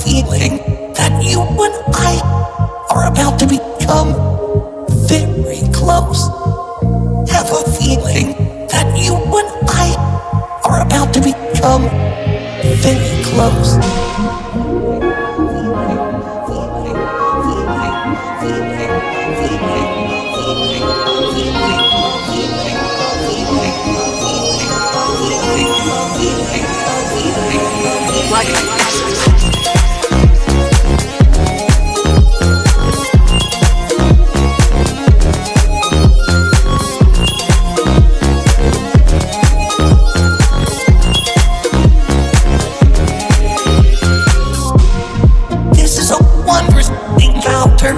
feeling that you and I are about to become very close. Have a feeling that you and I are about to become very close. This is a wondrous encounter.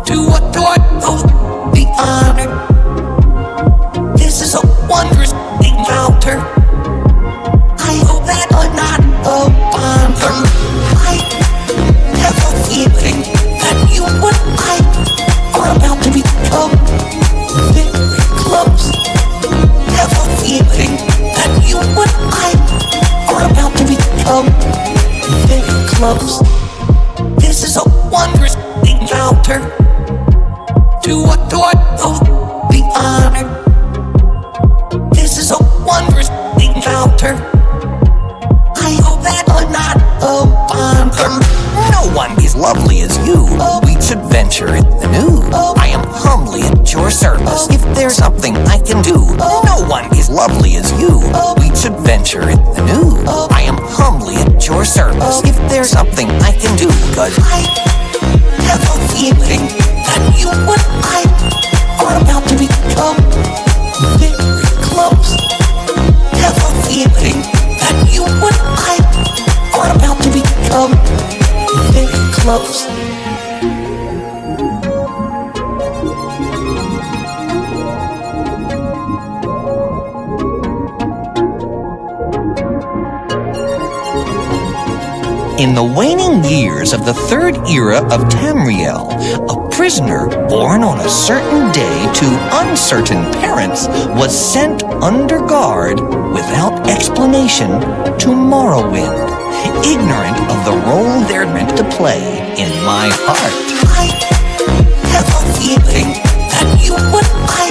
To adore the honor. This is a wondrous encounter. I hope that I'm not a bother. I have a feeling that you and I are about to become very close. Have a feeling that you and I are about to become very close. This is a wondrous encounter. To adore the honor. This is a wondrous encounter. I hope that I'm not a bother. No one is lovely as you. We should venture in the new. I am humbly at your service. If there's something I can do, no one is lovely as you. We should venture in the new. I am humbly at your service. If there's something I can do, 'cause I have a feeling that you and I are about to become very close. Have a feeling that you and I are about to become very close. In the waning years of the third era of Tamriel, a prisoner born on a certain day to uncertain parents was sent under guard without explanation to Morrowind, ignorant of the role they're meant to play in my heart. I have a feeling that you and I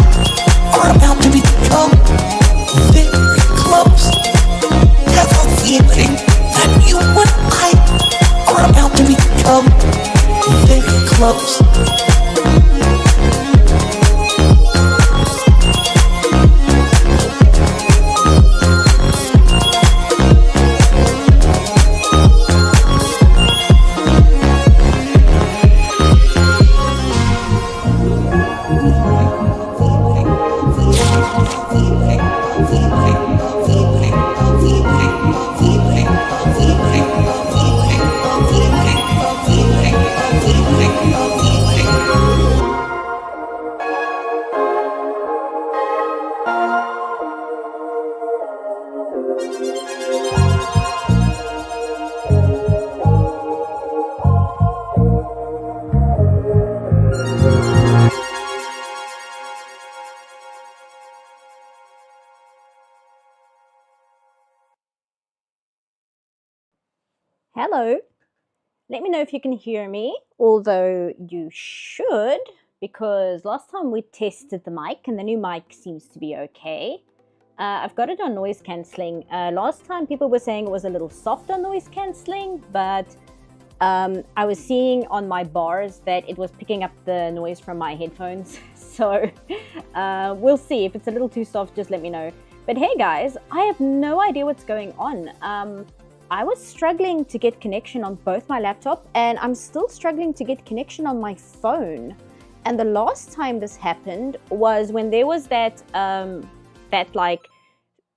are about to become very close. Have a feeling that you and I are about to become very close. Hello. Let me know if you can hear me, although you should, because last time we tested the mic and the new mic seems to be okay. I've got it on noise cancelling. Last time people were saying it was a little soft on noise cancelling, but I was seeing on my bars that it was picking up the noise from my headphones. So we'll see. If it's a little too soft, just let me know. But hey guys, I have no idea what's going on. I was struggling to get connection on both my laptop, and I'm still struggling to get connection on my phone. And the last time this happened was when there was that like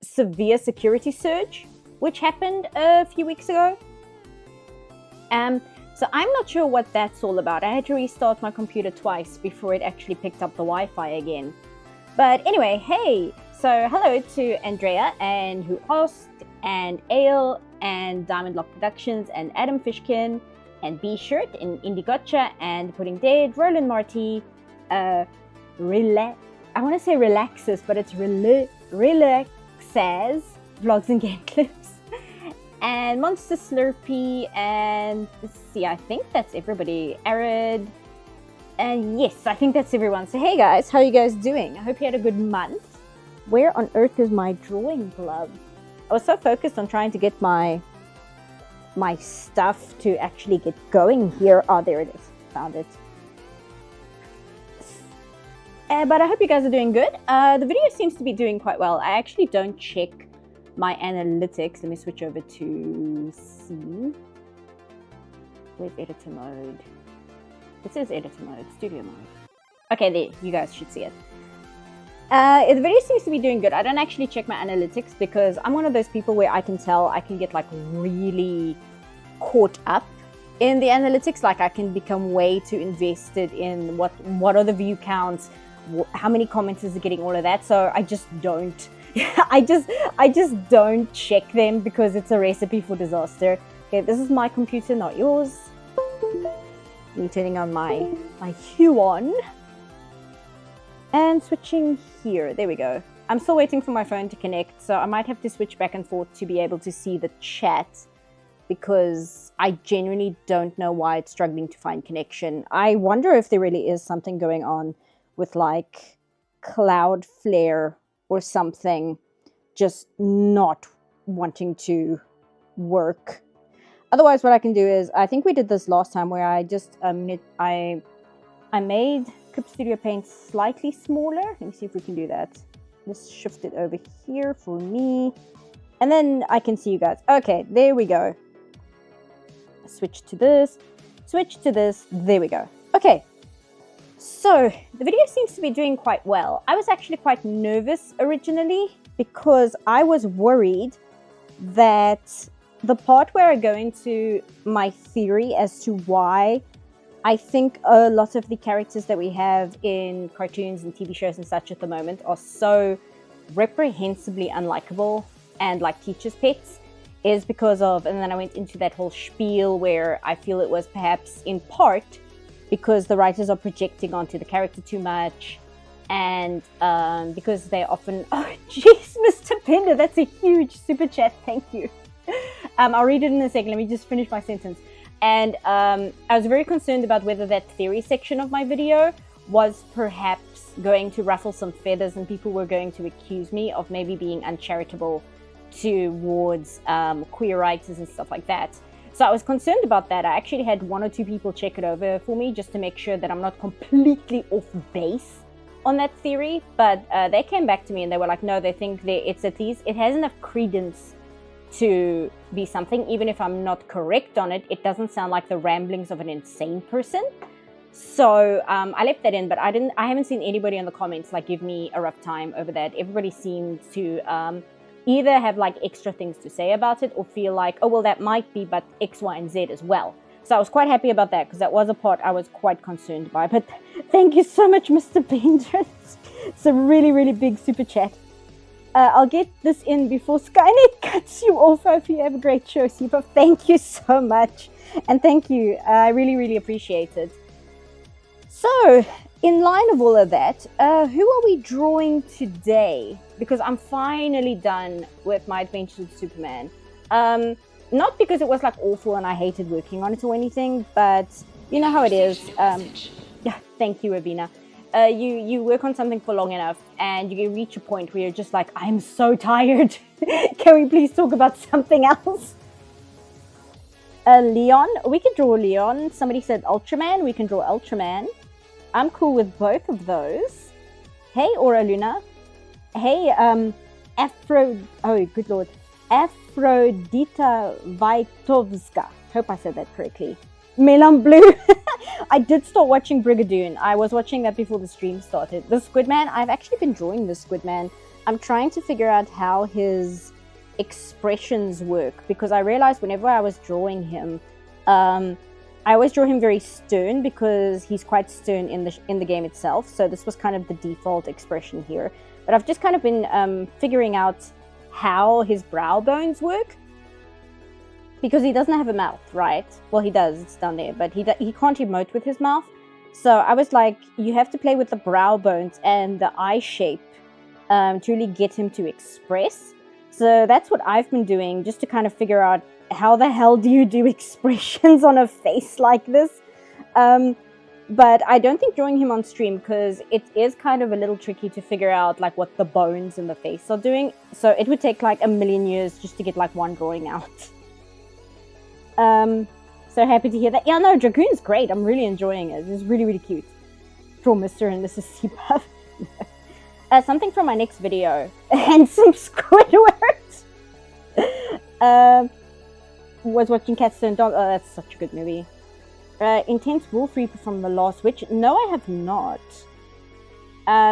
severe security surge, which happened a few weeks ago. So I'm not sure what that's all about. I had to restart my computer twice before it actually picked up the Wi-Fi again. But anyway, hey, so hello to Andrea and Who Asked and Ale and Diamond Lock Productions and Adam Fishkin and B-Shirt and Indie Gotcha and Pudding Dead, Roland Marty, I want to say Relaxes, but it's Relaxas Vlogs and Game Clips, and Monster Slurpee, and let's see, I think that's everybody. Arid, and yes, I think that's everyone. So hey guys, how are you guys doing? I hope you had a good month. Where on earth is my drawing glove? I was so focused on trying to get my stuff to actually get going here. Oh, there it is. Found it. But I hope you guys are doing good. The video seems to be doing quite well. I actually don't check my analytics. Let me switch over to C. Where's editor mode? It says editor mode, studio mode. Okay, there, you guys should see it. The video seems to be doing good. I don't actually check my analytics because I'm one of those people where I can tell I can get like really caught up in the analytics. Like I can become way too invested in what are the view counts, how many commenters are getting, all of that. So I just don't. I just don't check them because it's a recipe for disaster. Okay, this is my computer, not yours. Me turning on my hue on. And switching here, there we go. I'm still waiting for my phone to connect, so I might have to switch back and forth to be able to see the chat because I genuinely don't know why it's struggling to find connection. I wonder if there really is something going on with like Cloudflare or something just not wanting to work. Otherwise, what I can do is, I think we did this last time where I just, I made Studio Paint slightly smaller. Let me see if we can do that. Let's shift it over here for me. And then I can see you guys. Okay, there we go. Switch to this. Switch to this. There we go. Okay. So, the video seems to be doing quite well. I was actually quite nervous originally because I was worried that the part where I go into my theory as to why I think a lot of the characters that we have in cartoons and TV shows and such at the moment are so reprehensibly unlikable and like teachers' pets is because of, and then I went into that whole spiel where I feel it was perhaps in part because the writers are projecting onto the character too much and because they often, oh jeez, Mr. Pender, that's a huge super chat, thank you. I'll read it in a second, let me just finish my sentence. And I was very concerned about whether that theory section of my video was perhaps going to ruffle some feathers and people were going to accuse me of maybe being uncharitable towards queer writers and stuff like that. So I was concerned about that. I actually had 1 or 2 people check it over for me just to make sure that I'm not completely off base on that theory. But they came back to me and they were like, no, they think it's at least, it has enough credence to be something. Even if I'm not correct on it, it doesn't sound like the ramblings of an insane person. So I left that in, but I haven't seen anybody in the comments like give me a rough time over that. Everybody seems to either have like extra things to say about it or feel like, oh well, that might be, but X, Y, and Z as well. So I was quite happy about that because that was a part I was quite concerned by. But thank you so much, Mr. Bender. It's a really, really big super chat. I'll get this in before Skynet cuts you off. I hope you have a great show, Sipa. Thank you so much. And thank you. I really, really appreciate it. So, in line of all of that, who are we drawing today? Because I'm finally done with my Adventures with Superman. Not because it was like awful and I hated working on it or anything, but you know how it is. Yeah, thank you, Ravina. You work on something for long enough and you reach a point where you're just like, I'm so tired. Can we please talk about something else? Leon, we can draw Leon. Somebody said Ultraman, we can draw Ultraman. I'm cool with both of those. Hey, Aura Luna. Hey, oh, good lord. Aphrodita Vaitovska. Hope I said that correctly. Melon Blue. I did start watching Brigadoon. I was watching that before the stream started. The Squidman, I've actually been drawing the Squidman. I'm trying to figure out how his expressions work because I realized whenever I was drawing him, I always draw him very stern because he's quite stern in the game itself. So this was kind of the default expression here. But I've just kind of been figuring out how his brow bones work. Because he doesn't have a mouth, right? Well, he does, it's down there, but he can't emote with his mouth. So I was like, you have to play with the brow bones and the eye shape to really get him to express. So that's what I've been doing, just to kind of figure out how the hell do you do expressions on a face like this. But I don't think drawing him on stream, because it is kind of a little tricky to figure out like what the bones in the face are doing. So it would take like a million years just to get like one drawing out. So happy to hear that. Yeah, no, Dragoon's great. I'm really enjoying it. It's really, really cute. Draw Mr. and Mrs. Seapuff. Something from my next video. Handsome Squidward. Was watching Cats Turn Dog. Oh, that's such a good movie. Intense Wolf Reaper from The Last Witch. No, I have not.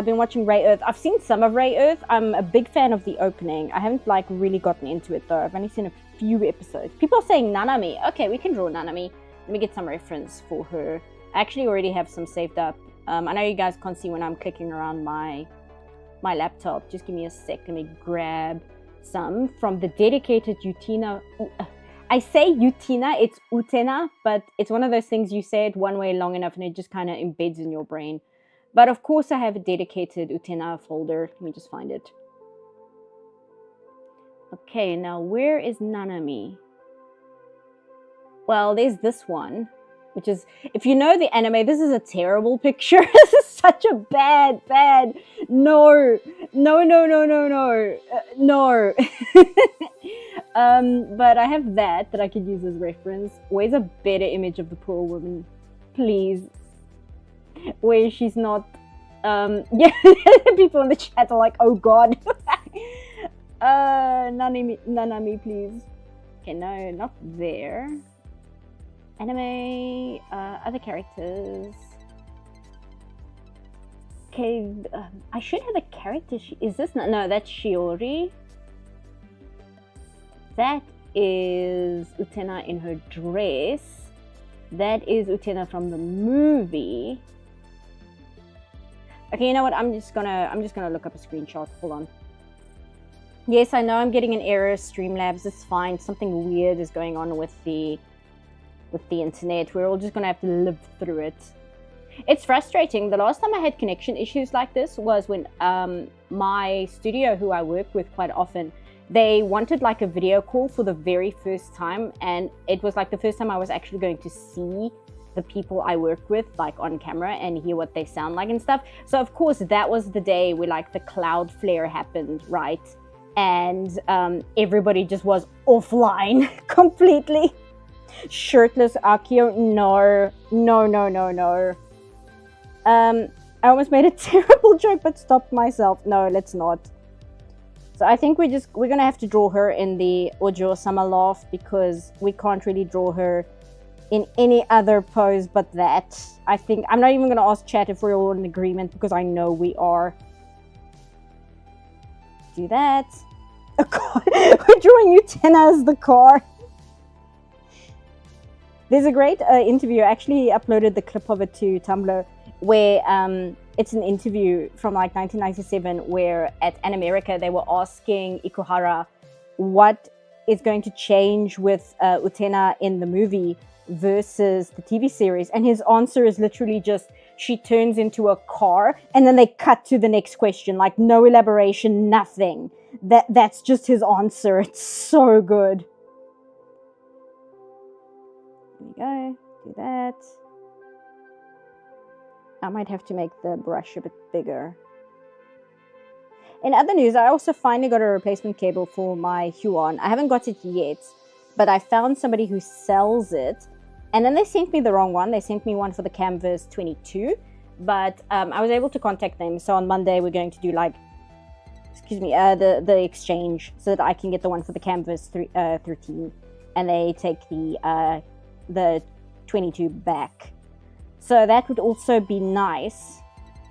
Been watching Ray Earth. I've seen some of Ray Earth. I'm a big fan of the opening. I haven't like really gotten into it though. I've only seen a few episodes. People are saying Nanami. Okay, we can draw Nanami. Let me get some reference for her. I actually already have some saved up. I know you guys can't see when I'm clicking around my laptop. Just give me a sec. Let me grab some from the dedicated Utena. I say Utena, it's Utena, but it's one of those things you say it one way long enough and it just kind of embeds in your brain. But of course I have a dedicated Utena folder. Let me just find it. Okay, now where is Nanami? Well, there's this one, which is, if you know the anime, this is a terrible picture. This is such a bad. No. But I have that I could use as reference. Where's a better image of the poor woman? Please. Where she's not, yeah, people in the chat are like, oh god. Nanami, please. Okay, no, not there. Anime, other characters. Okay, I should have a character. Is this not? No, that's Shiori. That is Utena in her dress. That is Utena from the movie. Okay, you know what? I'm just gonna look up a screenshot. Hold on. Yes, I know I'm getting an error. Streamlabs, it's fine. Something weird is going on with the internet. We're all just gonna have to live through it. It's frustrating. The last time I had connection issues like this was when my studio, who I work with quite often, they wanted like a video call for the very first time, and it was like the first time I was actually going to see the people I work with like on camera and hear what they sound like and stuff. So of course that was the day where like the cloud flare happened, right? And everybody just was offline completely. Shirtless Akio, no. I almost made a terrible joke but stopped myself. No, let's not. So I think we're gonna have to draw her in the Ojo Sama Laugh, because we can't really draw her in any other pose but that. I think I'm not even gonna ask chat if we're all in agreement, because I know we are. Do that. Oh god, we're drawing Utena as the car. There's a great interview. I actually uploaded the clip of it to Tumblr, where it's an interview from like 1997 where at Animerica they were asking Ikuhara what is going to change with Utena in the movie versus the TV series, and his answer is literally just she turns into a car, and then they cut to the next question, like no elaboration, nothing. That's just his answer. It's so good. There we go. Do that. I might have to make the brush a bit bigger. In other news, I also finally got a replacement cable for my Huon. I haven't got it yet, but I found somebody who sells it. And then they sent me the wrong one. They sent me one for the Canvas 22. But I was able to contact them. So on Monday, we're going to do like, the exchange, so that I can get the one for the Canvas 13. And they take the 22 back. So that would also be nice,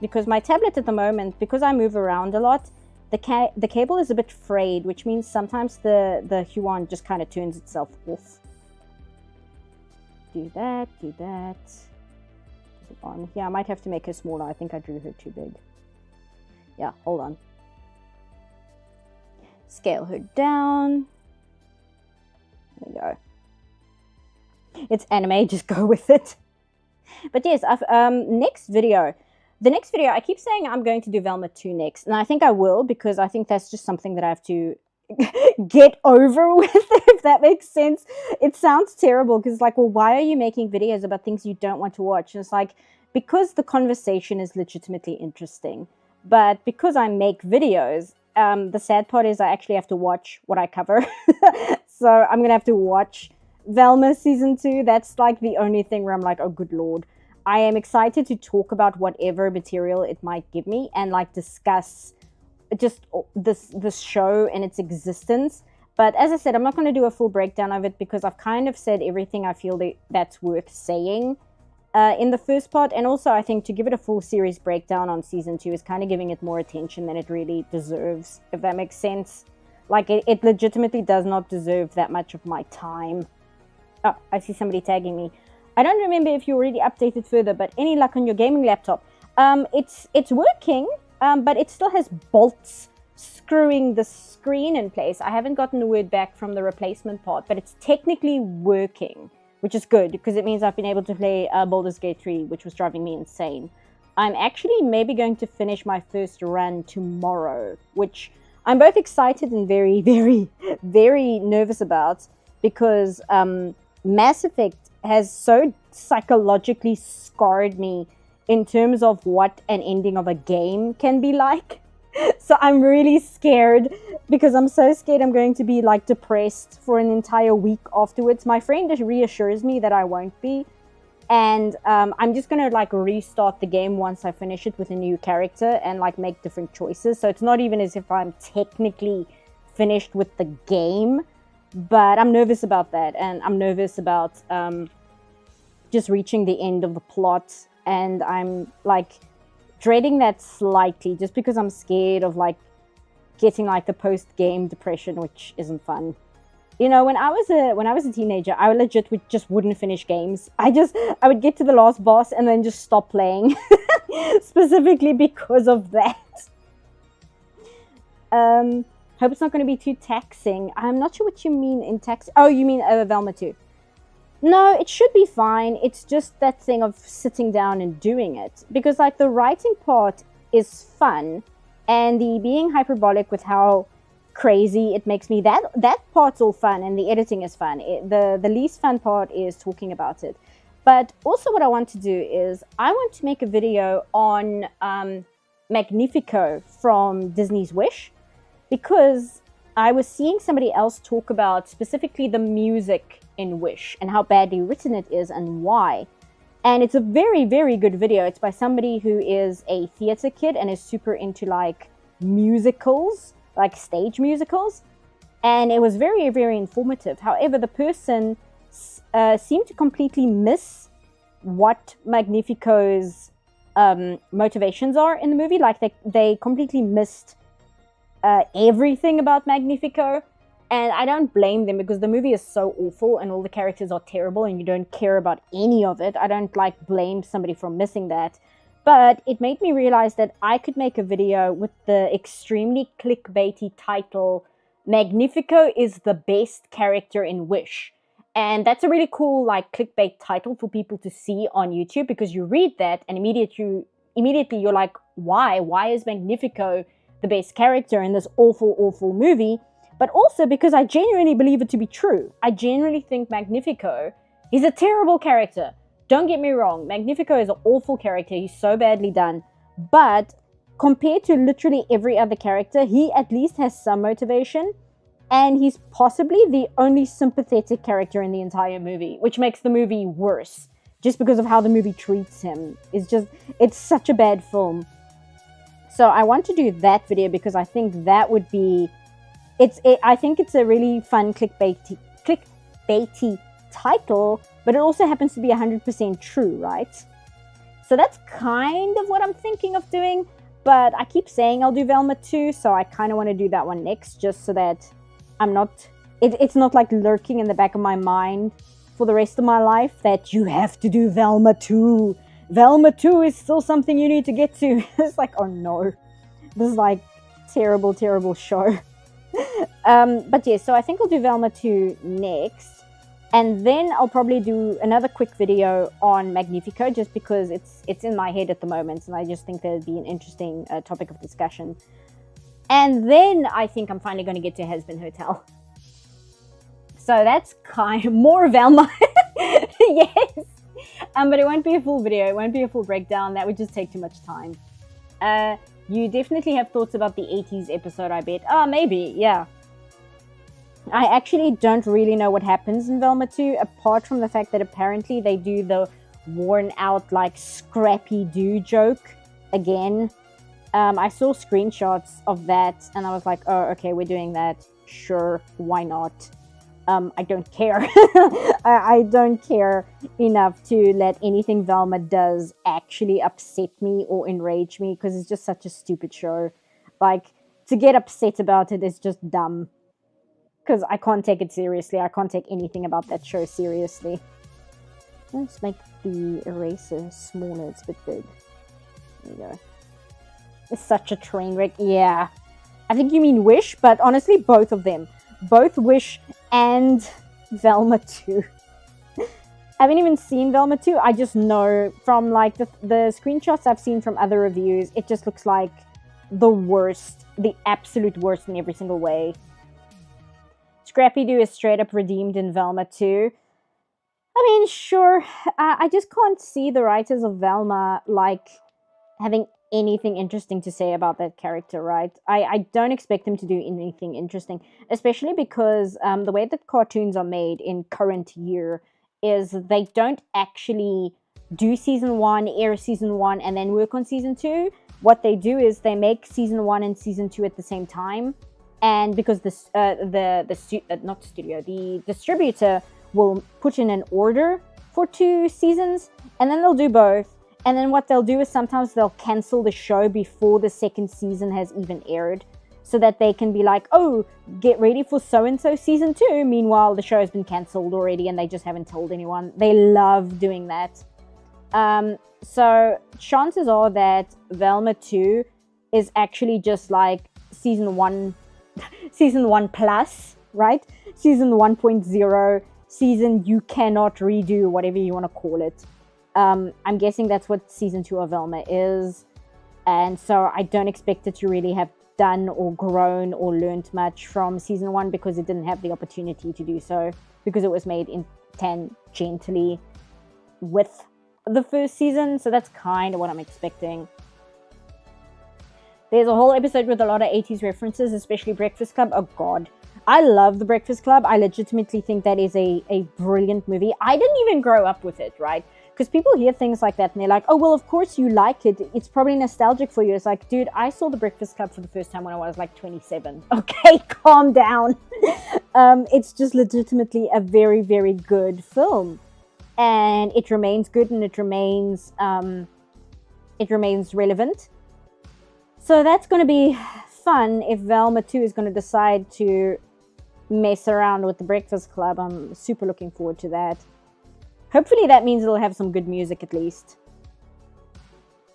because my tablet at the moment, because I move around a lot, the cable is a bit frayed, which means sometimes the Huon just kind of turns itself off. Do that. Yeah, I might have to make her smaller. I think I drew her too big. Yeah, hold on. Scale her down. There we go. It's anime, just go with it. But yes, the next video, I keep saying I'm going to do Velma 2 next, and I think I will, because I think that's just something that I have to get over with it, if that makes sense. It sounds terrible because like, well, why are you making videos about things you don't want to watch? And it's like, because the conversation is legitimately interesting. But because I make videos, the sad part is I actually have to watch what I cover. So I'm going to have to watch Velma Season 2. That's like the only thing where I'm like, oh, good Lord. I am excited to talk about whatever material it might give me and like discuss just this show and its existence. But as I said, I'm not going to do a full breakdown of it because I've kind of said everything I feel that's worth saying in the first part. And also I think to give it a full series breakdown on Season 2 is kind of giving it more attention than it really deserves, if that makes sense. Like it legitimately does not deserve that much of my time. Oh, I see somebody tagging me. I don't remember if you already updated further, but any luck on your gaming laptop? It's working, but it still has bolts screwing the screen in place. I haven't gotten the word back from the replacement part, but it's technically working, which is good because it means I've been able to play Baldur's Gate 3, which was driving me insane. I'm actually maybe going to finish my first run tomorrow, which I'm both excited and very, very, very nervous about because Mass Effect has so psychologically scarred me in terms of what an ending of a game can be like. So I'm really scared because I'm so scared I'm going to be like depressed for an entire week afterwards. My friend just reassures me that I won't be. And I'm just going to like restart the game once I finish it with a new character and like make different choices. So it's not even as if I'm technically finished with the game. But I'm nervous about that, and I'm nervous about just reaching the end of the plot, and I'm like dreading that slightly just because I'm scared of like getting like the post-game depression, which isn't fun. You know, when I was a teenager, I legit just wouldn't finish games. I would get to the last boss and then just stop playing, specifically because of that. Hope it's not going to be too taxing. I'm not sure what you mean in tax. Oh, you mean Velma 2. No, it should be fine. It's just that thing of sitting down and doing it. Because, like, the writing part is fun. And the being hyperbolic with how crazy it makes me, that part's all fun. And the editing is fun. The least fun part is talking about it. But also what I want to do is I want to make a video on Magnifico from Disney's Wish. Because I was seeing somebody else talk about specifically the music in Wish and how badly written it is and why. And it's a very, very good video. It's by somebody who is a theater kid and is super into like musicals, like stage musicals. And it was very, very informative. However, the person seemed to completely miss what Magnifico's motivations are in the movie. Like they completely missed everything about Magnifico, and I don't blame them because the movie is so awful and all the characters are terrible and you don't care about any of it. I don't like blame somebody for missing that, but it made me realize that I could make a video with the extremely clickbaity title Magnifico is the best character in Wish. And that's a really cool like clickbait title for people to see on YouTube, because you read that and immediately you're like, why is Magnifico the best character in this awful movie? But also because I genuinely believe it to be true. I genuinely think Magnifico is a terrible character. Don't get me wrong, Magnifico is an awful character. He's so badly done. But compared to literally every other character, he at least has some motivation. And he's possibly the only sympathetic character in the entire movie, which makes the movie worse. Just because of how the movie treats him. It's such a bad film. So I want to do that video because I think that would be, I think it's a really fun clickbaity title, but it also happens to be 100% true, right? So that's kind of what I'm thinking of doing, but I keep saying I'll do Velma 2, so I kind of want to do that one next, just so that I'm not, it's not like lurking in the back of my mind for the rest of my life that you have to do Velma 2. Velma 2 is still something you need to get to. It's like, oh no, this is like terrible show. But yeah, so I think I'll do Velma 2 next. And then I'll probably do another quick video on Magnifico, just because it's in my head at the moment. And I just think that would be an interesting topic of discussion. And then I think I'm finally going to get to Husband Hotel. So that's kind of more Velma. Yes. But it won't be a full video. It won't be a full breakdown. That would just take too much time. You definitely have thoughts about the 80s episode, I bet. Maybe, yeah. I actually don't really know what happens in Velma 2, apart from the fact that apparently they do the worn out, like, Scrappy-Doo joke again. I saw screenshots of that, and I was like, oh, okay, we're doing that. Sure, why not? I don't care. I don't care enough to let anything Velma does actually upset me or enrage me, because it's just such a stupid show. Like, to get upset about it is just dumb. Because I can't take it seriously. I can't take anything about that show seriously. Let's make the eraser smaller. It's a bit big. There you go. It's such a train wreck. Yeah. I think you mean Wish, but honestly, both of them. Both Wish and Velma 2. I haven't even seen Velma 2. I just know from like the screenshots I've seen from other reviews, it just looks like the worst. The absolute worst in every single way. Scrappy-Doo is straight up redeemed in Velma 2. I mean, sure. I just can't see the writers of Velma, like, having anything interesting to say about that character, right? I don't expect them to do anything interesting, especially because the way that cartoons are made in current year is they don't actually do season 1, air season 1, and then work on season 2. What they do is they make season 1 and season 2 at the same time. And because the distributor will put in an order for 2 seasons, and then they'll do both. And then what they'll do is sometimes they'll cancel the show before the second season has even aired, so that they can be like, oh, get ready for so-and-so season 2. Meanwhile, the show has been cancelled already and they just haven't told anyone. They love doing that. So chances are that Velma 2 is actually just like season 1 plus, right? Season 1.0, season you cannot redo, whatever you want to call it. I'm guessing that's what season 2 of Velma is. And so I don't expect it to really have done or grown or learned much from season 1, because it didn't have the opportunity to do so, because it was made in tangentially with the first season. So that's kind of what I'm expecting. There's a whole episode with a lot of 80s references, especially Breakfast Club. Oh god, I love The Breakfast Club. I legitimately think that is a brilliant movie. I didn't even grow up with it, right? Because people hear things like that and they're like, oh, well, of course you like it. It's probably nostalgic for you. It's like, dude, I saw The Breakfast Club for the first time when I was like 27. Okay, calm down. It's just legitimately a very, very good film. And it remains good, and it remains relevant. So that's going to be fun if Velma 2 is going to decide to mess around with The Breakfast Club. I'm super looking forward to that. Hopefully that means it'll have some good music at least.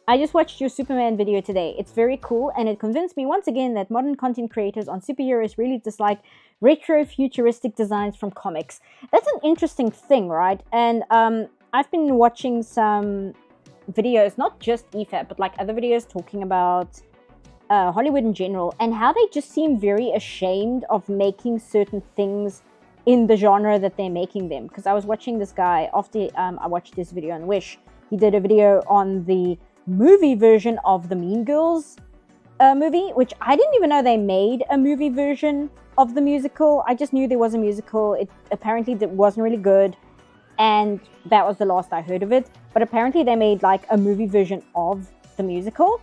I just watched your Superman video today. It's very cool, and it convinced me once again that modern content creators on superheroes really dislike retro futuristic designs from comics. That's an interesting thing, right? And I've been watching some videos, not just EFAP, but like other videos talking about Hollywood in general, and how they just seem very ashamed of making certain things in the genre that they're making them. Because I was watching this guy after I watched this video on Wish. He did a video on the movie version of the Mean Girls movie, which I didn't even know they made a movie version of the musical. I just knew there was a musical. It apparently wasn't really good, and that was the last I heard of it. But apparently they made like a movie version of the musical,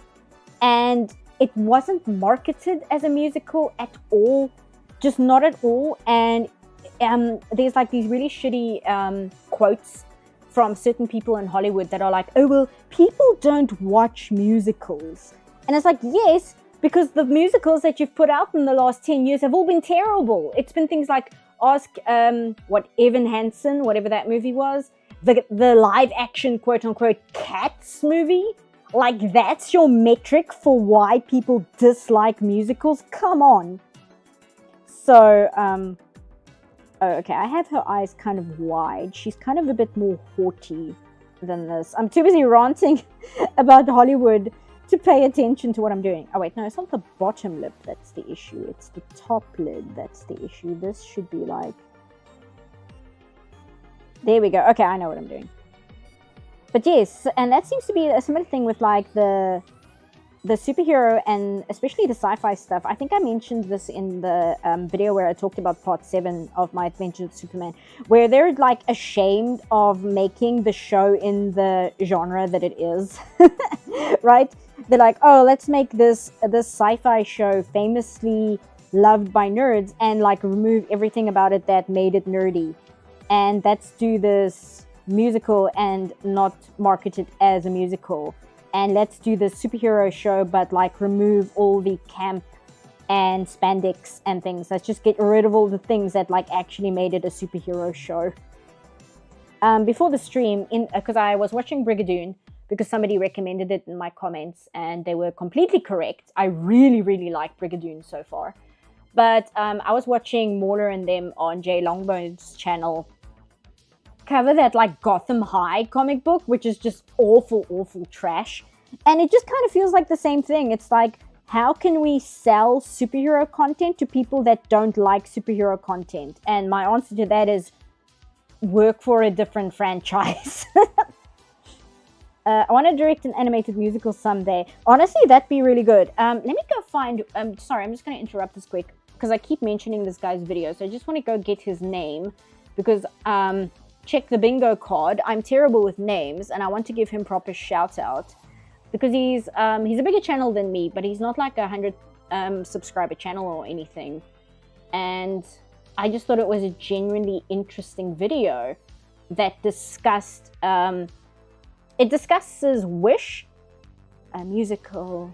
and it wasn't marketed as a musical at all, just not at all. And there's like these really shitty quotes from certain people in Hollywood that are like, oh, well, people don't watch musicals. And it's like, yes, because the musicals that you've put out in the last 10 years have all been terrible. It's been things like ask Evan Hansen, whatever that movie was, the live action quote unquote Cats movie. Like, that's your metric for why people dislike musicals? Come on. So, oh, okay, I have her eyes kind of wide. She's kind of a bit more haughty than this. I'm too busy ranting about Hollywood to pay attention to what I'm doing. Oh wait, no, it's not the bottom lip that's the issue. It's the top lid that's the issue. This should be like... There we go. Okay, I know what I'm doing. But yes, and that seems to be a similar thing with like the superhero and especially the sci-fi stuff. I think I mentioned this in the video where I talked about part 7 of my Adventures with Superman, where they're like ashamed of making the show in the genre that it is, right? They're like, oh, let's make this sci-fi show famously loved by nerds and like remove everything about it that made it nerdy. And let's do this musical and not market it as a musical. And let's do the superhero show, but like remove all the camp and spandex and things. Let's just get rid of all the things that like actually made it a superhero show. Before the stream, because I was watching Brigadoon, because somebody recommended it in my comments and they were completely correct. I really, really like Brigadoon so far. But I was watching Mauler and them on Jay Longbone's channel cover that like Gotham High comic book, which is just awful trash, and it just kind of feels like the same thing. It's like, how can we sell superhero content to people that don't like superhero content? And my answer to that is work for a different franchise. I want to direct an animated musical someday. Honestly, that'd be really good. Let me go find... sorry, I'm just going to interrupt this quick because I keep mentioning this guy's video, so I just want to go get his name because check the bingo card. I'm terrible with names and I want to give him proper shout out because he's a bigger channel than me, but he's not like a 100 subscriber channel or anything. And I just thought it was a genuinely interesting video that discussed it discusses Wish, a musical.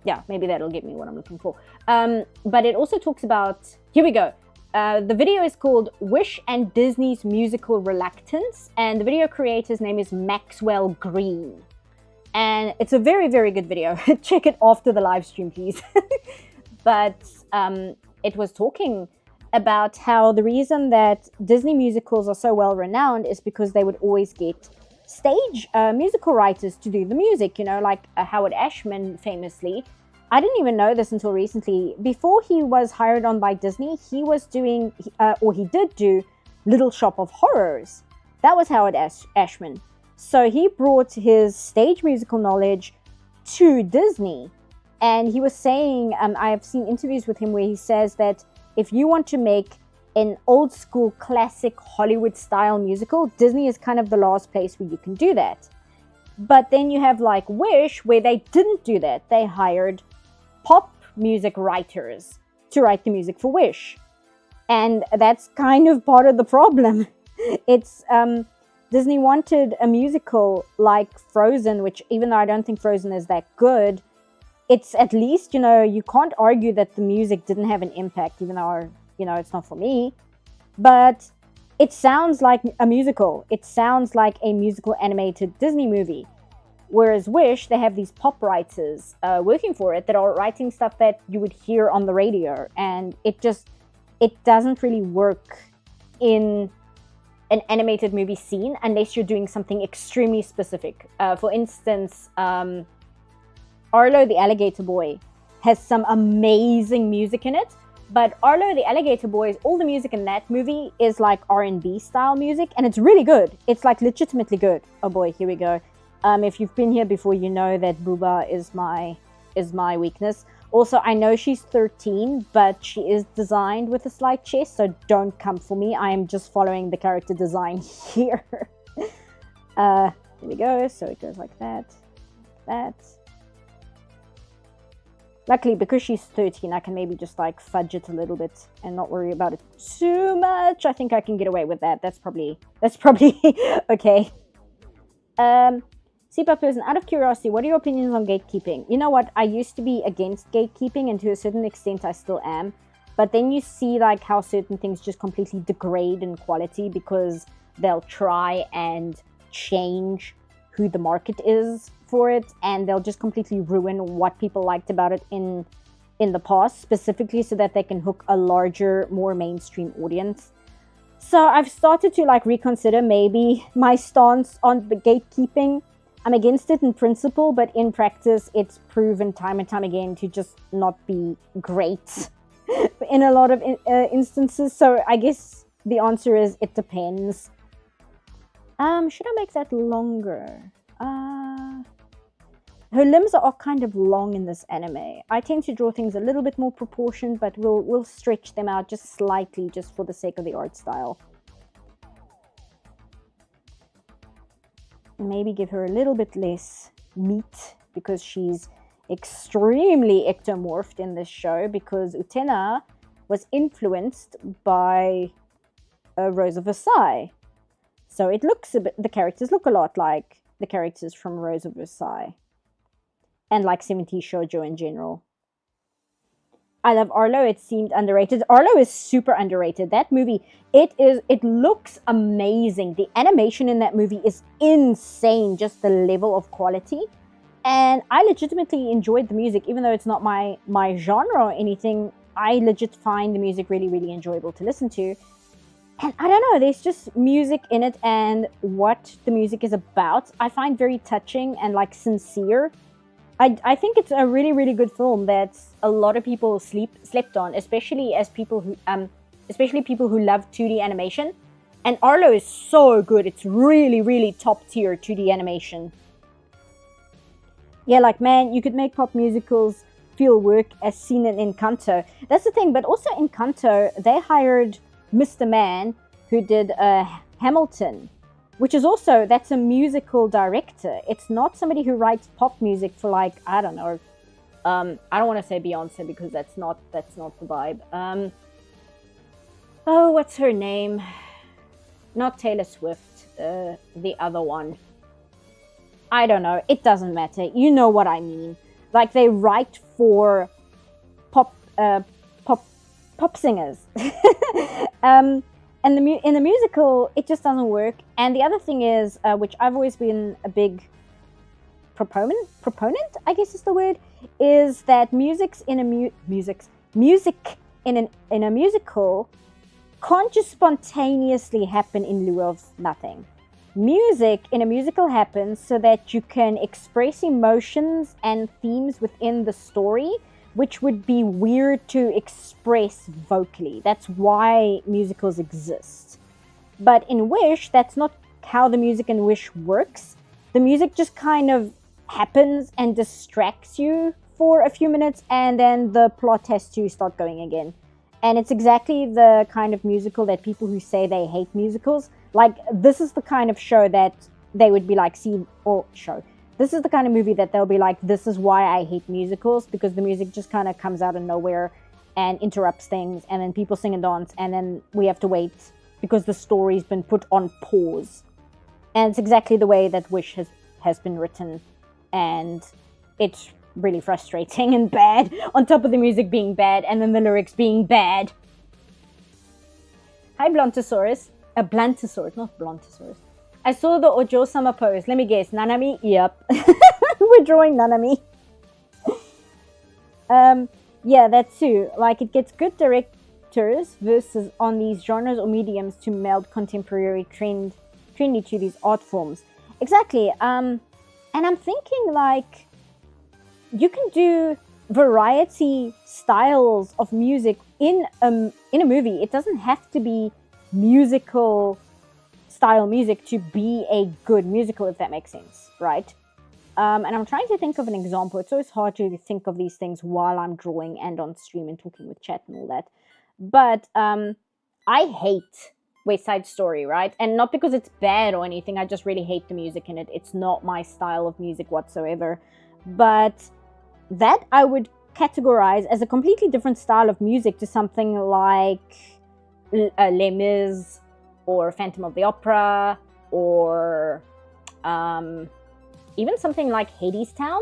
Yeah, maybe that'll get me what I'm looking for. But it also talks about, here we go. The video is called Wish and Disney's Musical Reluctance, and the video creator's name is Maxwell Green. And it's a very, very good video. Check it after the live stream, please. But it was talking about how the reason that Disney musicals are so well renowned is because they would always get stage musical writers to do the music, you know, like Howard Ashman famously. I didn't even know this until recently. Before he was hired on by Disney, he was doing, or he did do, Little Shop of Horrors. That was Howard Ashman. So he brought his stage musical knowledge to Disney. And he was saying, I have seen interviews with him where he says that if you want to make an old school classic Hollywood style musical, Disney is kind of the last place where you can do that. But then you have like Wish, where they didn't do that. They hired pop music writers to write the music for Wish. And that's kind of part of the problem. It's Disney wanted a musical like Frozen, which even though I don't think Frozen is that good, it's at least, you know, you can't argue that the music didn't have an impact, even though, you know, it's not for me. But it sounds like a musical. It sounds like a musical animated Disney movie. Whereas Wish, they have these pop writers working for it that are writing stuff that you would hear on the radio. And it doesn't really work in an animated movie scene unless you're doing something extremely specific. For instance, Arlo the Alligator Boy has some amazing music in it. But Arlo the Alligator Boy, all the music in that movie is like R&B style music. And it's really good. It's like legitimately good. Oh boy, here we go. If you've been here before, you know that Booba is my weakness. Also, I know she's 13, but she is designed with a slight chest, so don't come for me. I am just following the character design here. Here we go. So it goes like that, that. Luckily, because she's 13, I can maybe just like fudge it a little bit and not worry about it too much. I think I can get away with that. That's probably okay. CPAP person, out of curiosity, what are your opinions on gatekeeping? You know what? I used to be against gatekeeping, and to a certain extent I still am. But then you see like how certain things just completely degrade in quality because they'll try and change who the market is for it, and they'll just completely ruin what people liked about it in the past, specifically so that they can hook a larger, more mainstream audience. So I've started to like reconsider maybe my stance on the gatekeeping. I'm against it in principle, but in practice, it's proven time and time again to just not be great in a lot of instances. So I guess the answer is it depends. Should I make that longer? Her limbs are kind of long in this anime. I tend to draw things a little bit more proportioned, but we'll stretch them out just slightly, just for the sake of the art style. Maybe give her a little bit less meat, because she's extremely ectomorphed in this show, because Utena was influenced by Rose of Versailles. So it looks a bit, the characters look a lot like the characters from Rose of Versailles. And like 70s shoujo in general. I love Arlo. It seemed underrated. Arlo is super underrated. That movie, it looks amazing. The animation in that movie is insane, just the level of quality. And I legitimately enjoyed the music, even though it's not my genre or anything. I legit find the music really, really enjoyable to listen to. And I don't know, there's just music in it, and what the music is about, I find very touching and like sincere. I think it's a really, really good film that a lot of people slept on, especially people who love 2D animation. And Arlo is so good. It's really, really top tier 2D animation. Yeah, like, man, you could make pop musicals feel work as seen in Encanto. That's the thing. But also in Encanto, they hired Mr. Man, who did Hamilton, which is also, that's a musical director. It's not somebody who writes pop music for, like, I don't know. I don't want to say Beyonce, because that's not the vibe. Oh, what's her name? Not Taylor Swift. The other one. I don't know. It doesn't matter. You know what I mean. Like, they write for pop singers. And in the musical, it just doesn't work. And the other thing is, which I've always been a big proponent, I guess is the word, is that music in a musical can't just spontaneously happen in lieu of nothing. Music in a musical happens so that you can express emotions and themes within the story, which would be weird to express vocally. That's why musicals exist. But in Wish, that's not how the music in Wish works. The music just kind of happens and distracts you for a few minutes, and then the plot has to start going again. And it's exactly the kind of musical that people who say they hate musicals, like, this is the kind of show that they would be like, this is the kind of movie that they'll be like, this is why I hate musicals, because the music just kind of comes out of nowhere and interrupts things, and then people sing and dance, and then we have to wait because the story's been put on pause. And it's exactly the way that Wish has been written, and it's really frustrating and bad, on top of the music being bad, and then the lyrics being bad. Hi, Blantosaurus. Blantosaurus, not Blantosaurus. I saw the Ojo-sama pose. Let me guess. Nanami? Yep. We're drawing Nanami. Yeah, that too. Like, it gets good directors versus on these genres or mediums to meld contemporary trendy to these art forms. Exactly. And I'm thinking, like, you can do variety styles of music in a movie. It doesn't have to be musical style music to be a good musical, if that makes sense, right? And I'm trying to think of an example. It's always hard to think of these things while I'm drawing and on stream and talking with chat and all that. But I hate West Side Story, right? And not because it's bad or anything. I just really hate the music in it. It's not my style of music whatsoever. But that I would categorize as a completely different style of music to something like Les Mis, or Phantom of the Opera, or even something like Hadestown.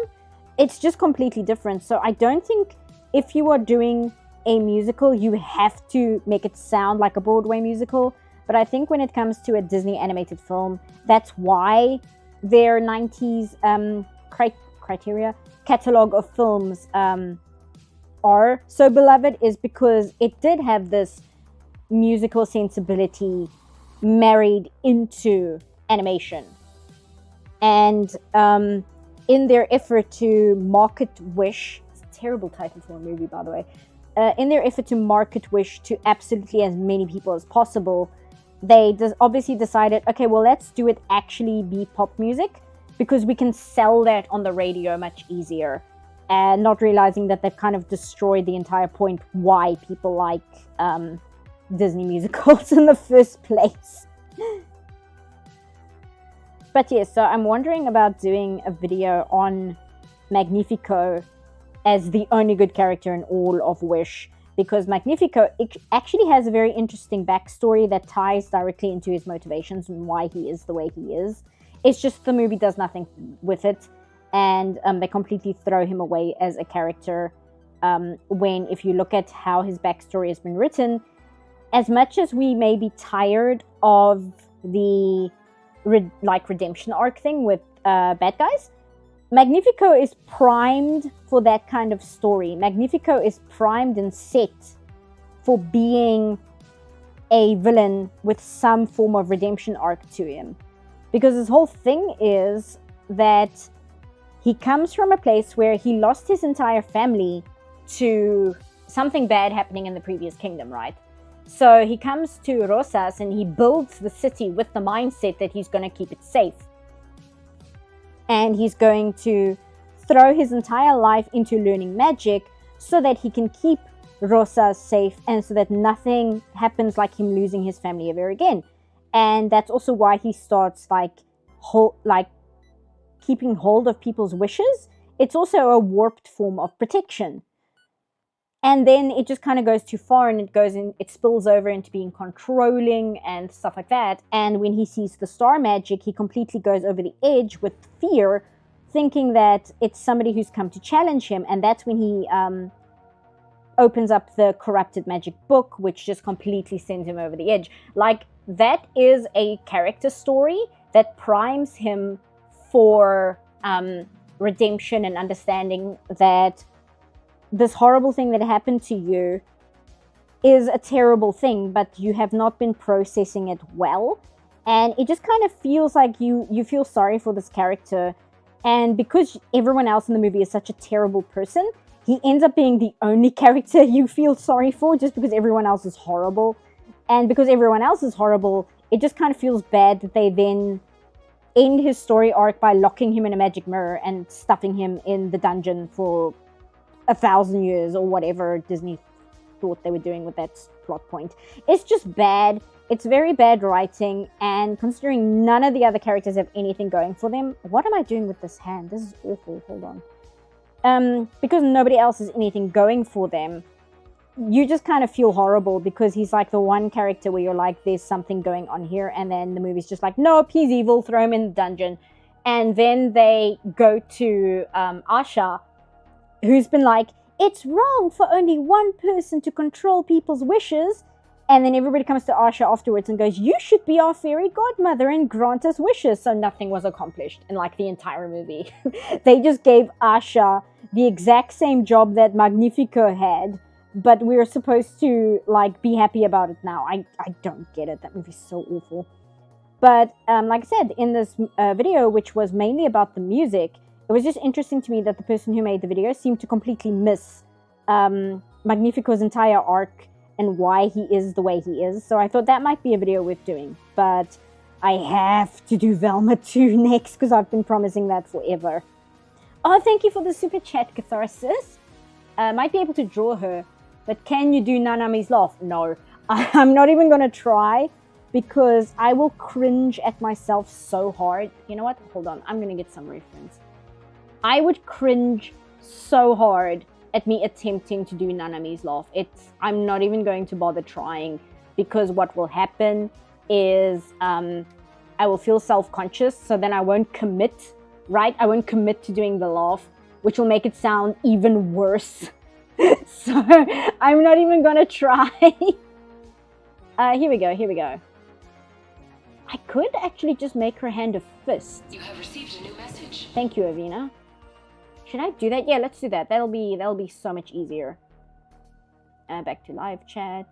It's just completely different. So I don't think if you are doing a musical, you have to make it sound like a Broadway musical. But I think when it comes to a Disney animated film, that's why their 90s criteria catalog of films are so beloved, is because it did have this musical sensibility married into animation. And in their effort to market Wish, it's a terrible title for a movie, by the way. In their effort to market Wish to absolutely as many people as possible, they obviously decided, okay, well, let's do it actually be pop music, because we can sell that on the radio much easier. And not realizing that they've kind of destroyed the entire point why people like Disney musicals in the first place. But yes, so I'm wondering about doing a video on Magnifico as the only good character in all of Wish, because Magnifico actually has a very interesting backstory that ties directly into his motivations and why he is the way he is. It's just the movie does nothing with it, and they completely throw him away as a character. When, if you look at how his backstory has been written, as much as we may be tired of the redemption arc thing with bad guys, Magnifico is primed for that kind of story. Magnifico is primed and set for being a villain with some form of redemption arc to him. Because his whole thing is that he comes from a place where he lost his entire family to something bad happening in the previous kingdom, right? So he comes to Rosas and he builds the city with the mindset that he's going to keep it safe. And he's going to throw his entire life into learning magic so that he can keep Rosas safe and so that nothing happens like him losing his family ever again. And that's also why he starts keeping hold of people's wishes. It's also a warped form of protection. And then it just kind of goes too far and it spills over into being controlling and stuff like that. And when he sees the star magic, he completely goes over the edge with fear, thinking that it's somebody who's come to challenge him. And that's when he opens up the corrupted magic book, which just completely sends him over the edge. Like, that is a character story that primes him for redemption and understanding that this horrible thing that happened to you is a terrible thing, but you have not been processing it well. And it just kind of feels like you feel sorry for this character. And because everyone else in the movie is such a terrible person, he ends up being the only character you feel sorry for, just because everyone else is horrible. And because everyone else is horrible, it just kind of feels bad that they then end his story arc by locking him in a magic mirror and stuffing him in the dungeon for 1,000 years or whatever Disney thought they were doing with that plot point. It's just bad. It's very bad writing, and considering none of the other characters have anything going for them, what am I doing with this hand? This is awful. Hold on. Because nobody else has anything going for them, you just kind of feel horrible, because he's like the one character where you're like, there's something going on here, and then the movie's just like, nope, he's evil, throw him in the dungeon. And then they go to Asha, who's been like, it's wrong for only one person to control people's wishes. And then everybody comes to Asha afterwards and goes, you should be our fairy godmother and grant us wishes. So nothing was accomplished in like the entire movie. They just gave Asha the exact same job that Magnifico had, but we're supposed to like be happy about it now. I don't get it. That movie's so awful. But like I said, in this video, which was mainly about the music, it was just interesting to me that the person who made the video seemed to completely miss Magnifico's entire arc and why he is the way he is. So I thought that might be a video worth doing. But I have to do Velma 2 next, because I've been promising that forever. Oh, thank you for the super chat, Catharsis. Might be able to draw her, but can you do Nanami's laugh? No. I'm not even going to try, because I will cringe at myself so hard. You know what? Hold on. I'm going to get some reference. I would cringe so hard at me attempting to do Nanami's laugh. I'm not even going to bother trying, because what will happen is I will feel self-conscious, so then I won't commit, right? I won't commit to doing the laugh, which will make it sound even worse. So I'm not even going to try. Here we go. I could actually just make her hand a fist. You have received a new message. Thank you, Avina. Should I do that? Yeah, let's do that. That'll be so much easier. Back to live chat.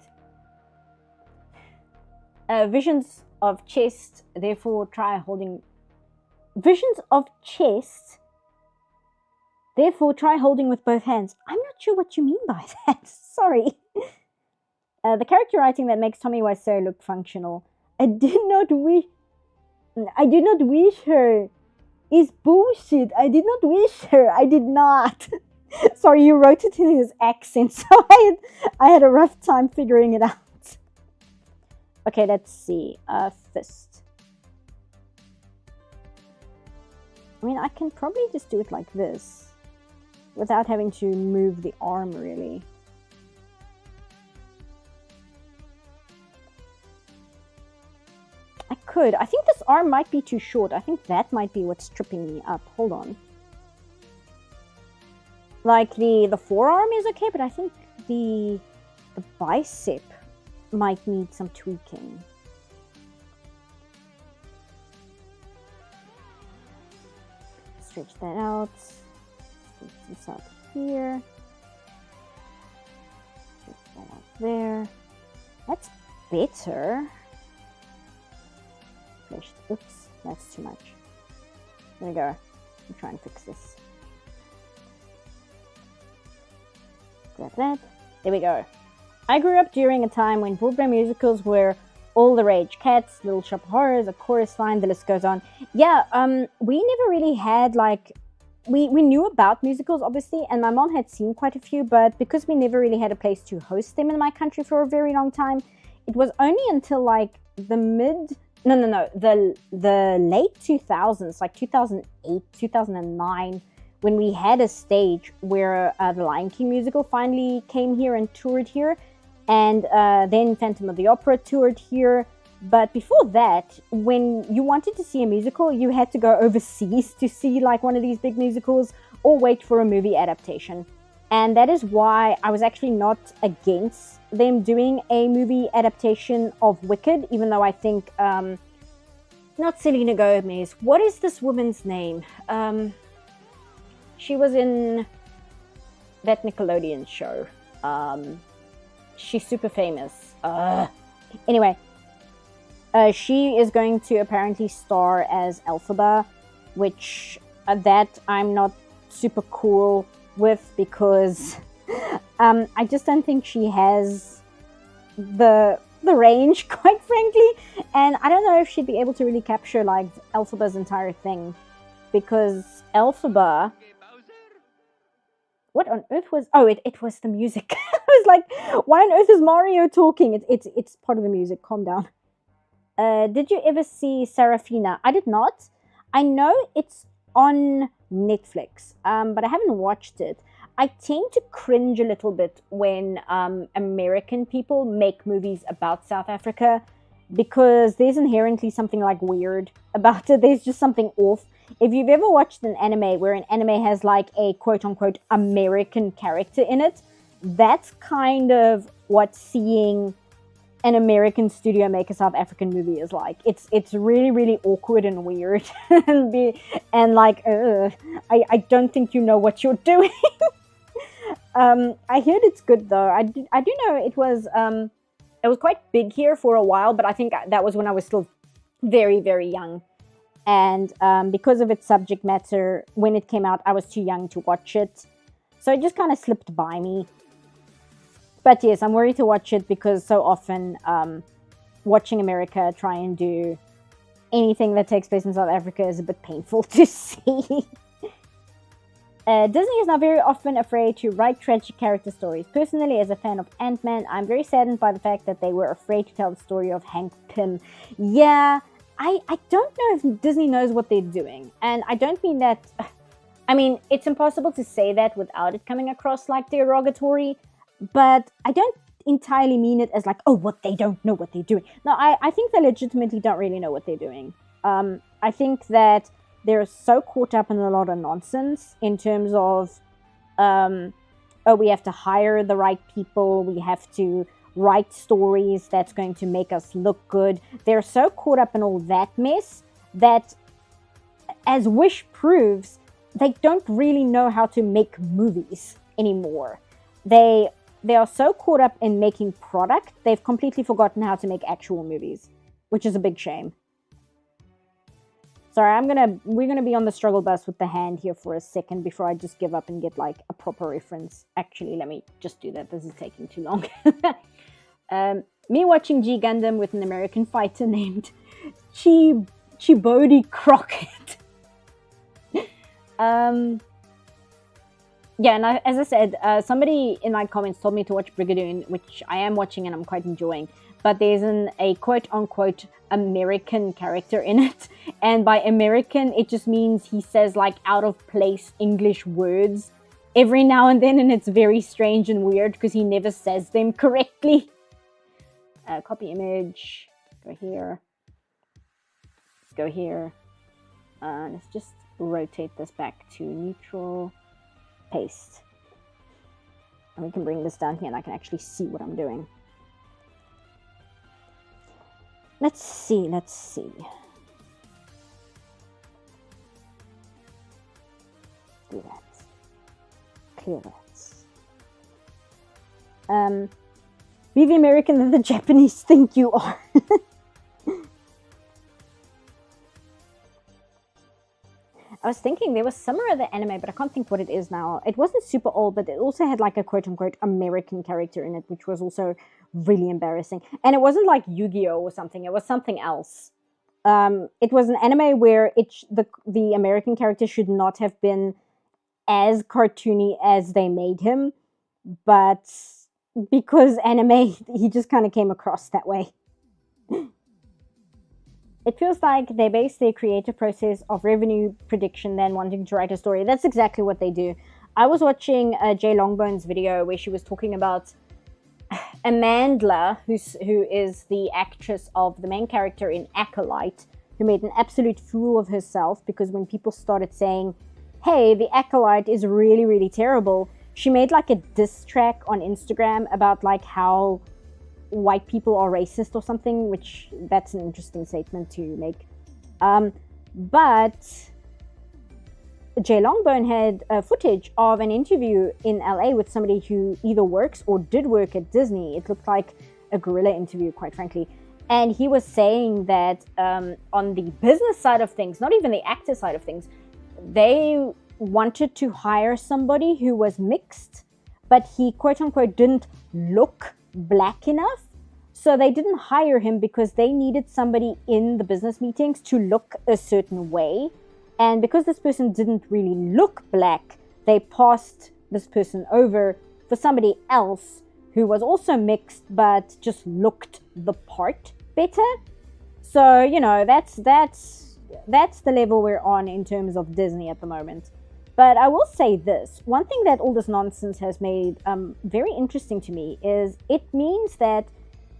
Visions of chest, therefore try holding Visions of chest. Therefore, try holding with both hands. I'm not sure what you mean by that. Sorry. The character writing that makes Tommy Wiseau look functional. I did not wish her. Is bullshit. I did not wish her. I did not. Sorry, you wrote it in his accent, so I had a rough time figuring it out. Okay, let's see. Fist. I mean, I can probably just do it like this without having to move the arm, really. I could. I think this arm might be too short. I think that might be what's tripping me up. Hold on. Like, the forearm is okay, but I think the bicep might need some tweaking. Stretch that out. Stretch this out here. Stretch that out there. That's better. Oops, that's too much. There we go. I'll try and fix this. Grab that. There we go. I grew up during a time when Broadway musicals were all the rage. Cats, Little Shop of Horrors, A Chorus Line, the list goes on. Yeah, we never really had, like... We knew about musicals, obviously, and my mom had seen quite a few, but because we never really had a place to host them in my country for a very long time, it was only until, like, the late 2000s, like 2008, 2009, when we had a stage where the Lion King musical finally came here and toured here, and then Phantom of the Opera toured here. But before that, when you wanted to see a musical, you had to go overseas to see like one of these big musicals or wait for a movie adaptation. And that is why I was actually not against them doing a movie adaptation of Wicked, even though I think, not Selena Gomez, what is this woman's name? She was in that Nickelodeon show. She's super famous. Anyway, she is going to apparently star as Elphaba, which that I'm not super cool with because I just don't think she has the range, quite frankly, and I don't know if she'd be able to really capture like Elphaba's entire thing, because Elphaba, what on earth was... Oh, it was the music. I was like, why on earth is Mario talking? It's part of the music. Calm down. Did you ever see Serafina? I did not. I know it's on Netflix, but I haven't watched it. I tend to cringe a little bit when American people make movies about South Africa, because there's inherently something like weird about it. There's just something off. If you've ever watched an anime where an anime has like a quote-unquote American character in it, that's kind of what seeing an American studio make a South African movie is like. It's really, really awkward and weird. and like, I don't think you know what you're doing. I heard it's good though. I do know it was quite big here for a while, but I think that was when I was still very, very young. And because of its subject matter, when it came out, I was too young to watch it. So it just kind of slipped by me. But yes, I'm worried to watch it because so often watching America try and do anything that takes place in South Africa is a bit painful to see. Disney is now very often afraid to write tragic character stories. Personally, as a fan of Ant-Man, I'm very saddened by the fact that they were afraid to tell the story of Hank Pym. Yeah, I don't know if Disney knows what they're doing. And I don't mean that... I mean, it's impossible to say that without it coming across like derogatory, but I don't entirely mean it as like, oh, what, they don't know what they're doing. No, I think they legitimately don't really know what they're doing. I think that they're so caught up in a lot of nonsense in terms of, oh, we have to hire the right people, we have to write stories that's going to make us look good. They're so caught up in all that mess that, as Wish proves, they don't really know how to make movies anymore. They are so caught up in making product, they've completely forgotten how to make actual movies, which is a big shame. Sorry, we're gonna be on the struggle bus with the hand here for a second before I just give up and get like a proper reference. Actually, let me just do that. This is taking too long. Me watching G Gundam with an American fighter named Chibodi Crockett. Yeah, and as I said, somebody in my comments told me to watch Brigadoon, which I am watching and I'm quite enjoying. But there's a quote-unquote American character in it. And by American, it just means he says like out-of-place English words every now and then. And it's very strange and weird because he never says them correctly. Copy image. Go here. Let's go here. Let's just rotate this back to neutral. Paste. And we can bring this down here and I can actually see what I'm doing. Let's see. Do that. Clear that. Be the American that the Japanese think you are. I was thinking there was some other anime, but I can't think what it is now. It wasn't super old, but it also had like a quote-unquote American character in it, which was also really embarrassing. And it wasn't like Yu-Gi-Oh! Or something. It was something else. It was an anime where the American character should not have been as cartoony as they made him. But because anime, he just kind of came across that way. It feels like they base their creative process of revenue prediction than wanting to write a story. That's exactly what they do. I was watching Jay Longbone's video where she was talking about Amandla, who is the actress of the main character in Acolyte, who made an absolute fool of herself because when people started saying, hey, the Acolyte is really, really terrible, she made like a diss track on Instagram about like how white people are racist or something, which that's an interesting statement to make. But Jay Longbone had footage of an interview in LA with somebody who either works or did work at Disney. It looked like a guerrilla interview, quite frankly. And he was saying that on the business side of things, not even the actor side of things, they wanted to hire somebody who was mixed, but he quote unquote didn't look black enough. So they didn't hire him because they needed somebody in the business meetings to look a certain way. And because this person didn't really look black, they passed this person over for somebody else who was also mixed but just looked the part better. So, you know, that's the level we're on in terms of Disney at the moment. But I will say this, one thing that all this nonsense has made very interesting to me is it means that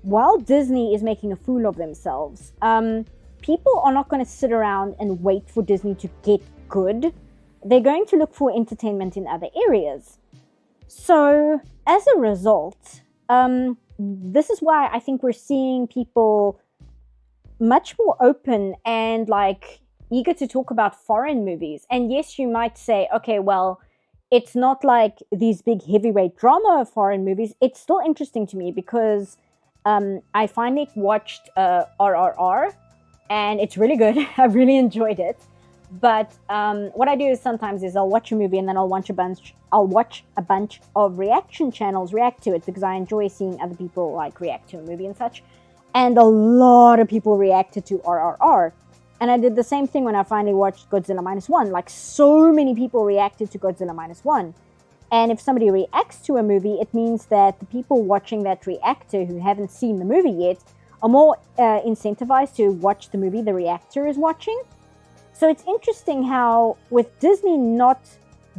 while Disney is making a fool of themselves, people are not going to sit around and wait for Disney to get good. They're going to look for entertainment in other areas. So as a result, this is why I think we're seeing people much more open and like eager to talk about foreign movies. And yes, you might say, okay, well, it's not like these big heavyweight drama foreign movies. It's still interesting to me because I finally watched RRR and it's really good. I really enjoyed it. But what I do is sometimes I'll watch a movie and then I'll watch a bunch of reaction channels react to it because I enjoy seeing other people like react to a movie and such. And a lot of people reacted to RRR. And I did the same thing when I finally watched Godzilla Minus One. Like, so many people reacted to Godzilla Minus One. And if somebody reacts to a movie, it means that the people watching that reactor who haven't seen the movie yet are more incentivized to watch the movie the reactor is watching. So it's interesting how, with Disney not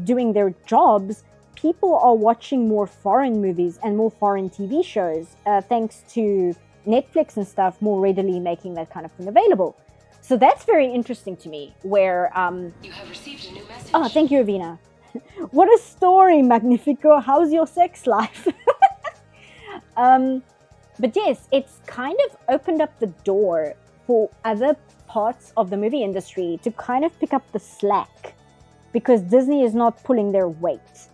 doing their jobs, people are watching more foreign movies and more foreign TV shows, thanks to Netflix and stuff more readily making that kind of thing available. So that's very interesting to me, where... You have received a new message. Oh, thank you, Avina. What a story, Magnifico. How's your sex life? But yes, it's kind of opened up the door for other parts of the movie industry to kind of pick up the slack because Disney is not pulling their weight.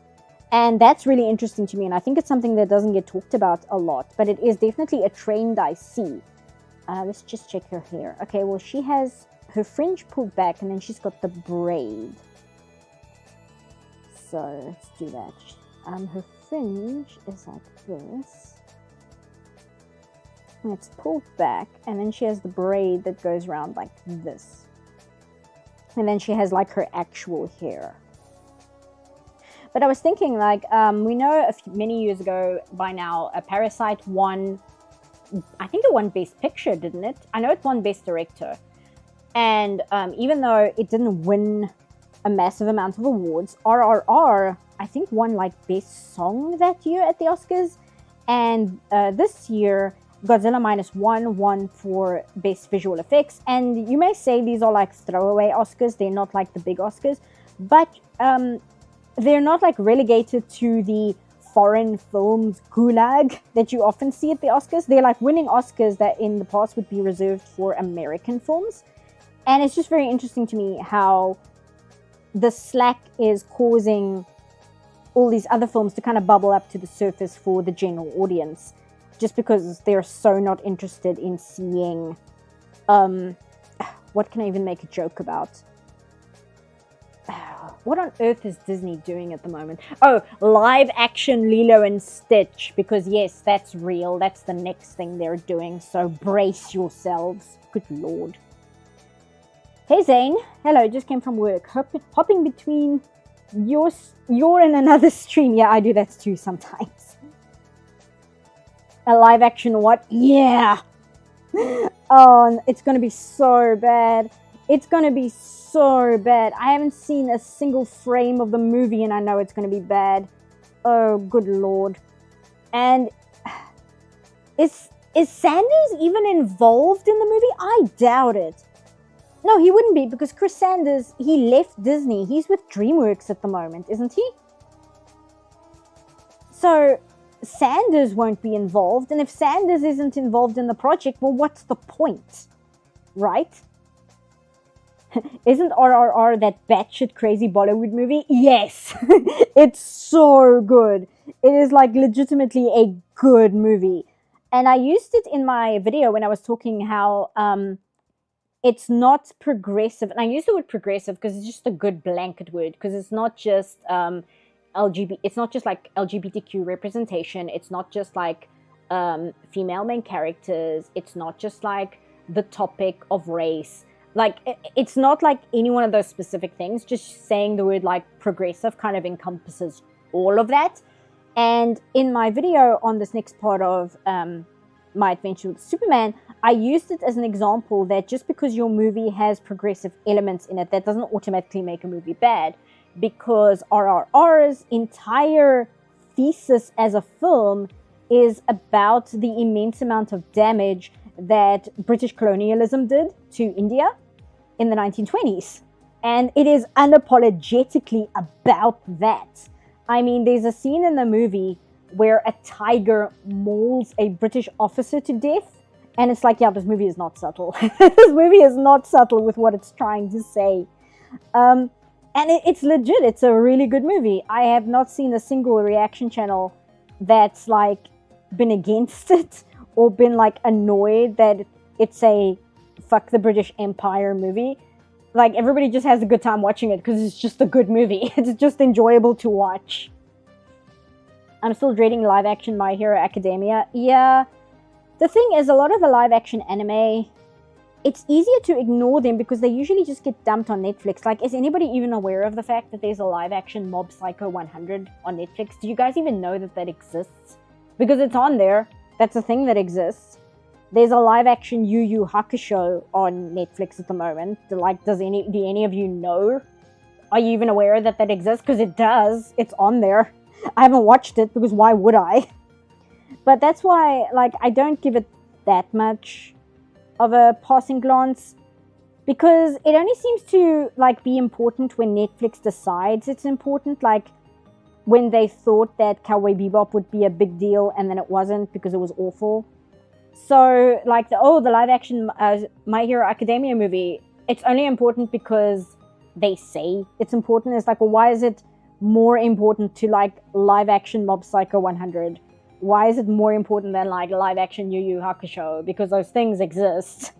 And that's really interesting to me, and I think it's something that doesn't get talked about a lot, but it is definitely a trend I see. Let's just check her hair. Okay, well, she has her fringe pulled back, and then she's got the braid. So let's do that. Her fringe is like this. And it's pulled back, and then she has the braid that goes around like this. And then she has like her actual hair. But I was thinking, like, we know many years ago by now, a Parasite won, I think it won Best Picture, didn't it? I know it won Best Director. And even though it didn't win a massive amount of awards, RRR, I think, won like Best Song that year at the Oscars. And this year, Godzilla Minus One won for Best Visual Effects. And you may say these are like throwaway Oscars. They're not like the big Oscars. But they're not like relegated to the foreign films gulag that you often see at the Oscars. They're like winning Oscars that in the past would be reserved for American films. And it's just very interesting to me how the slack is causing all these other films to kind of bubble up to the surface for the general audience, just because they're so not interested in seeing, what can I even make a joke about? What on earth is Disney doing at the moment? Oh, live action Lilo and Stitch, because yes, that's real. That's the next thing they're doing, so brace yourselves. Good Lord. Hey Zane, hello, just came from work. Hopping between you're in another stream. Yeah, I do that too sometimes. A live action what? Yeah. Oh, it's gonna be so bad. It's gonna be so bad. I haven't seen a single frame of the movie and I know it's gonna be bad. Oh, good Lord. And is Sanders even involved in the movie? I doubt it. No, he wouldn't be, because Chris Sanders, he left Disney. He's with DreamWorks at the moment, isn't he? So Sanders won't be involved, and if Sanders isn't involved in the project, well, what's the point? Right? Isn't RRR that batshit crazy Bollywood movie? Yes! It's so good. It is like legitimately a good movie. And I used it in my video when I was talking how it's not progressive. And I use the word progressive because it's just a good blanket word, because it's not just it's not just like LGBTQ representation. It's not just like female main characters. It's not just like the topic of race. Like, it's not like any one of those specific things. Just saying the word like progressive kind of encompasses all of that. And in my video on this next part of my adventure with Superman, I used it as an example that just because your movie has progressive elements in it, that doesn't automatically make a movie bad. Because RRR's entire thesis as a film is about the immense amount of damage that British colonialism did to India in the 1920s. And it is unapologetically about that. I mean, there's a scene in the movie where a tiger mauls a British officer to death. And it's like, yeah, this movie is not subtle. This movie is not subtle with what it's trying to say. And it's legit. It's a really good movie. I have not seen a single reaction channel that's like been against it or been like annoyed that it's a fuck the British Empire movie. Like, everybody just has a good time watching it because it's just a good movie. It's just enjoyable to watch. I'm still dreading live action My Hero Academia. Yeah. The thing is, a lot of the live action anime, it's easier to ignore them because they usually just get dumped on Netflix. Like, is anybody even aware of the fact that there's a live action Mob Psycho 100 on Netflix? Do you guys even know that that exists? Because it's on there. That's a thing that exists. There's a live action Yu Yu Hakusho on Netflix at the moment. Like, do any of you know? Are you even aware that that exists? Because it does. It's on there. I haven't watched it because why would I? But that's why, like, I don't give it that much of a passing glance, because it only seems to like be important when Netflix decides it's important. Like, when they thought that Cowboy Bebop would be a big deal and then it wasn't because it was awful. So like the live action My Hero Academia movie, it's only important because they say it's important. It's like, well, why is it more important to like live action Mob Psycho 100? Why is it more important than like live action Yu Yu Hakusho? Because those things exist.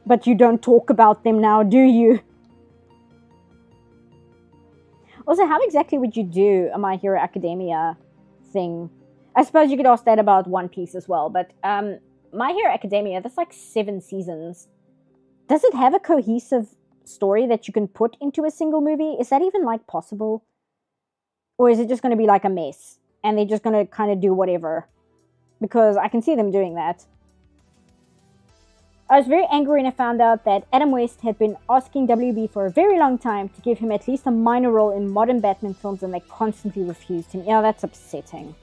But you don't talk about them now, do you? Also, how exactly would you do a My Hero Academia thing? I suppose you could ask that about One Piece as well, but My Hero Academia, that's like 7 seasons. Does it have a cohesive story that you can put into a single movie? Is that even like possible? Or is it just going to be like a mess and they're just going to kind of do whatever? Because I can see them doing that. I was very angry when I found out that Adam West had been asking WB for a very long time to give him at least a minor role in modern Batman films, and they constantly refused him. Yeah, that's upsetting.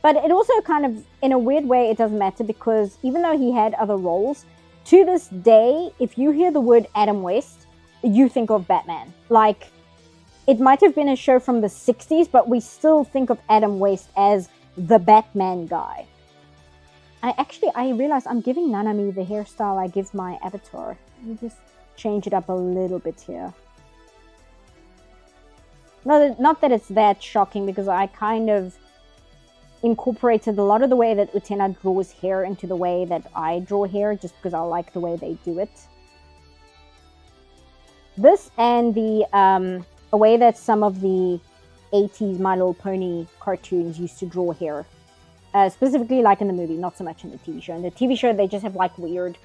But it also kind of, in a weird way, it doesn't matter, because even though he had other roles, to this day, if you hear the word Adam West, you think of Batman. Like, it might have been a show from the 60s, but we still think of Adam West as the Batman guy. I realized I'm giving Nanami the hairstyle I give my avatar. Let me just change it up a little bit here. Not that it's that shocking, because I kind of incorporated a lot of the way that Utena draws hair into the way that I draw hair, just because I like the way they do it. This and the way that some of the 80s My Little Pony cartoons used to draw hair. Specifically like in the movie, not so much in the TV show. In the TV show, they just have like weird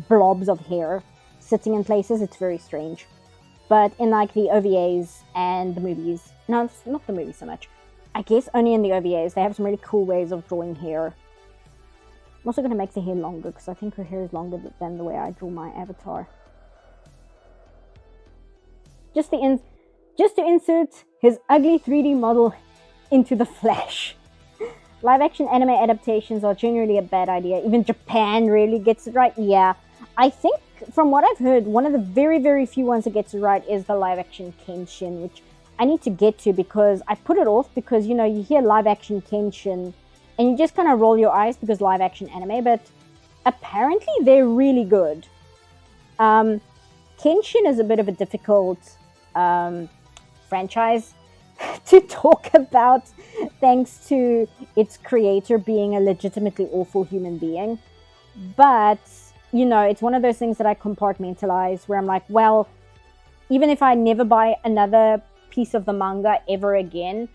blobs of hair sitting in places. It's very strange. But in like the OVAs and the movies, no, it's not the movies so much. I guess only in the OVAs, they have some really cool ways of drawing hair. I'm also going to make the hair longer, because I think her hair is longer than the way I draw my avatar. Just to insert his ugly 3D model into the flesh. Live-action anime adaptations are generally a bad idea. Even Japan really gets it right. Yeah, I think from what I've heard, one of the very, very few ones that gets it right is the live-action Kenshin, which I need to get to, because I put it off because, you know, you hear live-action Kenshin and you just kind of roll your eyes because live-action anime, but apparently they're really good. Kenshin is a bit of a difficult franchise to talk about, thanks to its creator being a legitimately awful human being. But, you know, it's one of those things that I compartmentalize, where I'm like, well, even if I never buy another piece of the manga ever again,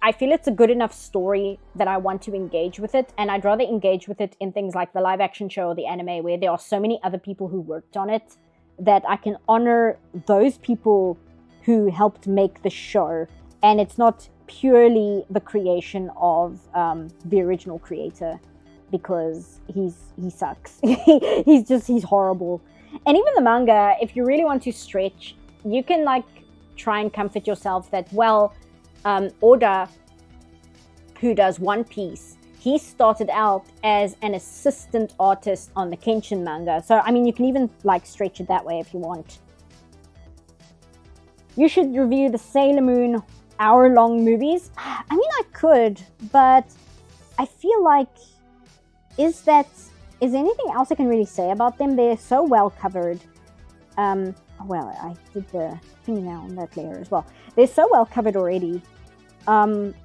I feel it's a good enough story that I want to engage with it, and I'd rather engage with it in things like the live action show or the anime, where there are so many other people who worked on it, that I can honor those people who helped make the show, and it's not purely the creation of the original creator, because he sucks. he's horrible. And even the manga, if you really want to stretch, you can like try and comfort yourself that, well, Oda, who does One Piece, he started out as an assistant artist on the Kenshin manga. So I mean, you can even like stretch it that way if you want. You should review the Sailor Moon hour-long movies. I mean, I could, but I feel like, is there anything else I can really say about them? They're so well covered. Well, I did the thing now on that layer as well. They're so well covered already. And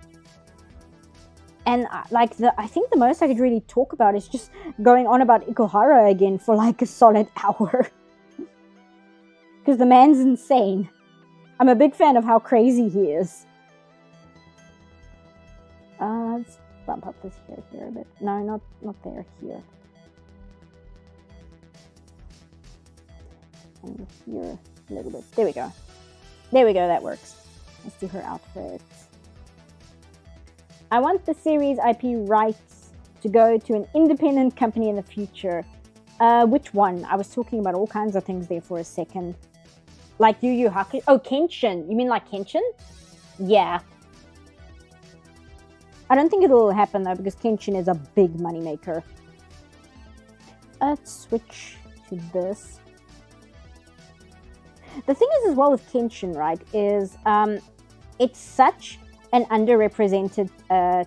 I think the most I could really talk about is just going on about Ikuhara again for like a solid hour. Because the man's insane. I'm a big fan of how crazy he is. Let's bump up this here a bit. No, not there, here. And here a little bit. There we go. There we go, that works. Let's do her outfit. I want the series IP rights to go to an independent company in the future. Which one? I was talking about all kinds of things there for a second. Like Yu Yu Hakusho. Oh, Kenshin. You mean like Kenshin? Yeah. I don't think it'll happen though, because Kenshin is a big moneymaker. Let's switch to this. The thing is as well with Kenshin, right, is it's such an underrepresented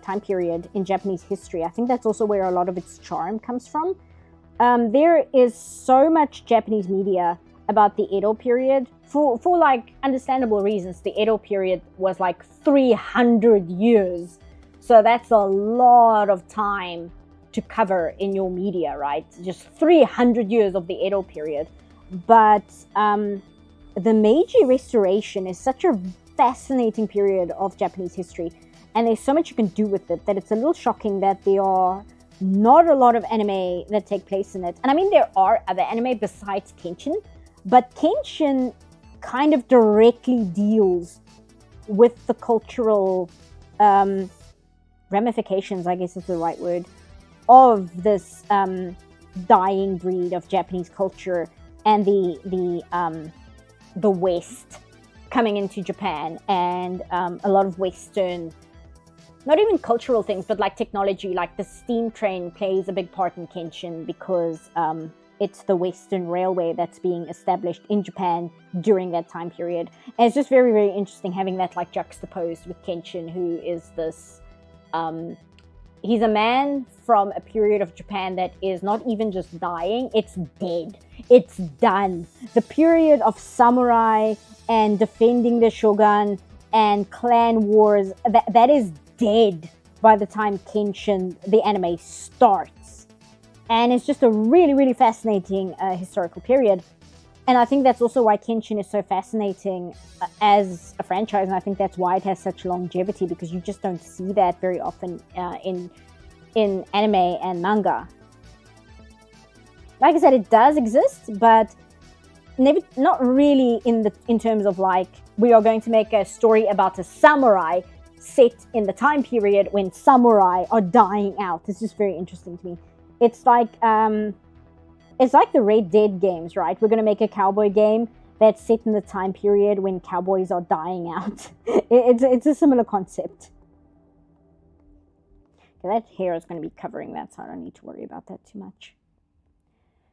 time period in Japanese history. I think that's also where a lot of its charm comes from. There is so much Japanese media about the Edo period for like understandable reasons. The Edo period was like 300 years. So that's a lot of time to cover in your media, right? Just 300 years of the Edo period. But the Meiji Restoration is such a fascinating period of Japanese history, and there's so much you can do with it that it's a little shocking that there are not a lot of anime that take place in it. And I mean, there are other anime besides Kenshin, but Kenshin kind of directly deals with the cultural ramifications, I guess is the right word, of this dying breed of Japanese culture and the West coming into Japan, and a lot of Western, not even cultural things, but like technology, like the steam train plays a big part in Kenshin because it's the Western railway that's being established in Japan during that time period. And it's just very, very interesting having that like juxtaposed with Kenshin, who is this, he's a man from a period of Japan that is not even just dying, it's dead. It's done. The period of samurai and defending the shogun and clan wars, that is dead by the time Kenshin, the anime, starts. And it's just a really, really fascinating historical period. And I think that's also why Kenshin is so fascinating as a franchise, and I think that's why it has such longevity, because you just don't see that very often in anime and manga. Like I said, it does exist, but not really in terms of like, we are going to make a story about a samurai set in the time period when samurai are dying out. It's just very interesting to me. It's like the Red Dead games, right? We're going to make a cowboy game that's set in the time period when cowboys are dying out. It's a similar concept. Okay, that hair is going to be covering that, so I don't need to worry about that too much.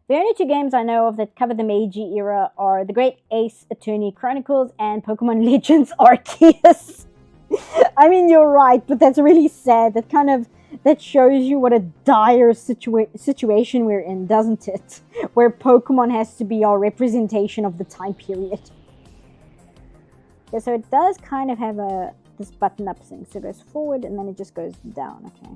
The only two games I know of that cover the Meiji era are The Great Ace Attorney Chronicles and Pokemon Legends Arceus. I mean, you're right, but that's really sad. That shows you what a dire situation we're in, doesn't it? Where Pokemon has to be our representation of the time period. Yeah, so it does kind of have this button-up thing. So it goes forward and then it just goes down, okay.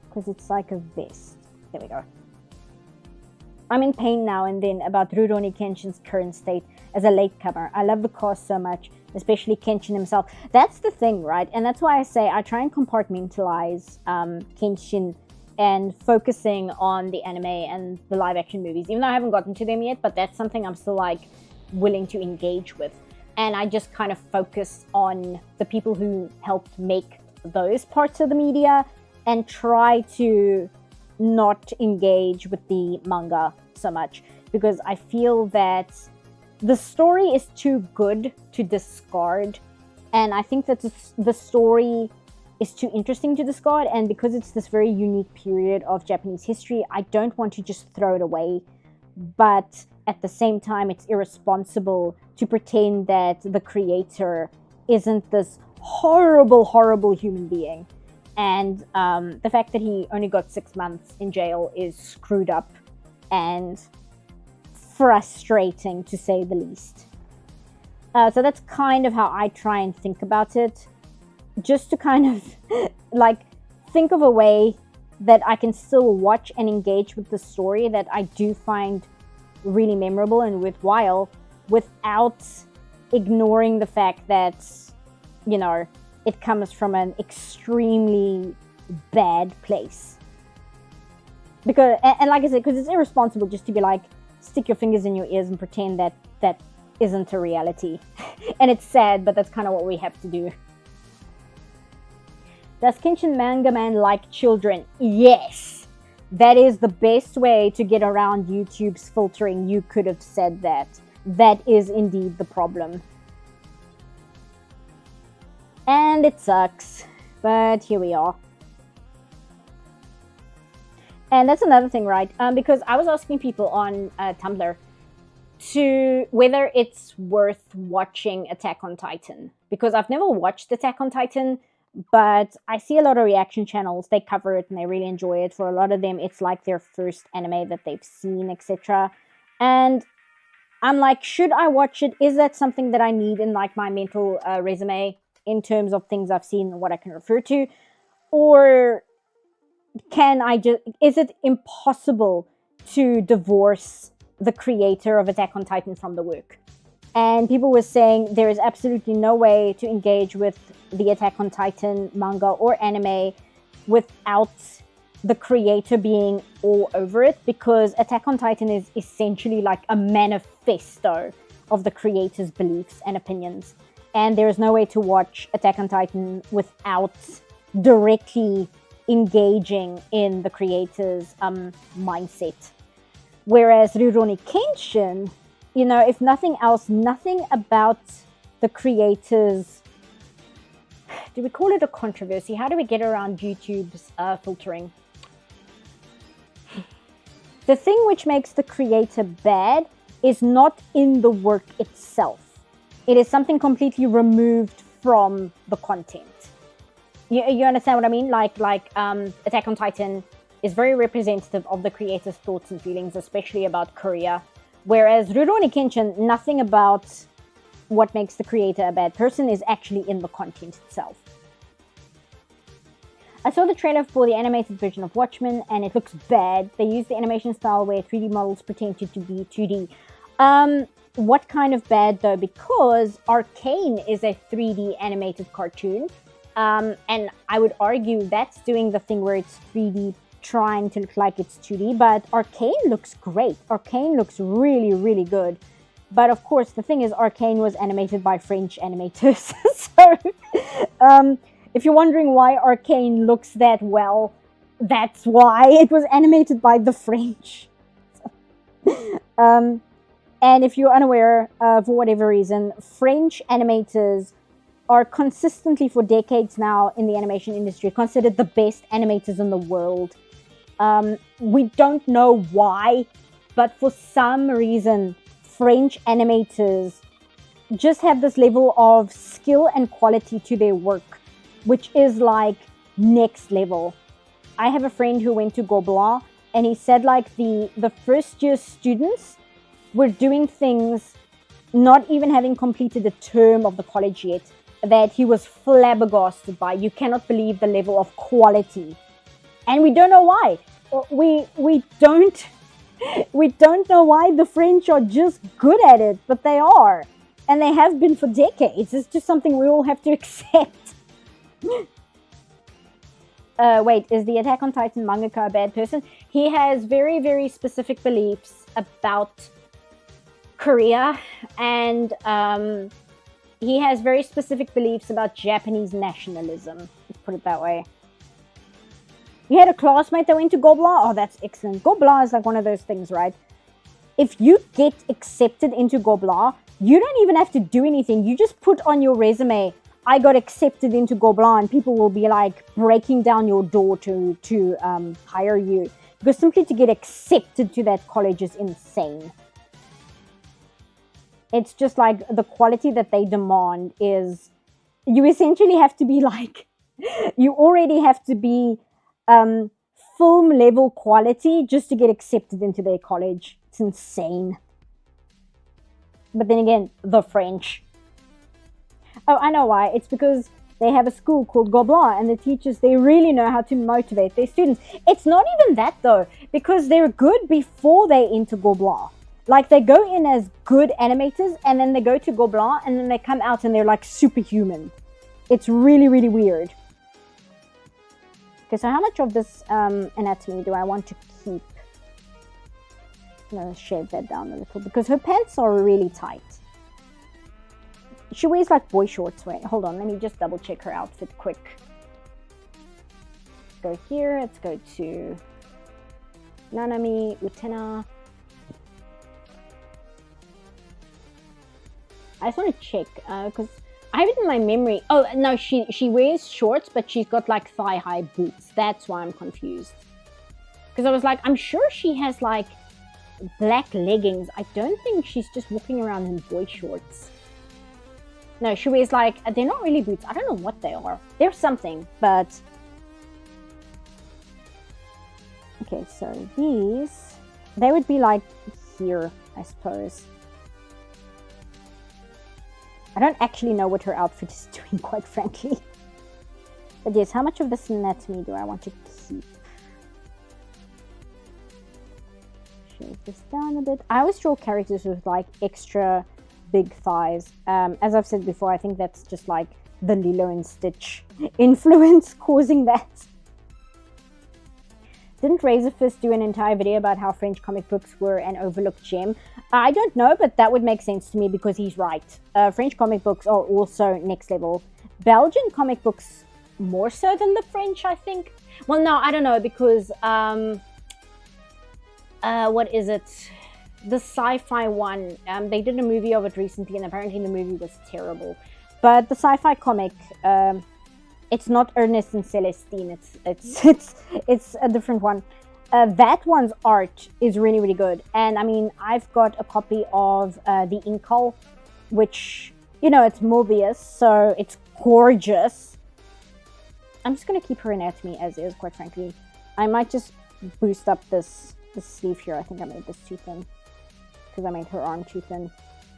Because it's like a vest. There we go. I'm in pain now and then about Rurouni Kenshin's current state as a latecomer. I love the cast so much, especially Kenshin himself. That's the thing, right? And that's why I say I try and compartmentalize Kenshin and focusing on the anime and the live action movies, even though I haven't gotten to them yet, but that's something I'm still like willing to engage with. And I just kind of focus on the people who helped make those parts of the media and try to not engage with the manga so much, because I feel that the story is too good to discard, and I think that the story is too interesting to discard, and because it's this very unique period of Japanese history, I don't want to just throw it away, but at the same time it's irresponsible to pretend that the creator isn't this horrible human being. And the fact that he only got 6 months in jail is screwed up and frustrating, to say the least. So that's kind of how I try and think about it. Just to kind of like think of a way that I can still watch and engage with the story that I do find really memorable and worthwhile, without ignoring the fact that, you know, it comes from an extremely bad place. Because, and like I said, because it's irresponsible just to be like, stick your fingers in your ears and pretend that that isn't a reality. And it's sad, but that's kind of what we have to do. Does Kenshin Manga Man like children? Yes! That is the best way to get around YouTube's filtering. You could have said that. That is indeed the problem. And it sucks, but here we are. And that's another thing, right? Because I was asking people on Tumblr to whether it's worth watching Attack on Titan. Because I've never watched Attack on Titan, but I see a lot of reaction channels. They cover it and they really enjoy it. For a lot of them, it's like their first anime that they've seen, etc. And I'm like, should I watch it? Is that something that I need in like my mental resume? in terms of things I've seen and what I can refer to? Or is it impossible to divorce the creator of Attack on Titan from the work? And people were saying there is absolutely no way to engage with the Attack on Titan manga or anime without the creator being all over it, because Attack on Titan is essentially like a manifesto of the creator's beliefs and opinions. And there is no way to watch Attack on Titan without directly engaging in the creator's mindset. Whereas Rurouni Kenshin, you know, if nothing else, nothing about the creator's, do we call it a controversy? How do we get around YouTube's filtering? The thing which makes the creator bad is not in the work itself. It is something completely removed from the content. You understand what I mean? Like Attack on Titan is very representative of the creator's thoughts and feelings, especially about Korea. Whereas Rurouni Kenshin, nothing about what makes the creator a bad person is actually in the content itself. I saw the trailer for the animated version of Watchmen, and it looks bad. They use the animation style where 3D models pretended to be 2D. What kind of bad, though? Because Arcane is a 3D animated cartoon, and I would argue that's doing the thing where it's 3D trying to look like it's 2D, but Arcane looks great. Arcane looks really, really good. But of course, the thing is, Arcane was animated by French animators. So, if you're wondering why Arcane looks that well, that's why it was animated by the French. And if you're unaware, for whatever reason, French animators are consistently, for decades now in the animation industry, considered the best animators in the world. We don't know why, but for some reason, French animators just have this level of skill and quality to their work, which is like next level. I have a friend who went to Gobelin, and he said like the first year students were doing things not even having completed a term of the college yet, that he was flabbergasted by. You cannot believe the level of quality. And we don't know why. We don't know why. The French are just good at it, but they are. And they have been for decades. It's just something we all have to accept. Wait, is the Attack on Titan mangaka a bad person? He has very, very specific beliefs about Korea, and he has very specific beliefs about Japanese nationalism. Let's put it that way. You had a classmate that went to Gobelin? Oh, that's excellent. Gobelin is like one of those things, right? If you get accepted into Gobelin, you don't even have to do anything. You just put on your resume, I got accepted into Gobelin, and people will be like breaking down your door to hire you. Because simply to get accepted to that college is insane. It's just like the quality that they demand is, you essentially have to be like, you already have to be film level quality just to get accepted into their college. It's insane. But then again, the French. Oh, I know why. It's because they have a school called Gobelin, and the teachers, they really know how to motivate their students. It's not even that though, because they're good before they enter Gobelin. Like, they go in as good animators, and then they go to Gobelin, and then they come out and they're like superhuman. It's really, really weird. Okay, so how much of this anatomy do I want to keep? I'm going to shave that down a little, because her pants are really tight. She wears like boy shorts. Wait, hold on. Let me just double check her outfit quick. Let's go here. Let's go to Nanami, Utena. I just want to check because I have it in my memory. Oh, no, she wears shorts, but she's got like thigh-high boots. That's why I'm confused. Because I was like, I'm sure she has like black leggings. I don't think she's just walking around in boy shorts. No, she wears like, they're not really boots. I don't know what they are. They're something, but... Okay, so these, they would be like here, I suppose. I don't actually know what her outfit is doing, quite frankly. But yes, how much of this anatomy do I want to keep? Shave this down a bit. I always draw characters with like extra big thighs. As I've said before, I think that's just like the Lilo and Stitch influence causing that. Didn't Razorfist do an entire video about how French comic books were an overlooked gem? I don't know, but that would make sense to me because he's right. French comic books are also next level. Belgian comic books more so than the French, I think. Well, no, I don't know, because what is it? The sci-fi one. They did a movie of it recently, and apparently the movie was terrible. But the sci-fi comic, it's not Ernest and Celestine. It's a different one. That one's art is really, really good. And I mean, I've got a copy of the Inkle, which, you know, it's Mobius, so it's gorgeous. I'm just going to keep her anatomy as is, quite frankly. I might just boost up this sleeve here. I think I made this too thin because I made her arm too thin.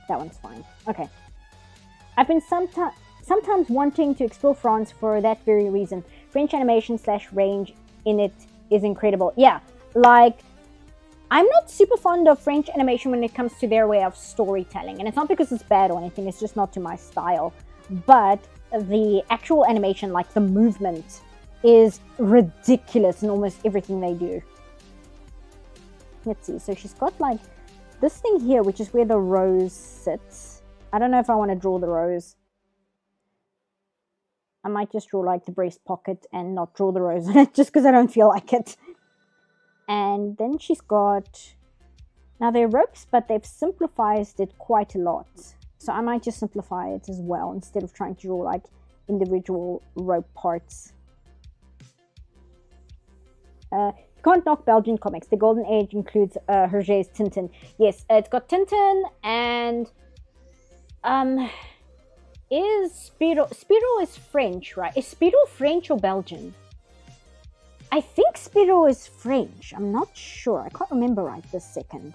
That one's fine. Okay. I've been sometimes wanting to explore France for that very reason. French animation / range in it is incredible. Yeah, like, I'm not super fond of French animation when it comes to their way of storytelling. And it's not because it's bad or anything, it's just not to my style. But the actual animation, like the movement, is ridiculous in almost everything they do. Let's see, so she's got like this thing here, which is where the rose sits. I don't know if I want to draw the rose. I might just draw like the breast pocket and not draw the rose on it just because I don't feel like it. And then she's got, now they're ropes, but they've simplified it quite a lot. So I might just simplify it as well instead of trying to draw like individual rope parts. You can't knock Belgian comics. The Golden Age includes Hergé's Tintin. Yes, it's got Tintin and is Spirou is French, right? Is Spirou French or Belgian? I think Spirou is French. I'm not sure. I can't remember right this second.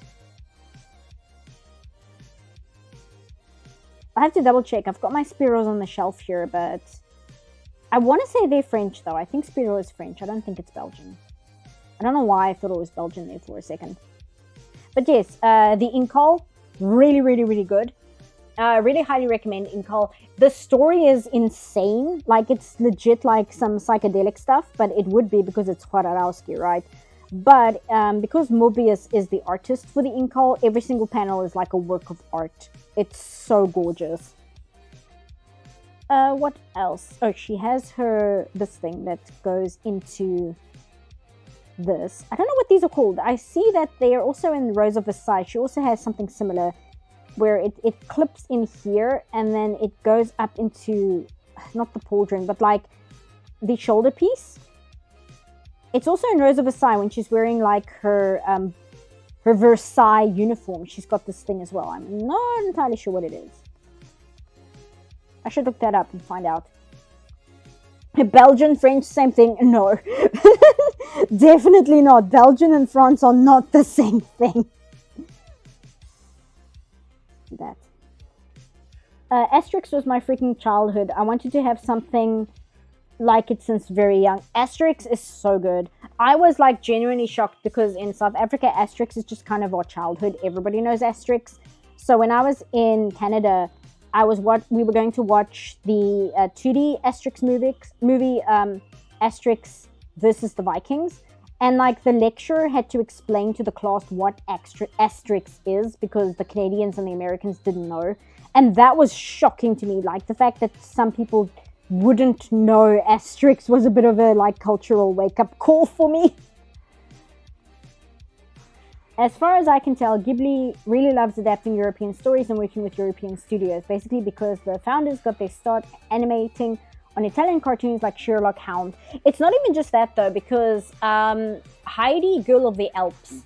I have to double check. I've got my Spiros on the shelf here, but I want to say they're French though. I think Spirou is French. I don't think it's Belgian. I don't know why I thought it was Belgian there for a second. But yes, the Inkle, really, really, really good. Really highly recommend Inkle. The story is insane. Like, it's legit like some psychedelic stuff, but it would be because it's Kwararowski, right? But because Mobius is the artist for the Inkle, every single panel is like a work of art. It's so gorgeous. What else? Oh, she has this thing that goes into this. I don't know what these are called. I see that they are also in Rose of Versailles. She also has something similar where it clips in here and then it goes up into, not the pauldron, but like the shoulder piece. It's also in Rose of Versailles when she's wearing like her Versailles uniform. She's got this thing as well. I'm not entirely sure what it is. I should look that up and find out. Belgian, French, same thing? No. Definitely not. Belgian and France are not the same thing. That. Asterix was my freaking childhood. I wanted to have something like it since very young. Asterix is so good. I was like genuinely shocked because in South Africa, Asterix is just kind of our childhood. Everybody knows Asterix. So when I was in Canada, we were going to watch the 2D Asterix movie Asterix versus the Vikings. And like the lecturer had to explain to the class what Asterix is because the Canadians and the Americans didn't know. And that was shocking to me. Like the fact that some people wouldn't know Asterix was a bit of a like cultural wake-up call for me. As far as I can tell, Ghibli really loves adapting European stories and working with European studios, basically because the founders got their start animating on Italian cartoons like Sherlock Hound. It's not even just that though, because Heidi, Girl of the Alps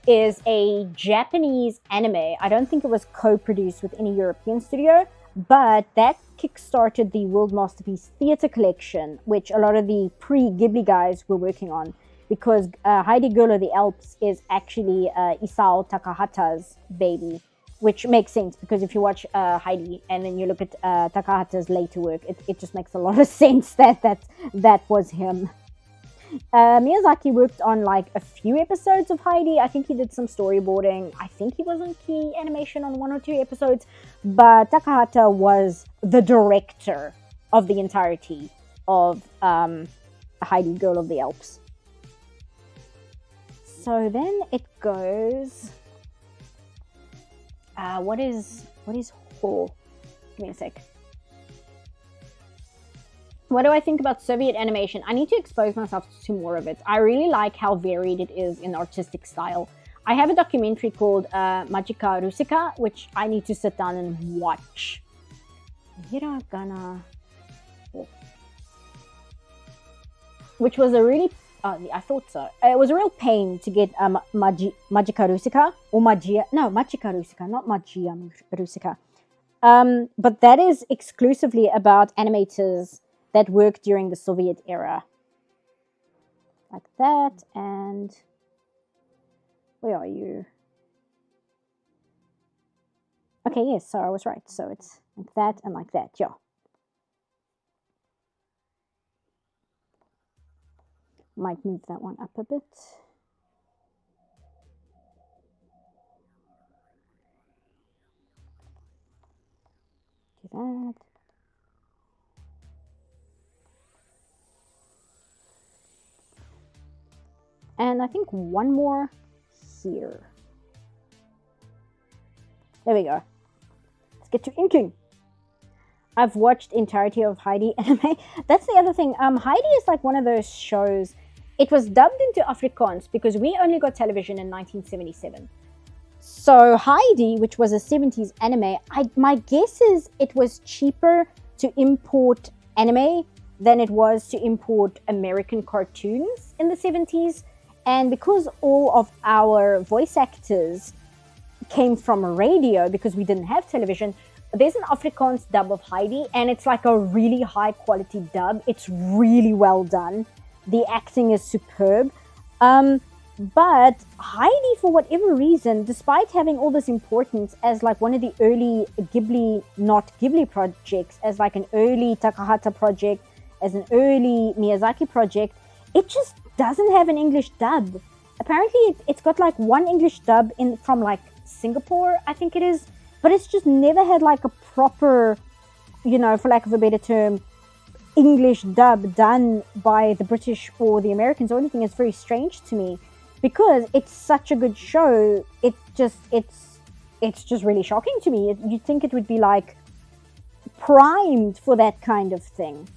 is a Japanese anime. I don't think it was co-produced with any European studio, but that kickstarted the World Masterpiece Theatre Collection, which a lot of the pre-Ghibli guys were working on, because Heidi, Girl of the Alps is actually Isao Takahata's baby. which makes sense because if you watch Heidi and then you look at Takahata's later work, it just makes a lot of sense that was him. Miyazaki worked on like a few episodes of Heidi. I think he did some storyboarding. I think he was on key animation on 1 or 2 episodes, but Takahata was the director of the entirety of Heidi, Girl of the Alps. So then it goes. What is Ho? Give me a sec. What do I think about Soviet animation? I need to expose myself to more of it. I really like how varied it is in artistic style. I have a documentary called Magica Rusika, which I need to sit down and watch. Hiragana. Which was a really... I thought so. It was a real pain to get Magica Rusika. Or Magia... No, Magica Rusika, not Magia Rusika. But that is exclusively about animators that worked during the Soviet era. Like that, and where are you? Okay, yes, so I was right. So it's like that and like that, yeah. Might move that one up a bit. Do that. And I think one more here. There we go. Let's get to inking. I've watched entirety of Heidi anime. That's the other thing. Heidi is like one of those shows. It was dubbed into Afrikaans because we only got television in 1977. So Heidi, which was a 70s anime, my guess is it was cheaper to import anime than it was to import American cartoons in the 70s. And because all of our voice actors came from radio because we didn't have television, there's an Afrikaans dub of Heidi, and it's like a really high quality dub. It's really well done. The acting is superb. But Heidi, for whatever reason, despite having all this importance as like one of the early Ghibli, not Ghibli projects, as like an early Takahata project, as an early Miyazaki project, it just doesn't have an English dub. Apparently it's got like one English dub from like Singapore, I think it is, but it's just never had like a proper, for lack of a better term, English dub done by the British or the Americans or anything. It's very strange to me because it's such a good show. It's just really shocking to me. You'd think it would be like primed for that kind of thing.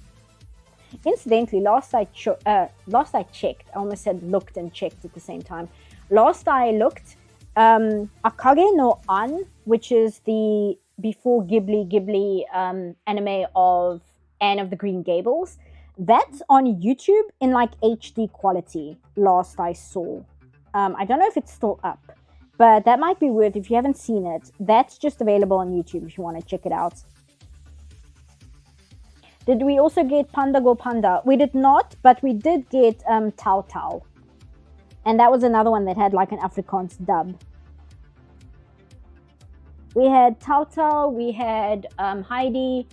Incidentally, last I checked, I almost said looked and checked at the same time. Last I looked, Akage no An, which is the before Ghibli anime of Anne of the Green Gables, that's on YouTube in like HD quality, last I saw. I don't know if it's still up, but that might be worth, if you haven't seen it, that's just available on YouTube if you want to check it out. Did we also get Panda Go Panda? We did not, but we did get Tao Tao. And that was another one that had like an Afrikaans dub. We had Tao Tao, we had Heidi,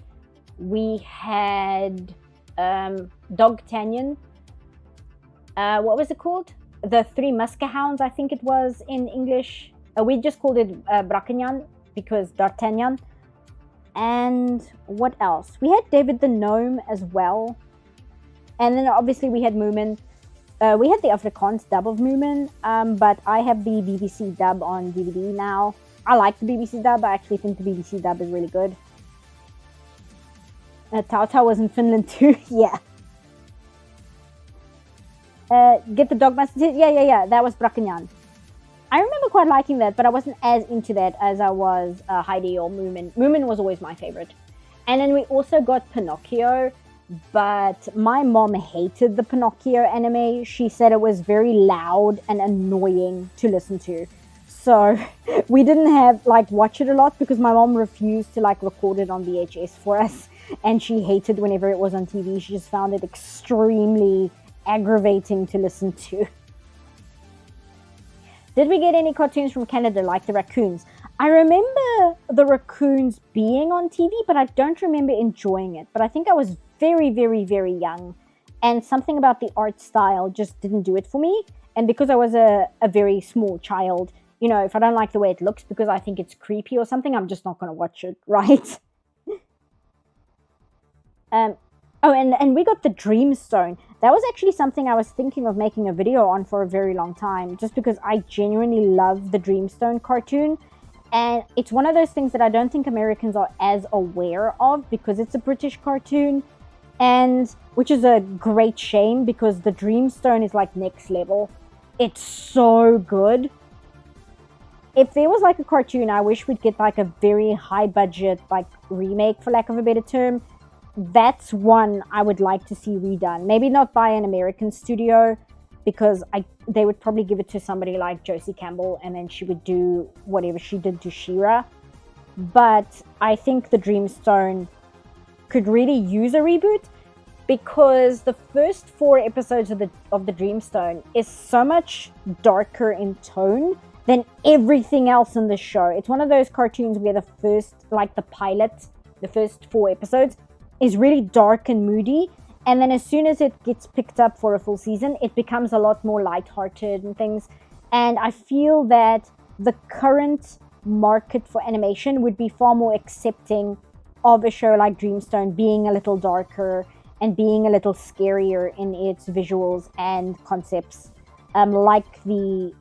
we had Dog Tanyan. What was it called? The Three Muskehounds, I think it was in English. We just called it Brakenyan because D'Artagnan. And what else? We had David the Gnome as well. And then obviously we had Moomin. We had the Afrikaans dub of Moomin, but I have the BBC dub on DVD now. I like the BBC dub. I actually think the BBC dub is really good. Tao Tao was in Finland too. Yeah. Get the Dog Master. Yeah. That was Brakenyan. I remember quite liking that, but I wasn't as into that as I was Heidi or Moomin. Moomin was always my favorite. And then we also got Pinocchio, but my mom hated the Pinocchio anime. She said it was very loud and annoying to listen to. So we didn't watch it a lot because my mom refused to record it on VHS for us. And she hated whenever it was on TV. She just found it extremely aggravating to listen to. Did we get any cartoons from Canada like the raccoons? I remember the raccoons being on TV, but I don't remember enjoying it. But I think I was very, very, very young, and something about the art style just didn't do it for me. And because I was a very small child, you know, if I don't like the way it looks because I think it's creepy or something, I'm just not going to watch it, right? Oh, and we got the Dreamstone. That was actually something I was thinking of making a video on for a very long time, just because I genuinely love the Dreamstone cartoon. And it's one of those things that I don't think Americans are as aware of because it's a British cartoon, and which is a great shame because the Dreamstone is like next level. It's so good. If there was like a cartoon, I wish we'd get like a very high budget like remake, for lack of a better term. That's one I would like to see redone. Maybe not by an American studio, because they would probably give it to somebody like Josie Campbell, and then she would do whatever she did to She-Ra. But I think the Dreamstone could really use a reboot, because the first 4 episodes of the Dreamstone is so much darker in tone than everything else in the show. It's one of those cartoons where the first, like the pilot, the first 4 episodes is really dark and moody, and then as soon as it gets picked up for a full season, it becomes a lot more lighthearted and things. And I feel that the current market for animation would be far more accepting of a show like Dreamstone being a little darker and being a little scarier in its visuals and concepts, like the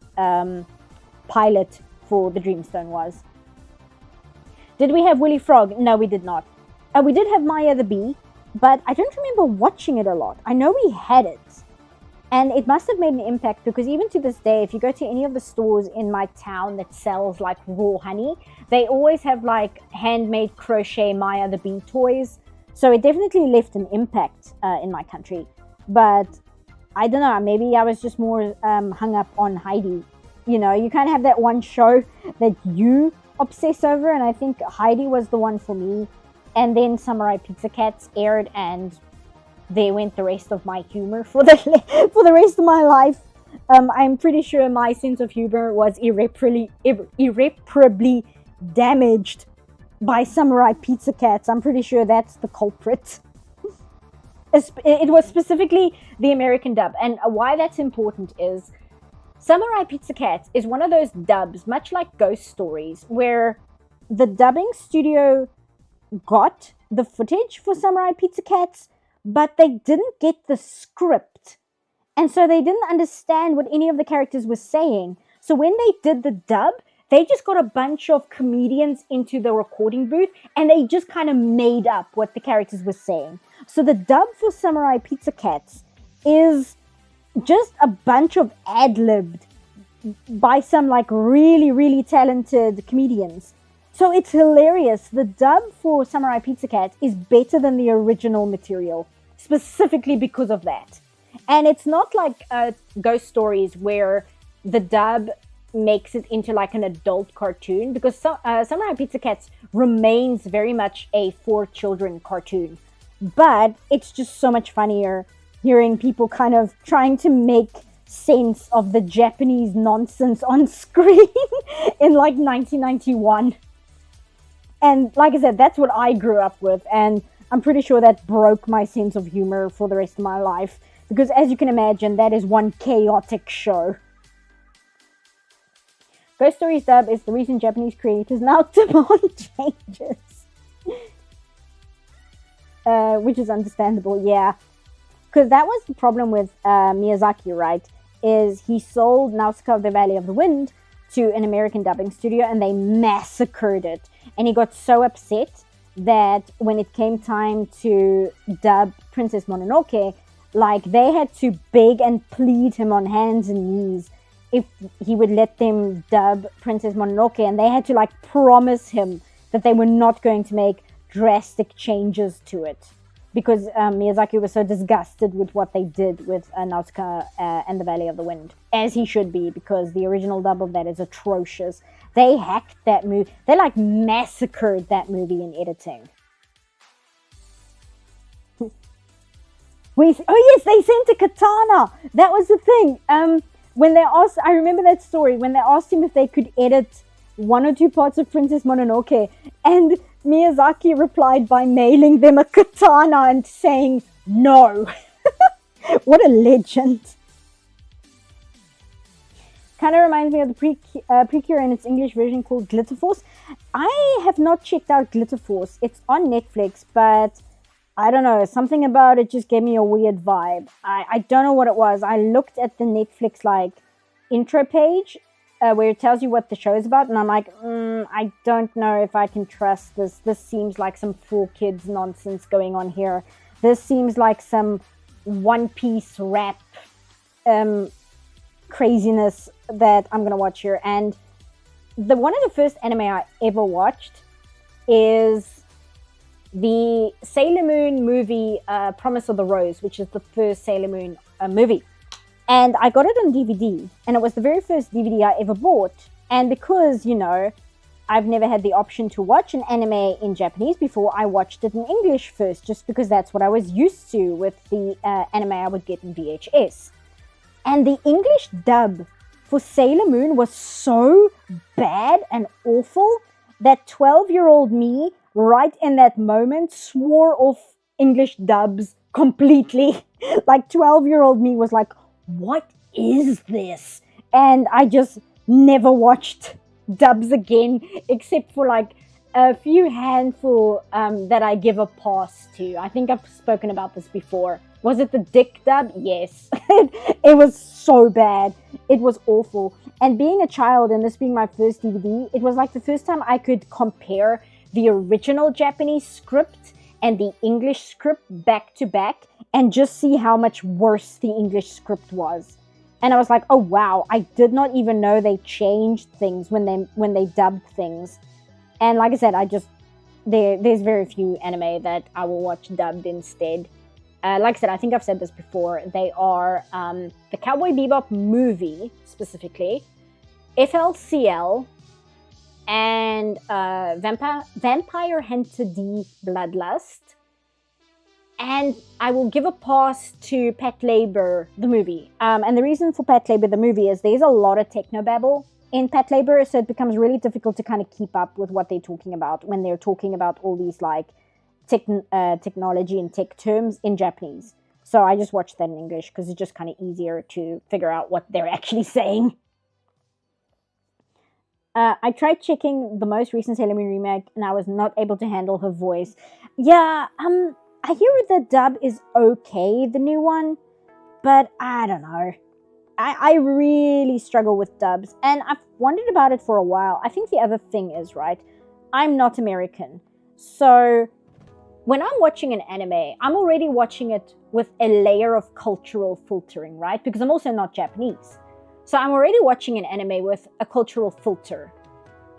pilot for the Dreamstone was. Did we have Willy Frog? No, we did not. We did have Maya the Bee, but I don't remember watching it a lot. I know we had it, and it must have made an impact, because even to this day, if you go to any of the stores in my town that sells like raw honey, they always have like handmade crochet Maya the Bee toys. So it definitely left an impact in my country. But I don't know, maybe I was just more hung up on Heidi. You know, you kind of have that one show that you obsess over, and I think Heidi was the one for me. And then Samurai Pizza Cats aired, and there went the rest of my humor for the rest of my life. I'm pretty sure my sense of humor was irreparably damaged by Samurai Pizza Cats. I'm pretty sure that's the culprit. It was specifically the American dub, and why that's important is Samurai Pizza Cats is one of those dubs, much like Ghost Stories, where the dubbing studio got the footage for Samurai Pizza Cats, but they didn't get the script, and so they didn't understand what any of the characters were saying. So when they did the dub, they just got a bunch of comedians into the recording booth, and they just kind of made up what the characters were saying. So the dub for Samurai Pizza Cats is just a bunch of ad-libbed by some like really, really talented comedians. So it's hilarious. The dub for Samurai Pizza Cat is better than the original material, specifically because of that. And it's not like Ghost Stories where the dub makes it into like an adult cartoon, because Samurai Pizza Cats remains very much a for children cartoon. But it's just so much funnier hearing people kind of trying to make sense of the Japanese nonsense on screen in like 1991. And like I said, that's what I grew up with, and I'm pretty sure that broke my sense of humor for the rest of my life, because as you can imagine, that is one chaotic show. Ghost Stories dub is the reason Japanese creators now demand changes. Which is understandable, yeah. Because that was the problem with Miyazaki, right? Is he sold Nausicaa of the Valley of the Wind to an American dubbing studio, and they massacred it. And he got so upset that when it came time to dub Princess Mononoke, like they had to beg and plead him on hands and knees if he would let them dub Princess Mononoke, and they had to like promise him that they were not going to make drastic changes to it, because Miyazaki was so disgusted with what they did with Nausicaa and the Valley of the Wind, as he should be, because the original dub of that is atrocious. They hacked that movie. They like massacred that movie in editing. Oh yes, they sent a katana. That was the thing. When they asked, I remember that story, when they asked him if they could edit 1 or 2 parts of Princess Mononoke, and Miyazaki replied by mailing them a katana and saying no. What a legend. Kind of reminds me of the Precure in its English version called Glitter Force. I have not checked out Glitter Force. It's on Netflix, but I don't know. Something about it just gave me a weird vibe. I don't know what it was. I looked at the Netflix intro page where it tells you what the show is about, and I'm like, I don't know if I can trust this. This seems like some 4Kids nonsense going on here. This seems like some One Piece rap craziness that I'm gonna watch here. And one of the first anime I ever watched is the Sailor Moon movie, Promise of the Rose, which is the first Sailor Moon movie. And I got it on DVD, and it was the very first DVD I ever bought. And because, I've never had the option to watch an anime in Japanese before, I watched it in English first, just because that's what I was used to with the anime I would get in VHS. And the English dub for Sailor Moon was so bad and awful that 12-year-old me, right in that moment, swore off English dubs completely. 12-year-old me was like, what is this? And I just never watched dubs again, except for a few handful that I give a pass to. I think I've spoken about this before. Was it the Dick dub? Yes. It was so bad. It was awful. And being a child and this being my first DVD, it was the first time I could compare the original Japanese script and the English script back to back and just see how much worse the English script was. And I was like, oh wow, I did not even know they changed things when they dubbed things. And like I said, there's very few anime that I will watch dubbed instead. Like I said, I think I've said this before. They are the Cowboy Bebop movie, specifically, FLCL, and Vampire Hunter D Bloodlust. And I will give a pass to Pet Labor, the movie. And the reason for Pet Labor, the movie, is there's a lot of technobabble in Pet Labor, so it becomes really difficult to kind of keep up with what they're talking about when they're talking about all these technology and tech terms in Japanese. So I just watched that in English because it's just kind of easier to figure out what they're actually saying. I tried checking the most recent Sailor Moon remake, and I was not able to handle her voice. Yeah, I hear the dub is okay, the new one, but I don't know. I really struggle with dubs, and I've wondered about it for a while. I think the other thing is, right, I'm not American. So when I'm watching an anime, I'm already watching it with a layer of cultural filtering, right? Because I'm also not Japanese. So I'm already watching an anime with a cultural filter.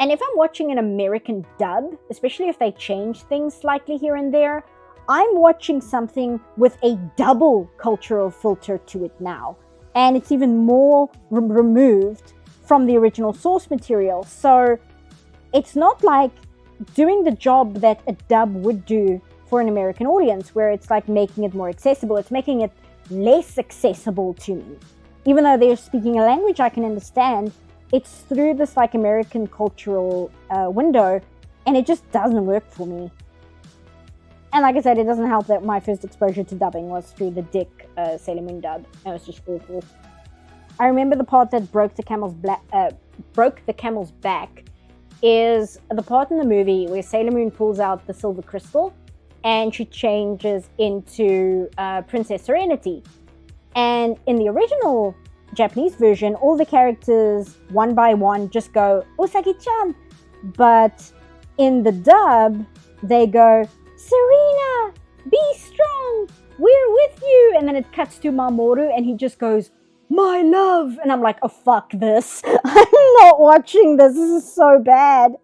And if I'm watching an American dub, especially if they change things slightly here and there, I'm watching something with a double cultural filter to it now. And it's even more removed from the original source material. So it's not like doing the job that a dub would do for an American audience, where it's making it more accessible. It's making it less accessible to me. Even though they're speaking a language I can understand, it's through this American cultural window, and it just doesn't work for me. And like I said, it doesn't help that my first exposure to dubbing was through the Dick Sailor Moon dub. It was just awful. I remember the part that broke the camel's back is the part in the movie where Sailor Moon pulls out the silver crystal and she changes into Princess Serenity. And in the original Japanese version, all the characters, one by one, just go, Usagi-chan. But in the dub, they go, Serena, be strong, we're with you. And then it cuts to Mamoru and he just goes, my love. And I'm like, oh, fuck this. I'm not watching this. This is so bad.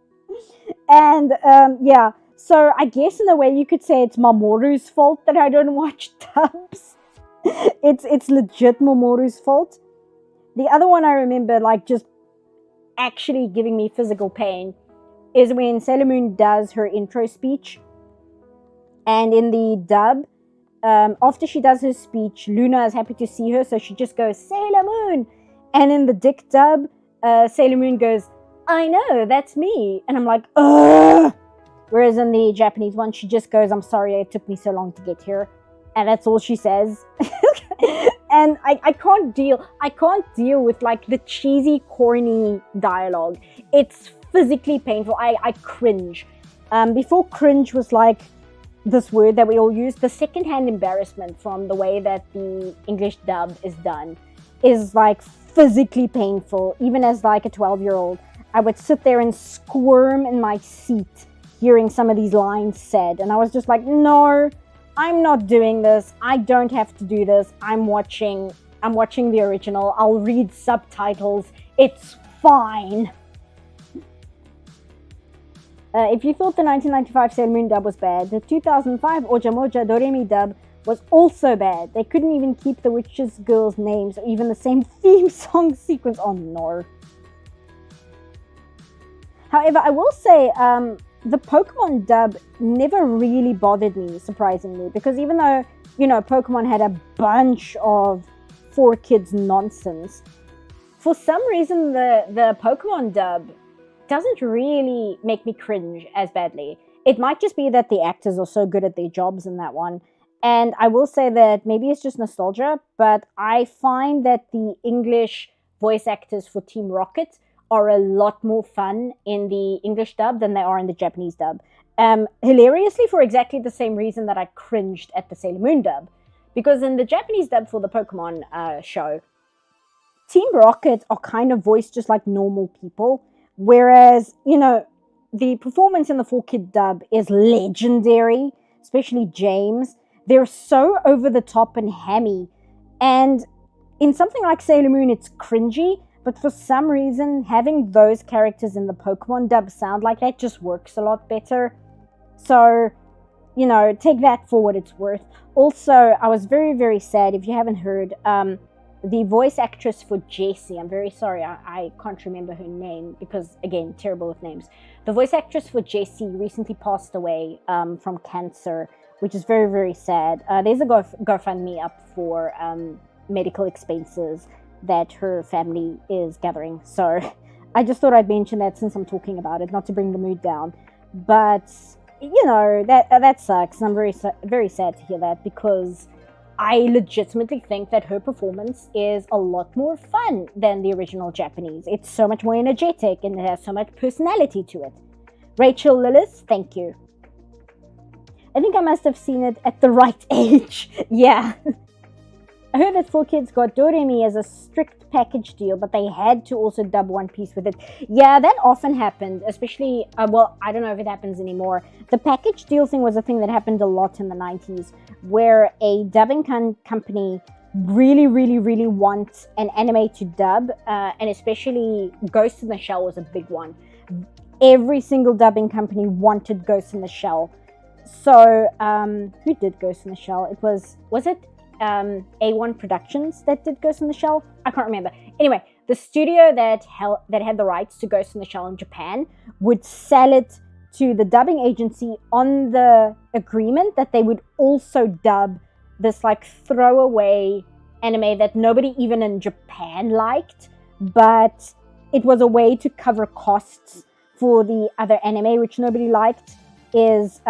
And yeah, so I guess in a way you could say it's Mamoru's fault that I don't watch dubs. It's legit Mamoru's fault. The other one I remember, just actually giving me physical pain, is when Sailor Moon does her intro speech. And in the dub, after she does her speech, Luna is happy to see her, so she just goes, Sailor Moon! And in the Dick dub, Sailor Moon goes, I know, that's me. And I'm like, ugh. Whereas in the Japanese one, she just goes, I'm sorry it took me so long to get here. And that's all she says. And I can't deal with like the cheesy, corny dialogue. It's physically painful. I cringe. Before cringe was like this word that we all use, the secondhand embarrassment from the way that the English dub is done is like physically painful. Even as like a 12-year-old, I would sit there and squirm in my seat hearing some of these lines said, and I was just like, no, I'm not doing this. I don't have to do this. I'm watching the original. I'll read subtitles. It's fine. If you thought the 1995 Sailor Moon dub was bad, the 2005 Oja Moja Doremi dub was also bad. They couldn't even keep the witches' girls' names or even the same theme song sequence. Oh no. However, I will say the Pokemon dub never really bothered me, surprisingly, because even though, you know, Pokemon had a bunch of 4Kids nonsense, for some reason the Pokemon dub doesn't really make me cringe as badly. It might just be that the actors are so good at their jobs in that one. And I will say that maybe it's just nostalgia, but I find that the English voice actors for Team Rocket are a lot more fun in the English dub than they are in the Japanese dub. Hilariously, for exactly the same reason that I cringed at the Sailor Moon dub. Because in the Japanese dub for the Pokemon show, Team Rocket are kind of voiced just like normal people. Whereas, you know, the performance in the 4Kid dub is legendary, especially James. They're so over the top and hammy. And in something like Sailor Moon, it's cringy. But for some reason, having those characters in the Pokemon dub sound like that just works a lot better. So, you know, take that for what it's worth. Also, I was very, very sad, if you haven't heard, the voice actress for Jessie, I'm very sorry, I can't remember her name because, again, terrible with names. The voice actress for Jessie recently passed away from cancer, which is very, very sad. There's a GoFundMe up for medical expenses that her family is gathering. So I just thought I'd mention that since I'm talking about it, not to bring the mood down. But, you know, that sucks. I'm very, very sad to hear that because I legitimately think that her performance is a lot more fun than the original Japanese. It's so much more energetic and it has so much personality to it. Rachel Lillis, thank you. I think I must have seen it at the right age. Yeah. I heard that 4Kids got Doremi as a strict package deal, but they had to also dub One Piece with it. Yeah, that often happened, especially, well, I don't know if it happens anymore. The package deal thing was a thing that happened a lot in the 90s, where a dubbing company really, really, really wants an anime to dub, and especially Ghost in the Shell was a big one. Every single dubbing company wanted Ghost in the Shell. So, who did Ghost in the Shell? Was it A1 Productions that did Ghost in the Shell? I can't remember. Anyway, the studio that had the rights to Ghost in the Shell in Japan would sell it to the dubbing agency on the agreement that they would also dub this like throwaway anime that nobody even in Japan liked, but it was a way to cover costs for the other anime which nobody liked. Is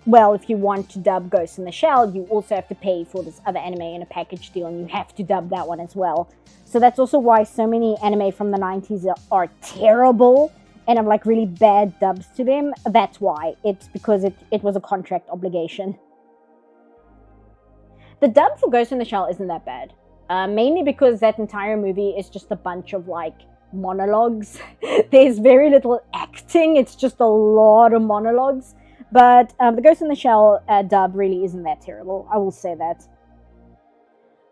well, if you want to dub Ghost in the Shell, you also have to pay for this other anime in a package deal, and you have to dub that one as well. So that's also why so many anime from the 90s are terrible and have like really bad dubs to them. That's why. It's because it was a contract obligation. The dub for Ghost in the Shell isn't that bad. Mainly because that entire movie is just a bunch of like monologues. There's very little acting. It's just a lot of monologues. But the Ghost in the Shell dub really isn't that terrible. I will say that.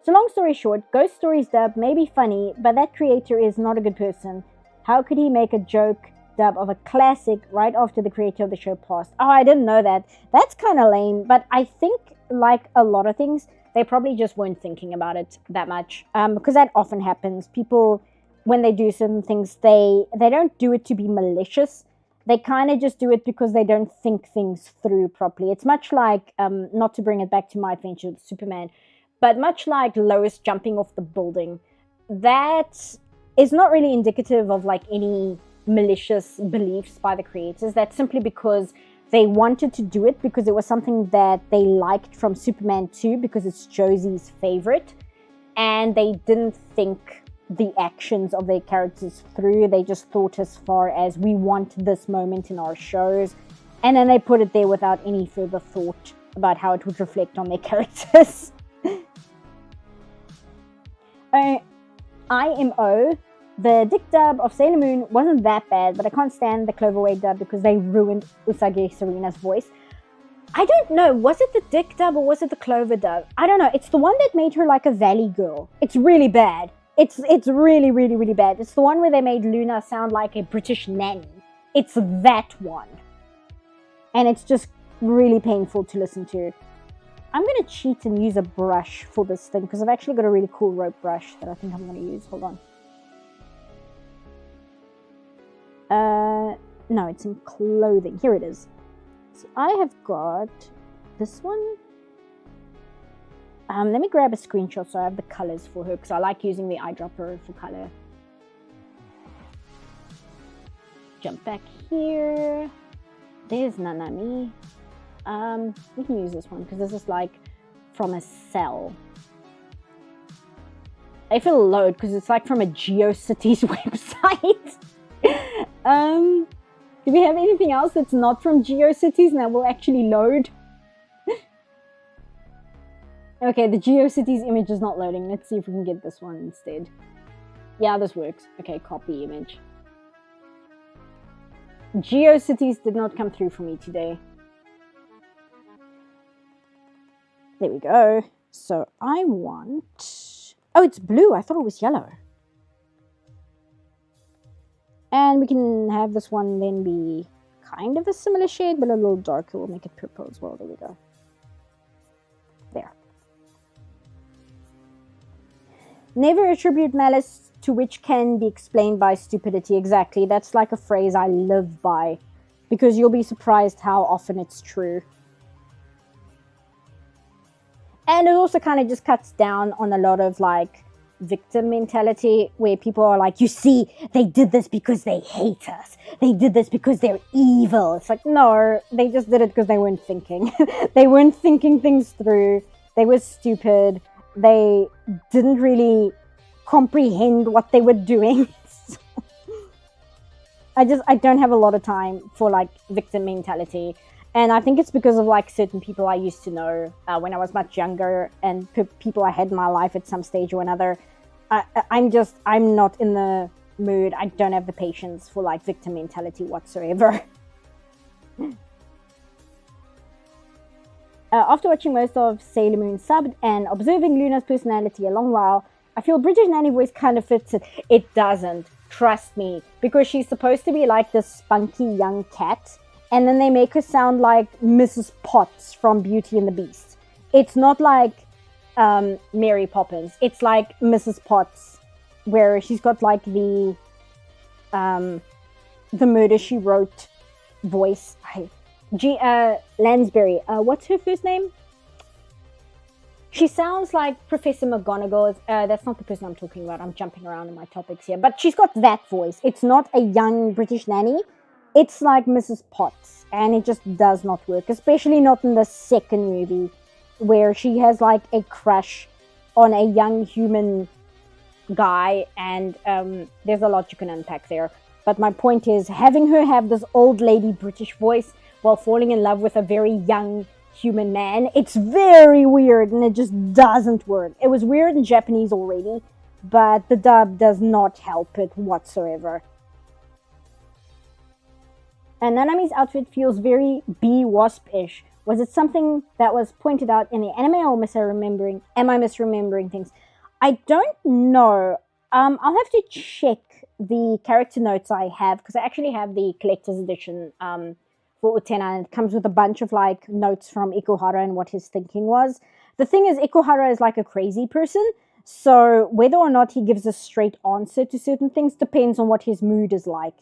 So long story short, Ghost Story's dub may be funny, but that creator is not a good person. How could he make a joke dub of a classic right after the creator of the show passed? Oh, I didn't know that. That's kind of lame, but I think, like a lot of things, they probably just weren't thinking about it that much. Because that often happens. People, when they do certain things, they don't do it to be malicious. They kind of just do it because they don't think things through properly. It's much like, not to bring it back to My Adventure with Superman, but much like Lois jumping off the building. That is not really indicative of like any malicious beliefs by the creators. That's simply because they wanted to do it because it was something that they liked from Superman 2 because it's Josie's favorite. And they didn't think the actions of their characters through. They just thought as far as we want this moment in our shows. And then they put it there without any further thought about how it would reflect on their characters. IMO, the Dick dub of Sailor Moon wasn't that bad, but I can't stand the Cloverway dub because they ruined Usagi Serena's voice. I don't know, was it the Dick dub or was it the Clover dub? I don't know, it's the one that made her like a valley girl. It's really bad. It's really, really, really bad. It's the one where they made Luna sound like a British nanny. It's that one. And it's just really painful to listen to. I'm going to cheat and use a brush for this thing because I've actually got a really cool rope brush that I think I'm going to use. Hold on. No, it's in clothing. Here it is. So I have got this one. Let me grab a screenshot so I have the colors for her because I like using the eyedropper for color. Jump back here. There's Nanami. We can use this one because this is like from a cell. I feel load because it's like from a GeoCities website. Do we have anything else that's not from GeoCities and that will actually load? Okay, the GeoCities image is not loading. Let's see if we can get this one instead. Yeah, this works. Okay, copy image. GeoCities did not come through for me today. There we go. So I want... Oh, it's blue. I thought it was yellow. And we can have this one then be kind of a similar shade, but a little darker. We'll make it purple as well. There we go. There. Never attribute malice to which can be explained by stupidity. Exactly. That's like a phrase I live by. Because you'll be surprised how often it's true. And it also kind of just cuts down on a lot of like victim mentality where people are like, you see, they did this because they hate us. They did this because they're evil. It's like, no, they just did it because they weren't thinking. They weren't thinking things through. They were stupid. They didn't really comprehend what they were doing. I don't have a lot of time for like victim mentality. And I think it's because of like certain people I used to know when I was much younger and people I had in my life at some stage or another. I'm not in the mood. I don't have the patience for like victim mentality whatsoever. After watching most of Sailor Moon subbed and observing Luna's personality a long while, I feel British nanny voice kind of fits it. It doesn't. Trust me. Because she's supposed to be like this spunky young cat. And then they make her sound like Mrs. Potts from Beauty and the Beast. It's not like Mary Poppins. It's like Mrs. Potts, where she's got like the Murder, She Wrote voice. Lansbury. What's her first name? She sounds like Professor McGonagall. That's not the person I'm talking about. I'm jumping around in my topics here. But she's got that voice. It's not a young British nanny. It's like Mrs. Potts, and it just does not work, especially not in the second movie, where she has like a crush on a young human guy, and there's a lot you can unpack there. But my point is, having her have this old lady British voice while falling in love with a very young human man, it's very weird, and it just doesn't work. It was weird in Japanese already, but the dub does not help it whatsoever. And Nanami's outfit feels very bee-wasp-ish. Was it something that was pointed out in the anime, or am I misremembering things? I don't know. I'll have to check the character notes I have, because I actually have the collector's edition for Utena, and it comes with a bunch of like notes from Ikuhara and what his thinking was. The thing is, Ikuhara is like a crazy person, so whether or not he gives a straight answer to certain things depends on what his mood is like.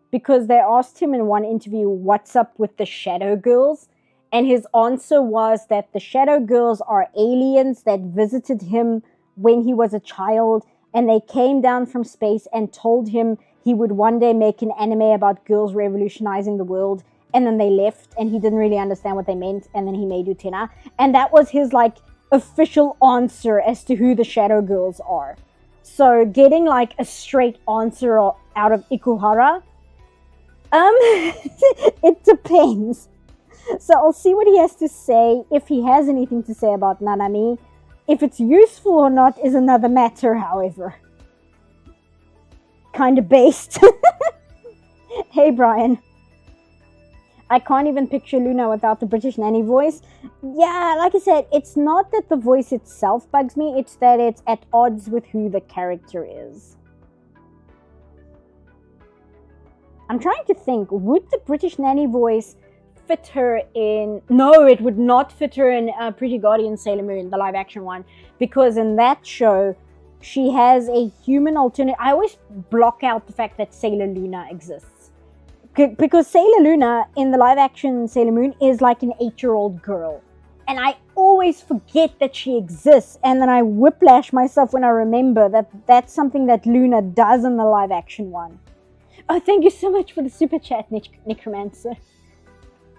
Because they asked him in one interview, what's up with the Shadow Girls? And his answer was that the Shadow Girls are aliens that visited him when he was a child, and they came down from space and told him he would one day make an anime about girls revolutionizing the world, and then they left, and he didn't really understand what they meant, and then he made Utena. And that was his, like, official answer as to who the Shadow Girls are. So getting, like, a straight answer out of Ikuhara, it depends. So I'll see what he has to say, if he has anything to say about Nanami. If it's useful or not is another matter, however. Kind of based. Hey, Brian. I can't even picture Luna without the British nanny voice. Yeah, like I said, it's not that the voice itself bugs me, it's that it's at odds with who the character is. I'm trying to think, would the British nanny voice fit her in... No, it would not fit her in Pretty Guardian Sailor Moon, the live action one, because in that show, she has a human alternate... I always block out the fact that Sailor Luna exists. Because Sailor Luna in the live action Sailor Moon is like an 8-year-old girl. And I always forget that she exists. And then I whiplash myself when I remember that that's something that Luna does in the live action one. Oh, thank you so much for the super chat, Necromancer.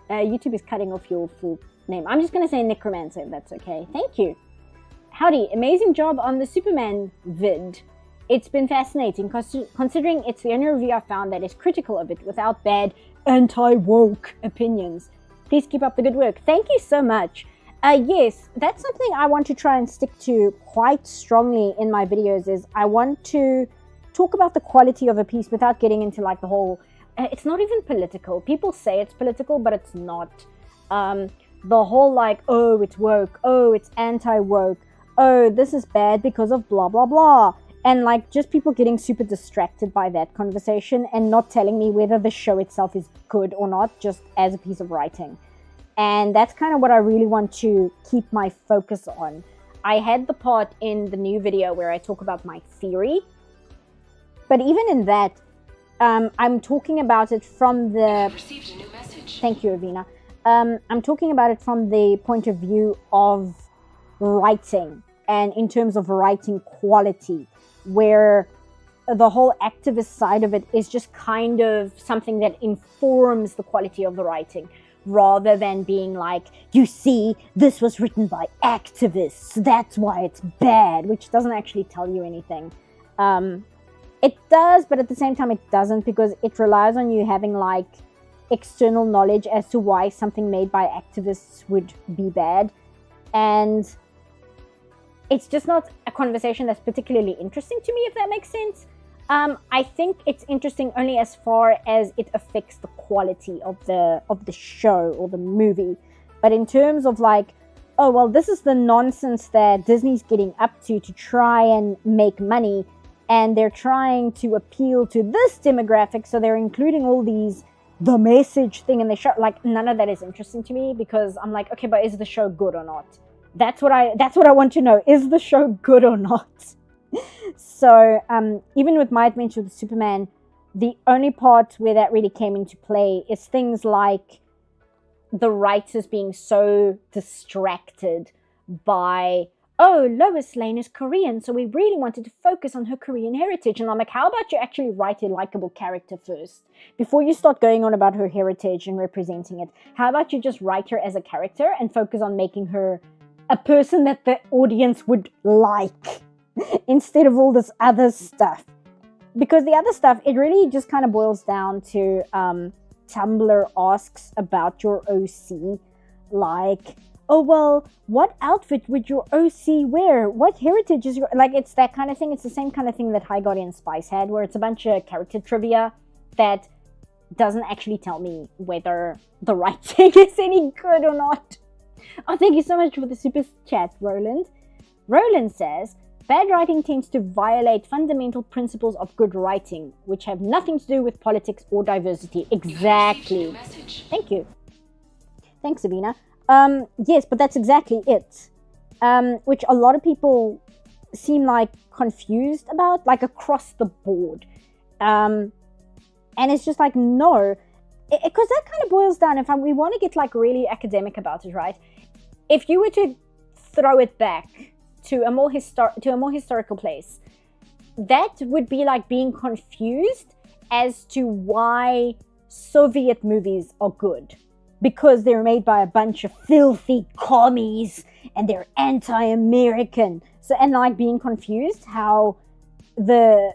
YouTube is cutting off your full name. I'm just going to say Necromancer, if that's okay. Thank you. Howdy, amazing job on the Superman vid. It's been fascinating, considering it's the only review I found that is critical of it without bad anti-woke opinions. Please keep up the good work. Thank you so much. Yes, that's something I want to try and stick to quite strongly in my videos, is I want to talk about the quality of a piece without getting into like the whole... it's not even political. People say it's political, but it's not. The whole like, oh, it's woke. Oh, it's anti-woke. Oh, this is bad because of blah, blah, blah. And like just people getting super distracted by that conversation and not telling me whether the show itself is good or not, just as a piece of writing. And that's kind of what I really want to keep my focus on. I had the part in the new video where I talk about my theory. But even in that, I'm talking about it from the... I've received a new message. Thank you, Avina. I'm talking about it from the point of view of writing, and in terms of writing quality, where the whole activist side of it is just kind of something that informs the quality of the writing, rather than being like, you see, this was written by activists, that's why it's bad, which doesn't actually tell you anything. It does, but at the same time it doesn't, because it relies on you having like external knowledge as to why something made by activists would be bad. And it's just not a conversation that's particularly interesting to me, if that makes sense. I think it's interesting only as far as it affects the quality of the show or the movie. But in terms of like, oh, well, this is the nonsense that Disney's getting up to try and make money, and they're trying to appeal to this demographic, so they're including all these, the message thing in the show. Like, none of that is interesting to me, because I'm like, okay, but is the show good or not? That's what I want to know. Is the show good or not? So, even with My Adventure with Superman, the only part where that really came into play is things like the writers being so distracted by, oh, Lois Lane is Korean, so we really wanted to focus on her Korean heritage. And I'm like, how about you actually write a likable character first? Before you start going on about her heritage and representing it, how about you just write her as a character and focus on making her a person that the audience would like, instead of all this other stuff. Because the other stuff, it really just kind of boils down to Tumblr asks about your OC, like, oh, well, what outfit would your OC wear? What heritage is your... Like, it's that kind of thing. It's the same kind of thing that High Guardian Spice had, where it's a bunch of character trivia that doesn't actually tell me whether the writing is any good or not. Oh, thank you so much for the super chat, Roland. Roland says, bad writing tends to violate fundamental principles of good writing, which have nothing to do with politics or diversity. Exactly. Thank you. Thanks, Sabina. Yes, but that's exactly it. Which a lot of people seem like confused about, like across the board. And it's just like, no. Because that kind of boils down, if we want to get like really academic about it, right? If you were to throw it back to a more historical place, that would be like being confused as to why Soviet movies are good. Because they're made by a bunch of filthy commies and they're anti-American. So, and like being confused how the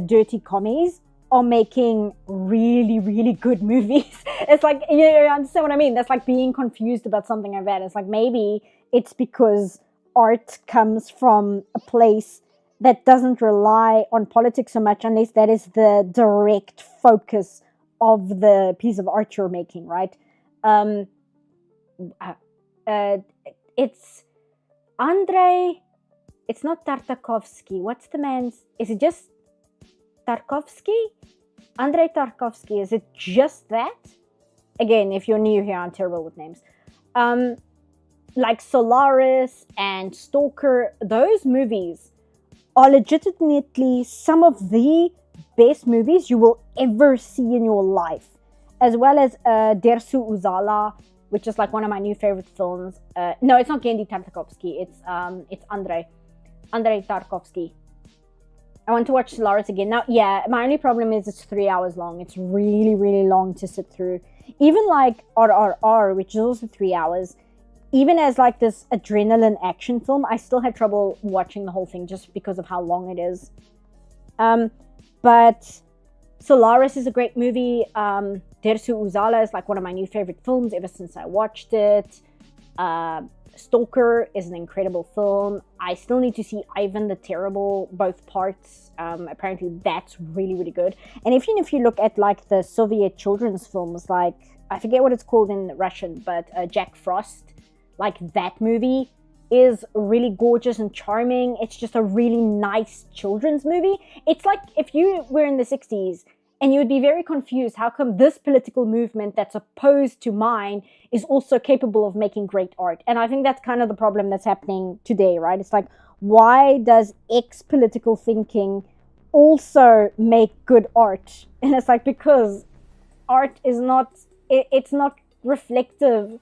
dirty commies are making really, really good movies. It's like, you understand what I mean? That's like being confused about something like that. It's like maybe it's because art comes from a place that doesn't rely on politics so much, unless that is the direct focus of the piece of art you're making, right? It's Andrei. It's not Tartakovsky. What's the man's? Is it just Tarkovsky? Andrei Tarkovsky. Is it just that? Again, if you're new here, I'm terrible with names. Like Solaris and Stalker, those movies are legitimately some of the best movies you will ever see in your life. As well as Dersu Uzala, which is like one of my new favorite films. No, it's not Genndy Tartakovsky. It's Andrei Tarkovsky. I want to watch Solaris again. Now, yeah, my only problem is it's 3 hours long. It's really, really long to sit through. Even like RRR, which is also 3 hours, even as like this adrenaline action film, I still had trouble watching the whole thing just because of how long it is. But Solaris is a great movie. Dersu Uzala is like one of my new favorite films ever since I watched it. Stalker is an incredible film. I still need to see Ivan the Terrible, both parts. Apparently that's really, really good. And even if you look at like the Soviet children's films, like, I forget what it's called in Russian, but Jack Frost, like that movie is really gorgeous and charming. It's just a really nice children's movie. It's like if you were in the 60s and you would be very confused, how come this political movement that's opposed to mine is also capable of making great art? And I think that's kind of the problem that's happening today, right? It's like, why does X political thinking also make good art? And it's like, because art is not, it's not reflective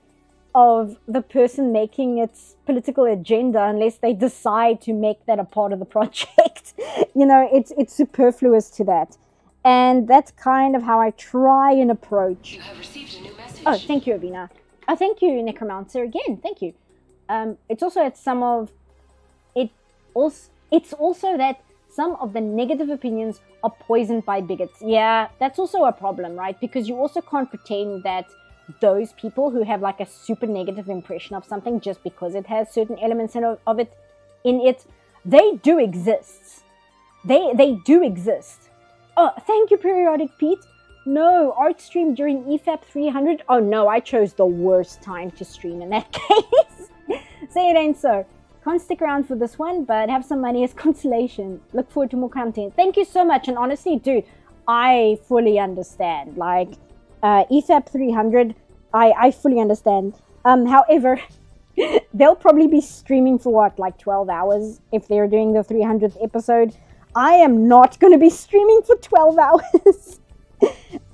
of the person making its political agenda unless they decide to make that a part of the project. It's superfluous to that. And that's kind of how I try and approach. You have received a new message. Oh, thank you, Avina. Oh, thank you, Necromancer, again. Thank you. It's also that it's also that some of the negative opinions are poisoned by bigots. Yeah, that's also a problem, right? Because you also can't pretend that those people who have like a super negative impression of something just because it has certain elements of it in it, they do exist. They do exist. Oh, thank you, Periodic Pete. No, art stream during EFAP 300. Oh no, I chose the worst time to stream in that case. Say it ain't so. Can't stick around for this one, but have some money as consolation. Look forward to more content. Thank you so much. And honestly, dude, I fully understand. Like, EFAP 300, I fully understand. However, they'll probably be streaming for what, like 12 hours if they're doing the 300th episode. I am not going to be streaming for 12 hours.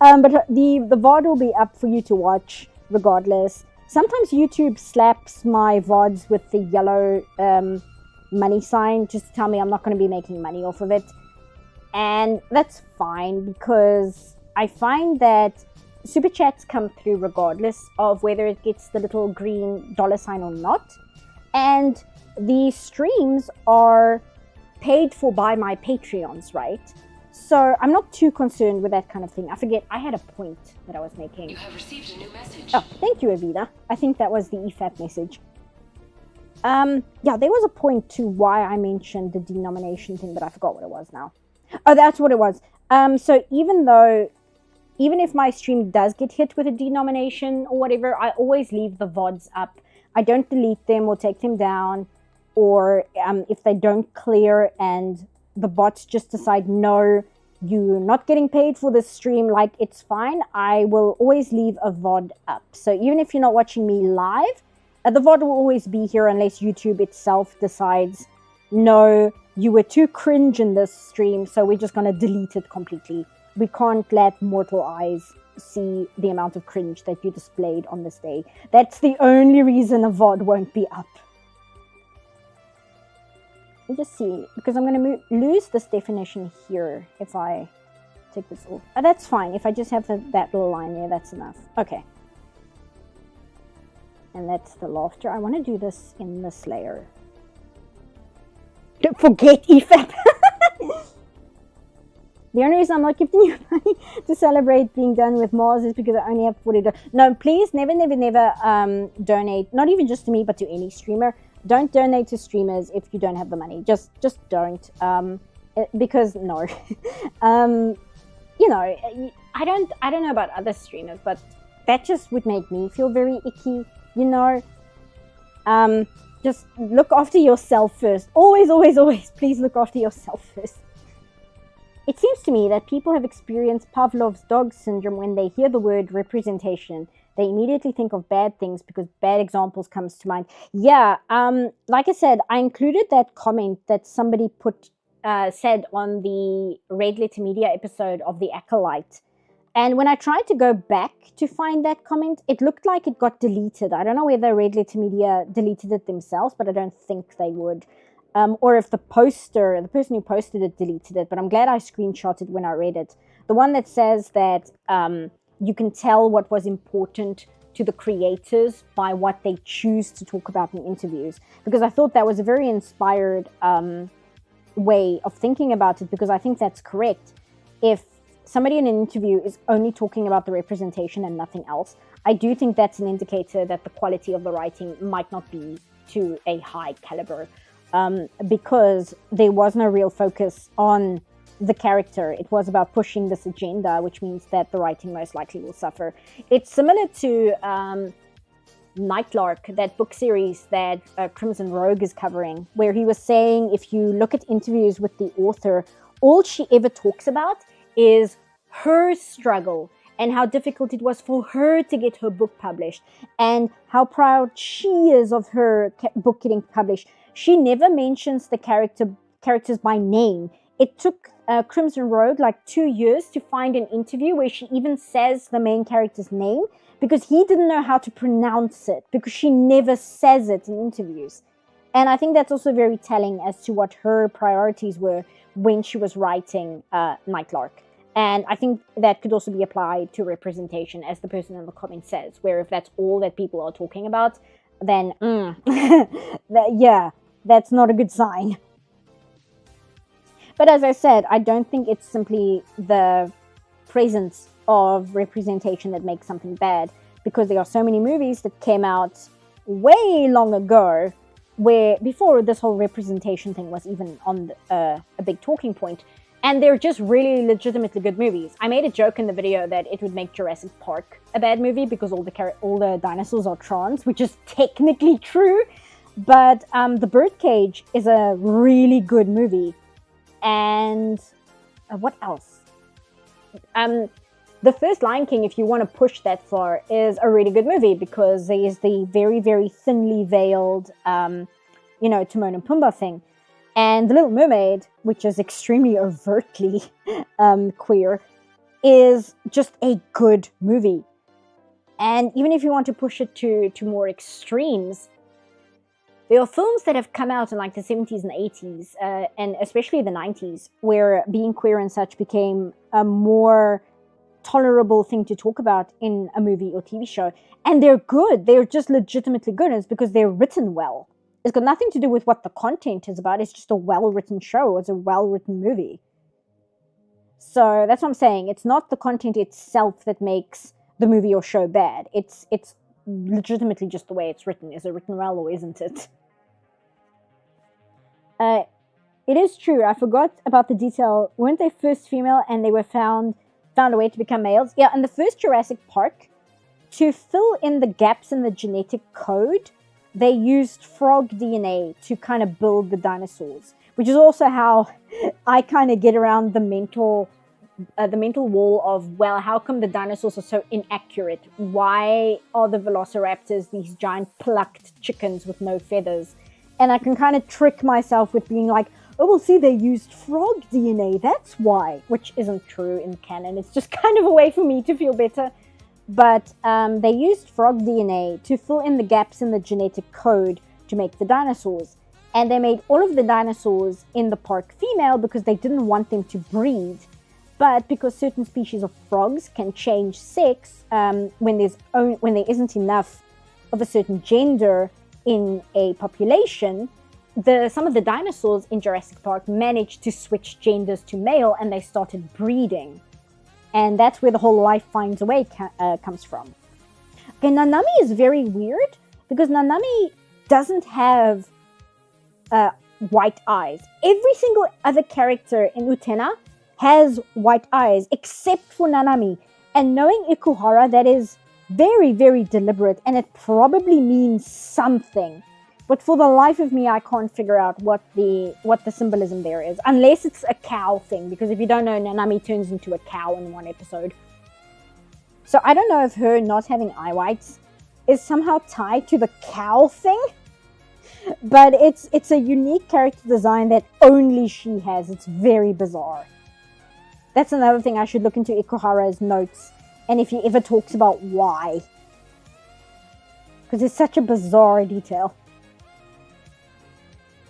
But the VOD will be up for you to watch regardless. Sometimes YouTube slaps my VODs with the yellow money sign just to tell me I'm not going to be making money off of it. And that's fine, because I find that super chats come through regardless of whether it gets the little green dollar sign or not. And the streams are paid for by my Patreons, right? So I'm not too concerned with that kind of thing. I forget, I had a point that I was making. You have received a new message. Oh, thank you, Avida. I think that was the EFAP message. Yeah, there was a point to why I mentioned the denomination thing, but I forgot what it was now. Oh, that's what it was. So even if my stream does get hit with a denomination or whatever, I always leave the VODs up. I don't delete them or take them down. Or if they don't clear and the bots just decide, no, you're not getting paid for this stream, like, it's fine, I will always leave a VOD up. So even if you're not watching me live, the VOD will always be here unless YouTube itself decides, no, you were too cringe in this stream, so we're just going to delete it completely. We can't let mortal eyes see the amount of cringe that you displayed on this day. That's the only reason a VOD won't be up. Let me just see, because I'm going to lose this definition here if I take this off. That's fine. If I just have that little line there, that's enough. Okay. And that's the laughter. I want to do this in this layer. Don't forget EFAP. The only reason I'm not giving you money to celebrate being done with Mars is because I only have $40. No, please, never donate. Not even just to me, but to any streamer. Don't donate to streamers if you don't have the money. Just don't. Because no. You know, I don't know about other streamers, but that just would make me feel very icky. You know. Just look after yourself first. Always, always, always. Please look after yourself first. It seems to me that people have experienced Pavlov's dog syndrome when they hear the word representation. They immediately think of bad things because bad examples comes to mind. Yeah, like I said, I included that comment that somebody said on the Red Letter Media episode of The Acolyte. And when I tried to go back to find that comment, it looked like it got deleted. I don't know whether Red Letter Media deleted it themselves, but I don't think they would. Or if the person who posted it deleted it, but I'm glad I screenshotted when I read it. The one that says that you can tell what was important to the creators by what they choose to talk about in interviews. Because I thought that was a very inspired way of thinking about it, because I think that's correct. If somebody in an interview is only talking about the representation and nothing else, I do think that's an indicator that the quality of the writing might not be to a high caliber. Because there was no real focus on the character. It was about pushing this agenda, which means that the writing most likely will suffer. It's similar to Nightlark, that book series that Crimson Rogue is covering, where he was saying if you look at interviews with the author, all she ever talks about is her struggle and how difficult it was for her to get her book published and how proud she is of her book getting published. She never mentions the characters by name. It took Crimson Rogue like 2 years to find an interview where she even says the main character's name, because he didn't know how to pronounce it, because she never says it in interviews. And I think that's also very telling as to what her priorities were when she was writing Nightlark. And I think that could also be applied to representation, as the person in the comment says, where if that's all that people are talking about, then that's not a good sign. But as I said, I don't think it's simply the presence of representation that makes something bad, because there are so many movies that came out way long ago, where before this whole representation thing was even on a big talking point, and they're just really legitimately good movies. I made a joke in the video that it would make Jurassic Park a bad movie because all the dinosaurs are trans, which is technically true. But The Birdcage is a really good movie. And what else? The first Lion King, if you want to push that far, is a really good movie because there is the very, very thinly veiled, Timon and Pumbaa thing. And The Little Mermaid, which is extremely overtly queer, is just a good movie. And even if you want to push it to more extremes, there are films that have come out in like the 70s and 80s, and especially the 90s, where being queer and such became a more tolerable thing to talk about in a movie or TV show. And they're good. They're just legitimately good. And it's because they're written well. It's got nothing to do with what the content is about. It's just a well-written show. It's a well-written movie. So that's what I'm saying. It's not the content itself that makes the movie or show bad. It's legitimately just the way it's written. Is it written well or isn't it? It is true. I forgot about the detail. Weren't they first female and they were found a way to become males? Yeah, in the first Jurassic Park, to fill in the gaps in the genetic code, they used frog DNA to kind of build the dinosaurs, which is also how I kind of get around the mental wall of, well, how come the dinosaurs are so inaccurate? Why are the velociraptors these giant plucked chickens with no feathers? And I can kind of trick myself with being like, oh, well, see, they used frog DNA, that's why, which isn't true in canon. It's just kind of a way for me to feel better. But they used frog DNA to fill in the gaps in the genetic code to make the dinosaurs. And they made all of the dinosaurs in the park female because they didn't want them to breed. But because certain species of frogs can change sex when there isn't enough of a certain gender in a population, some of the dinosaurs in Jurassic Park managed to switch genders to male, and they started breeding. And that's where the whole life finds a way comes from. Okay, Nanami is very weird because Nanami doesn't have white eyes. Every single other character in Utena has white eyes except for Nanami. And knowing Ikuhara, that is very, very deliberate, and it probably means something. But for the life of me, I can't figure out what the symbolism there is, unless it's a cow thing, because if you don't know, Nanami turns into a cow in one episode. So I don't know if her not having eye whites is somehow tied to the cow thing, but it's a unique character design that only she has. It's very bizarre. That's another thing I should look into Ikuhara's notes, and if he ever talks about why. Because it's such a bizarre detail.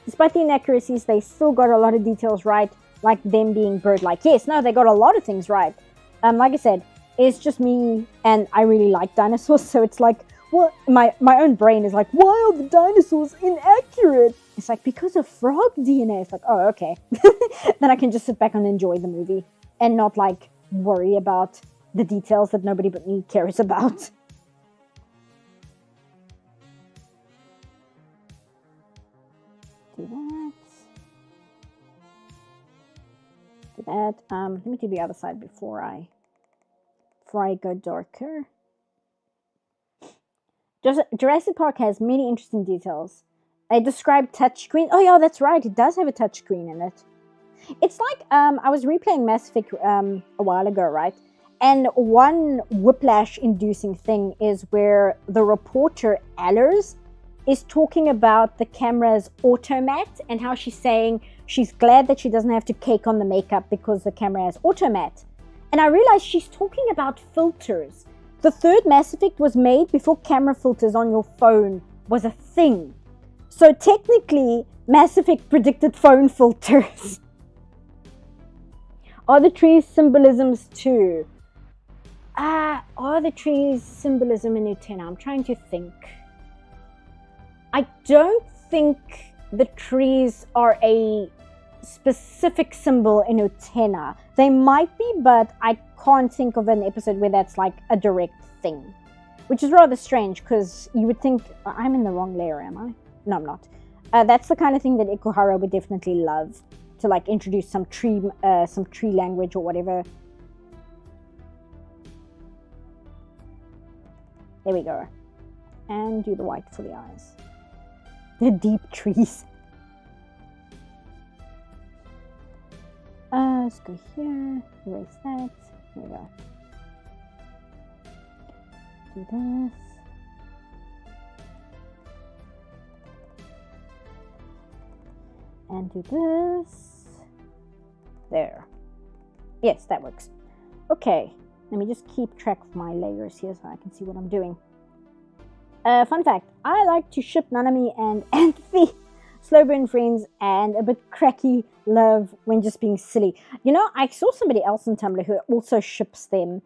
Despite the inaccuracies, they still got a lot of details right, like them being bird-like. Yes, no, they got a lot of things right. Like I said, it's just me, and I really like dinosaurs, so it's like, well, my own brain is like, why are the dinosaurs inaccurate? It's like, because of frog DNA. It's like, oh, okay. Then I can just sit back and enjoy the movie, and not, like, worry about the details that nobody but me cares about. Do that. Do that. Let me do the other side before I go darker. Jurassic Park has many interesting details. I described touchscreen. Oh yeah, that's right. It does have a touchscreen in it. It's like I was replaying Magnifico a while ago, right? And one whiplash-inducing thing is where the reporter Allers is talking about the camera's automat and how she's saying she's glad that she doesn't have to cake on the makeup because the camera has automat. And I realized she's talking about filters. The third Mass Effect was made before camera filters on your phone was a thing. So technically, Mass Effect predicted phone filters. Are the trees symbolisms too? Are the trees symbolism in Utena? I'm trying to think. I don't think the trees are a specific symbol in Utena. They might be, but I can't think of an episode where that's like a direct thing. Which is rather strange, because you would think, I'm in the wrong layer, am I? No, I'm not. That's the kind of thing that Ikuhara would definitely love, to like introduce some tree language or whatever. There we go. And do the white for the eyes. The deep trees. Let's go here. Erase that. There we go. Do this. And do this. There. Yes, that works. Okay. Let me just keep track of my layers here so I can see what I'm doing. Fun fact, I like to ship Nanami and Anthe, slow burn friends, and a bit cracky love when just being silly. You know, I saw somebody else on Tumblr who also ships them.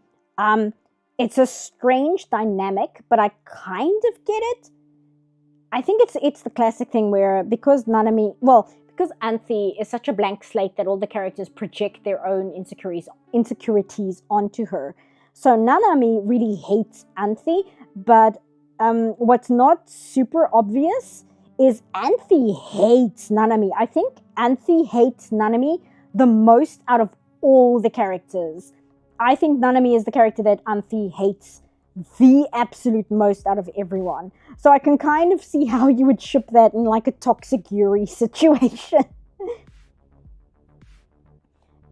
It's a strange dynamic, but I kind of get it. I think it's the classic thing where because Anthe is such a blank slate that all the characters project their own insecurities onto her. So Nanami really hates Anthe, but what's not super obvious is Anthe hates Nanami. I think Anthe hates Nanami the most out of all the characters. I think Nanami is the character that Anthe hates the absolute most out of everyone. So I can kind of see how you would ship that in like a toxic Yuri situation.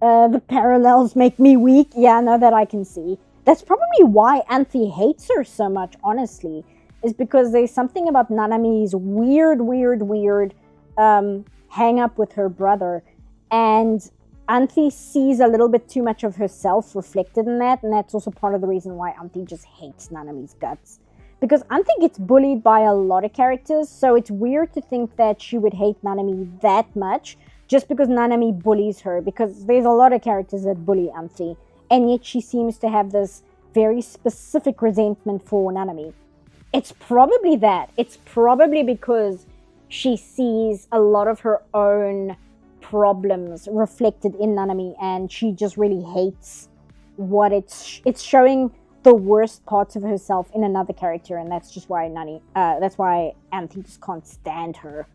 The parallels make me weak. Yeah, no, that I can see. That's probably why Anthe hates her so much, honestly. Is because there's something about Nanami's weird hang up with her brother. And Anthe sees a little bit too much of herself reflected in that. And that's also part of the reason why Anthe just hates Nanami's guts. Because Anthe gets bullied by a lot of characters. So it's weird to think that she would hate Nanami that much. just because Nanami bullies her, because there's a lot of characters that bully Anthe, and yet she seems to have this very specific resentment for Nanami. It's probably that. It's probably because she sees a lot of her own problems reflected in Nanami, and she just really hates what it's showing the worst parts of herself in another character, and that's just why that's why Anthe just can't stand her.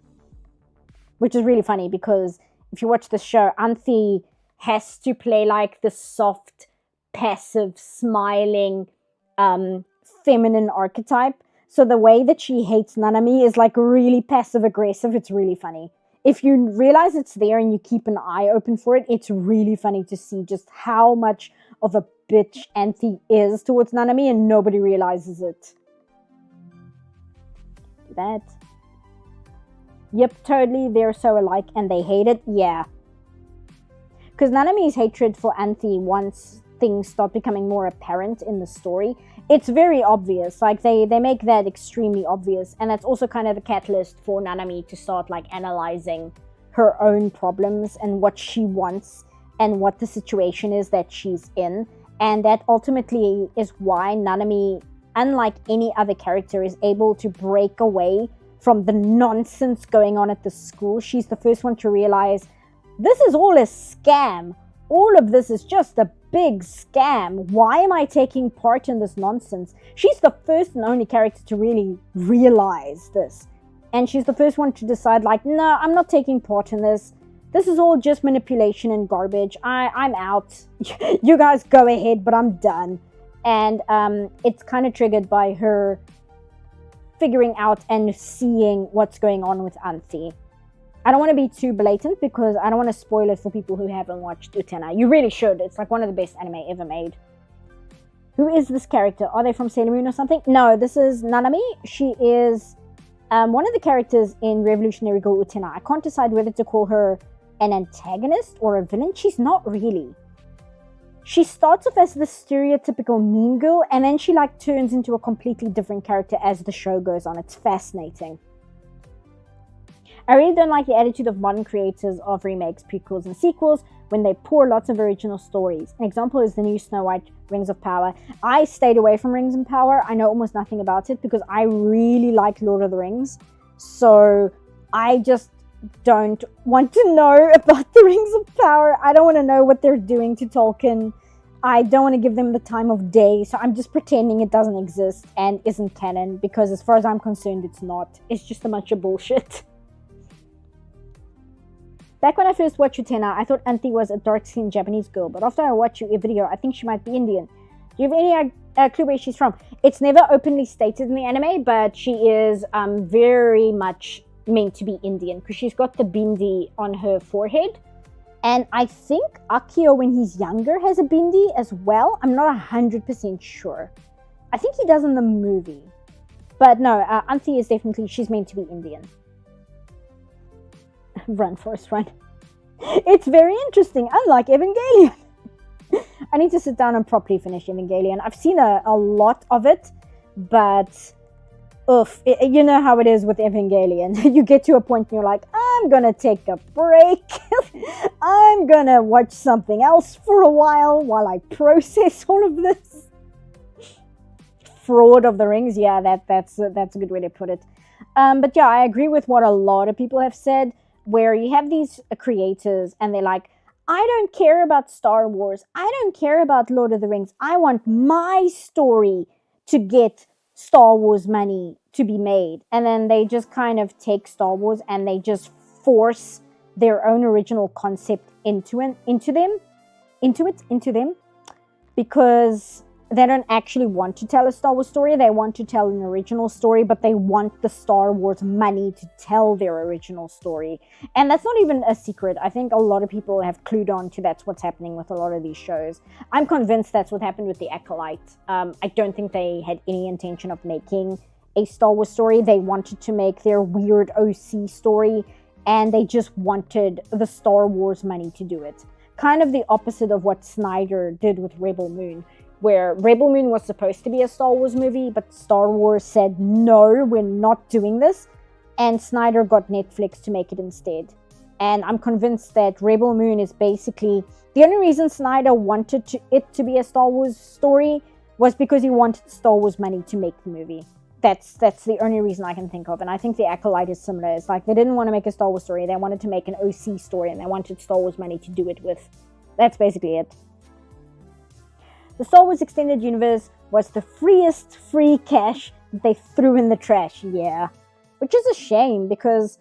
Which is really funny, because if you watch the show, Anthe has to play like the soft, passive, smiling, feminine archetype. So the way that she hates Nanami is like really passive aggressive. It's really funny. If you realize it's there and you keep an eye open for it, it's really funny to see just how much of a bitch Anthe is towards Nanami, and nobody realizes it. That. Yep, totally, they're so alike and they hate it. Yeah. Because Nanami's hatred for Anthe, once things start becoming more apparent in the story, it's very obvious. Like, they make that extremely obvious. And that's also kind of the catalyst for Nanami to start, like, analyzing her own problems and what she wants and what the situation is that she's in. And that ultimately is why Nanami, unlike any other character, is able to break away from the nonsense going on at the school. She's the first one to realize this is all a scam. All of this is just a big scam. Why am I taking part in this nonsense? She's the first and only character to really realize this. And she's the first one to decide, like, no, I'm not taking part in this. This is all just manipulation and garbage. I'm out. You guys go ahead, but I'm done. And it's kind of triggered by her figuring out and seeing what's going on with Anthe. I don't want to be too blatant because I don't want to spoil it for people who haven't watched Utena. You really should. It's like one of the best anime ever made. Who is this character? Are they from Sailor Moon or something? No, this is Nanami. She is one of the characters in Revolutionary Girl Utena. I can't decide whether to call her an antagonist or a villain. She's not really. She starts off as the stereotypical mean girl, and then she like turns into a completely different character as the show goes on. It's fascinating. I really don't like the attitude of modern creators of remakes, prequels, and sequels when they pour lots of original stories. An example is the new Snow White Rings of Power. I stayed away from Rings of Power. I know almost nothing about it because I really like Lord of the Rings. So I just don't want to know about the Rings of Power. I don't want to know what they're doing to Tolkien. I don't want to give them the time of day, so I'm just pretending it doesn't exist and isn't canon, because as far as I'm concerned, it's not. It's just a bunch of bullshit. Back when I first watched Utena, I thought Anthe was a dark-skinned Japanese girl, but after I watched your video, I think she might be Indian. Do you have any clue where she's from? It's never openly stated in the anime, but she is very much meant to be Indian, because she's got the bindi on her forehead. And I think Akio, when he's younger, has a bindi as well. I'm not 100% sure. I think he does in the movie. But no, Anthe is definitely, she's meant to be Indian. Run, Forrest, run. It's very interesting, unlike Evangelion. I need to sit down and properly finish Evangelion. I've seen a lot of it, but you know how it is with Evangelion. You get to a point and you're like, I'm gonna take a break. I'm gonna watch something else for a while I process all of this. Fraud of the Rings, yeah, that's a good way to put it. But yeah, I agree with what a lot of people have said, where you have these creators and they're like, I don't care about Star Wars. I don't care about Lord of the Rings. I want my story to get Star Wars money to be made. And then they just kind of take Star Wars and they just force their own original concept into them, because they don't actually want to tell a Star Wars story. They want to tell an original story, but they want the Star Wars money to tell their original story. And that's not even a secret. I think a lot of people have clued on to that's what's happening with a lot of these shows. I'm convinced that's what happened with The Acolyte. I don't think they had any intention of making a Star Wars story. They wanted to make their weird OC story, and they just wanted the Star Wars money to do it. Kind of the opposite of what Snyder did with Rebel Moon, where Rebel Moon was supposed to be a Star Wars movie, but Star Wars said, no, we're not doing this. And Snyder got Netflix to make it instead. And I'm convinced that Rebel Moon is basically the only reason Snyder wanted it to be a Star Wars story was because he wanted Star Wars money to make the movie. That's the only reason I can think of. And I think the Acolyte is similar. It's like they didn't want to make a Star Wars story. They wanted to make an OC story, and they wanted Star Wars money to do it with. That's basically it. The Star Wars Extended Universe was the freest free cash that they threw in the trash, yeah. Which is a shame because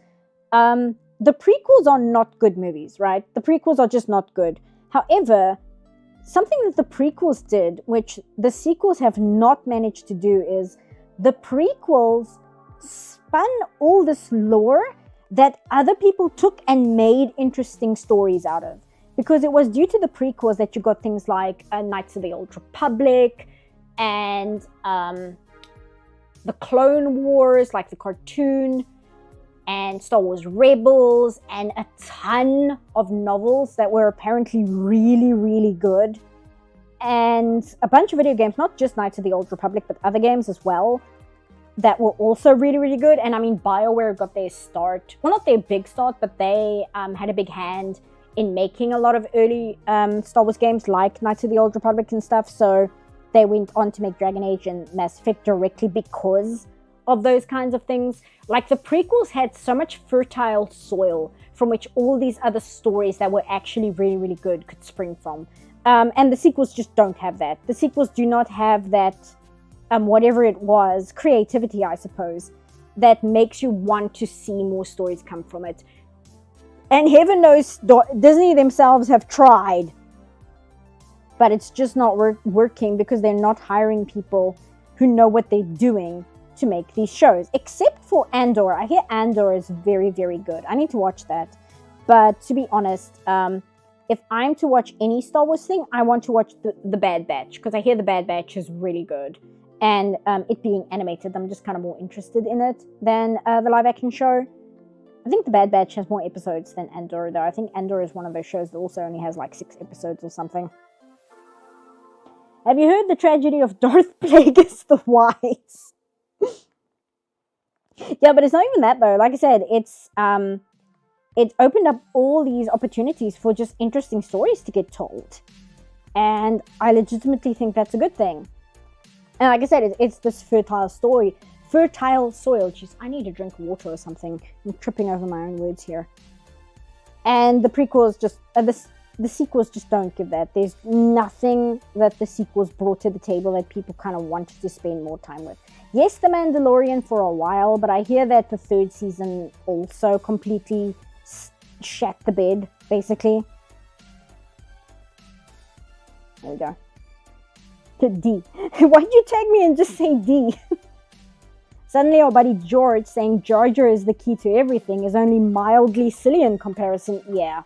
the prequels are not good movies, right? The prequels are just not good. However, something that the prequels did, which the sequels have not managed to do, is the prequels spun all this lore that other people took and made interesting stories out of. Because it was due to the prequels that you got things like Knights of the Old Republic and the Clone Wars, like the cartoon, and Star Wars Rebels, and a ton of novels that were apparently really, really good. And a bunch of video games, not just Knights of the Old Republic, but other games as well, that were also really, really good. And I mean, BioWare got their start, well, not their big start, but they had a big hand in making a lot of early Star Wars games like Knights of the Old Republic and stuff. So they went on to make Dragon Age and Mass Effect directly because of those kinds of things. Like the prequels had so much fertile soil from which all these other stories that were actually really, really good could spring from. And the sequels just don't have that. The sequels do not have that, whatever it was, creativity, I suppose, that makes you want to see more stories come from it. And heaven knows Disney themselves have tried, but it's just not working because they're not hiring people who know what they're doing to make these shows. Except for Andor. I hear Andor is very, very good. I need to watch that. But to be honest, if I'm to watch any Star Wars thing, I want to watch the Bad Batch, because I hear the Bad Batch is really good. And it being animated, I'm just kind of more interested in it than the live action show. I think the Bad Batch has more episodes than Andor, though. I think Andor is one of those shows that also only has like 6 episodes or something. Have you heard the tragedy of Darth Plagueis the Wise? Yeah, but it's not even that, though. Like I said, it's it opened up all these opportunities for just interesting stories to get told. And I legitimately think that's a good thing. And like I said, it's this fertile soil. Jeez, I need to drink water or something. I'm tripping over my own words here. And the prequels just, the sequels just don't give that. There's nothing that the sequels brought to the table that people kind of wanted to spend more time with. Yes, The Mandalorian for a while, but I hear that the 3rd season also completely shat the bed, basically. There we go. D. Why'd you tag me and just say D? Suddenly our buddy George saying Jar Jar is the key to everything is only mildly silly in comparison. Yeah.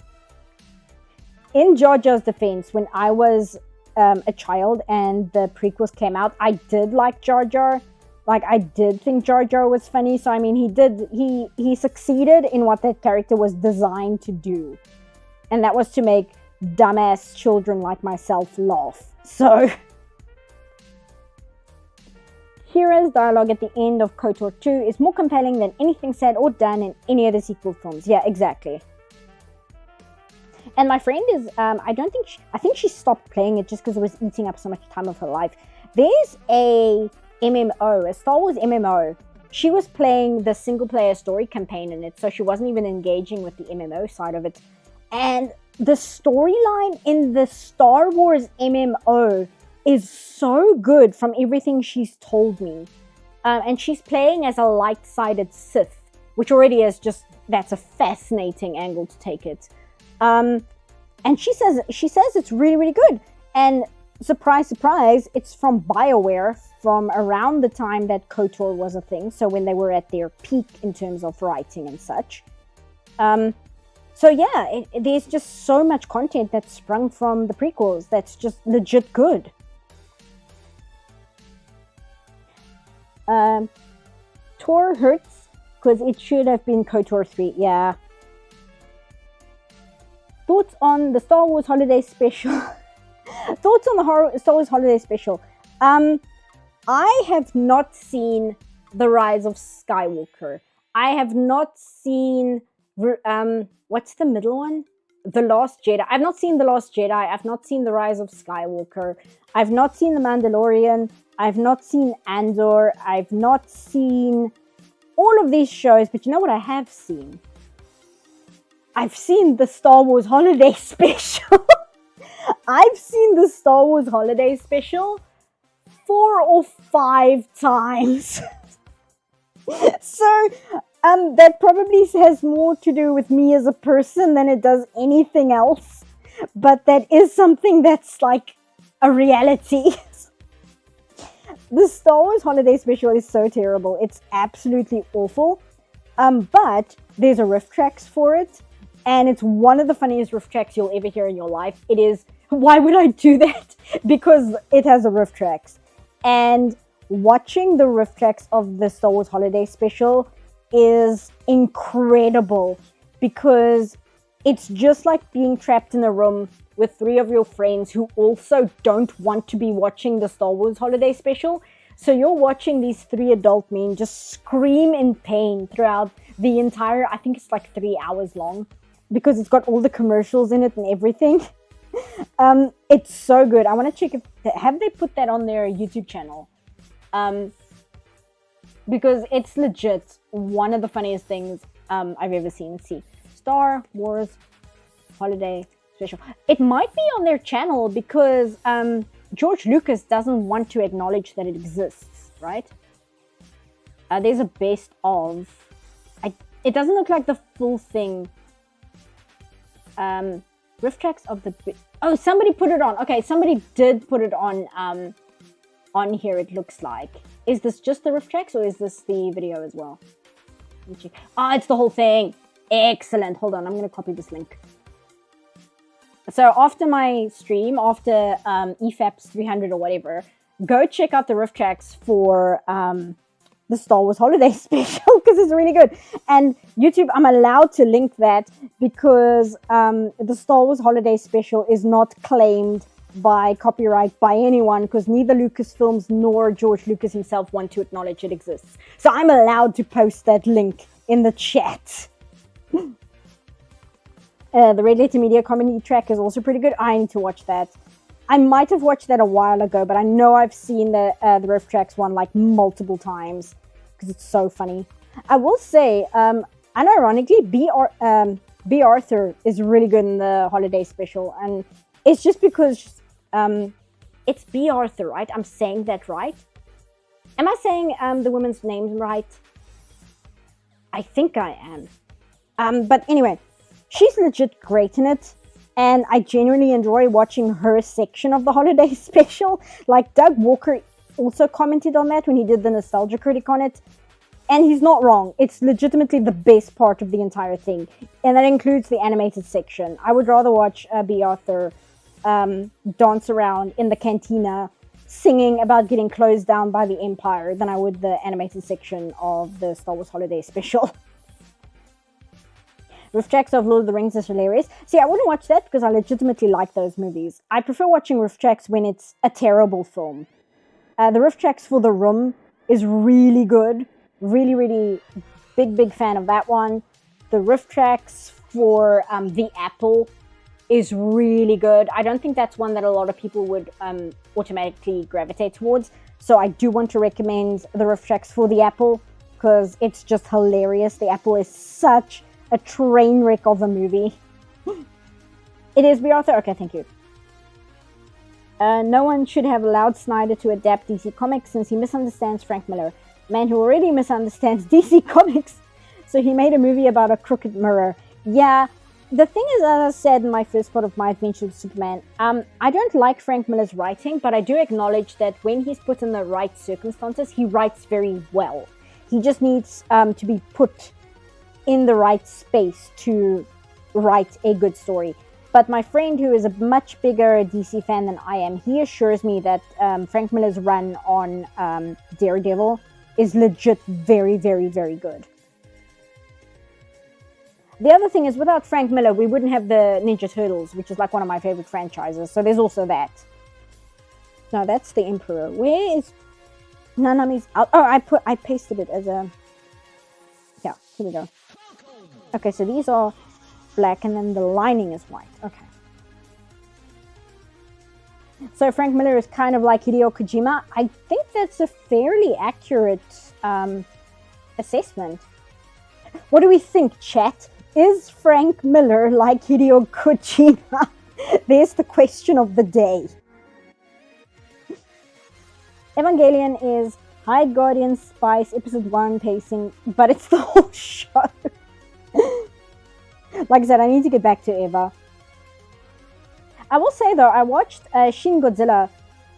In Jar Jar's defense, when I was a child and the prequels came out, I did like Jar Jar. Like, I did think Jar Jar was funny. So, I mean, he succeeded in what that character was designed to do. And that was to make dumbass children like myself laugh. So, Hera's dialogue at the end of KOTOR 2 is more compelling than anything said or done in any of the sequel films. Yeah, exactly. And my friend is, I think she stopped playing it just because it was eating up so much time of her life. There's a MMO, a Star Wars MMO. She was playing the single player story campaign in it, so she wasn't even engaging with the MMO side of it. And the storyline in the Star Wars MMO is so good from everything she's told me. And she's playing as a light-sided Sith, which already is just, that's a fascinating angle to take it. And she says it's really, really good. And surprise, surprise, it's from BioWare from around the time that KOTOR was a thing. So when they were at their peak in terms of writing and such. So yeah, there's just so much content that's sprung from the prequels that's just legit good. Tor hurts because it should have been KOTOR 3. Yeah. Thoughts on the Star Wars Holiday Special? Thoughts on the Star Wars Holiday Special? I have not seen The Rise of Skywalker. I have not seen What's the middle one? The Last Jedi. I've not seen The Last Jedi. I've not seen The Rise of Skywalker. I've not seen The Mandalorian. I've not seen Andor. I've not seen all of these shows. But you know what I have seen? I've seen the Star Wars Holiday Special. I've seen the Star Wars Holiday Special 4 or 5 times. So, that probably has more to do with me as a person than it does anything else. But that is something that's like a reality. The Star Wars Holiday Special is so terrible. It's absolutely awful. But there's a riff tracks for it. And it's one of the funniest riff tracks you'll ever hear in your life. It is, why would I do that? Because it has a riff tracks. And watching the riff tracks of the Star Wars Holiday Special is incredible. Because it's just like being trapped in a room with 3 of your friends who also don't want to be watching the Star Wars Holiday Special. So you're watching these 3 adult men just scream in pain throughout the entire, I think it's like 3 hours long. Because it's got all the commercials in it and everything. It's so good. I want to check if have they put that on their YouTube channel. Because it's legit one of the funniest things I've ever seen. Let's see. Star Wars Holiday Special. It might be on their channel because George Lucas doesn't want to acknowledge that it exists, right? There's a best of. It doesn't look like the full thing. Riff tracks of the... Oh, somebody put it on. Okay, somebody did put it on here, it looks like. Is this just the riff tracks or is this the video as well? Oh, it's the whole thing. Excellent. Hold on, I'm going to copy this link. So after my stream, after EFAPS 300 or whatever, go check out the riff tracks for the Star Wars Holiday Special because it's really good. And YouTube, I'm allowed to link that because the Star Wars Holiday Special is not claimed by copyright by anyone because neither Lucasfilms nor George Lucas himself want to acknowledge it exists. So I'm allowed to post that link in the chat. The Red Letter Media comedy track is also pretty good. I need to watch that. I might have watched that a while ago, but I know I've seen the riff tracks one like multiple times because it's so funny. I will say, unironically, B. Arthur is really good in the holiday special, and it's just because it's B. Arthur, right? I'm saying that right? Am I saying the women's names right? I think I am. But anyway, she's legit great in it. And I genuinely enjoy watching her section of the holiday special. Like Doug Walker also commented on that when he did the nostalgia critic on it. And he's not wrong. It's legitimately the best part of the entire thing. And that includes the animated section. I would rather watch B. Arthur dance around in the cantina singing about getting closed down by the Empire than I would the animated section of the Star Wars holiday special. Riff tracks of Lord of the Rings is hilarious. See, I wouldn't watch that because I legitimately like those movies. I prefer watching riff tracks when it's a terrible film. The riff tracks for The Room is really good. Really, really big fan of that one. The riff tracks for The Apple is really good. I don't think that's one that a lot of people would automatically gravitate towards. So I do want to recommend the riff tracks for The Apple because it's just hilarious. The Apple is such a train wreck of a movie. It is B. Arthur? Okay, thank you. No one should have allowed Snyder to adapt DC Comics since he misunderstands Frank Miller, a man who already misunderstands DC Comics. So he made a movie about a crooked mirror. Yeah, the thing is, as I said in my first part of my adventure with Superman, I don't like Frank Miller's writing, but I do acknowledge that when he's put in the right circumstances, he writes very well. He just needs to be put in the right space to write a good story. But my friend who is a much bigger DC fan than I am, he assures me that Frank Miller's run on Daredevil is legit very good. The other thing is, without Frank Miller, we wouldn't have the Ninja Turtles, which is like one of my favorite franchises. So there's also that. No, that's the Emperor. Where is Nanami's out? Oh, I pasted it as a... Yeah, here we go. Okay, so these are black and then the lining is white. Okay. So Frank Miller is kind of like Hideo Kojima. I think that's a fairly accurate assessment. What do we think, chat? Is Frank Miller like Hideo Kojima? There's the question of the day. Evangelion is High Guardian Spice Episode 1 pacing, but it's the whole show. Like I said, I need to get back to Eva. I will say though, I watched Shin Godzilla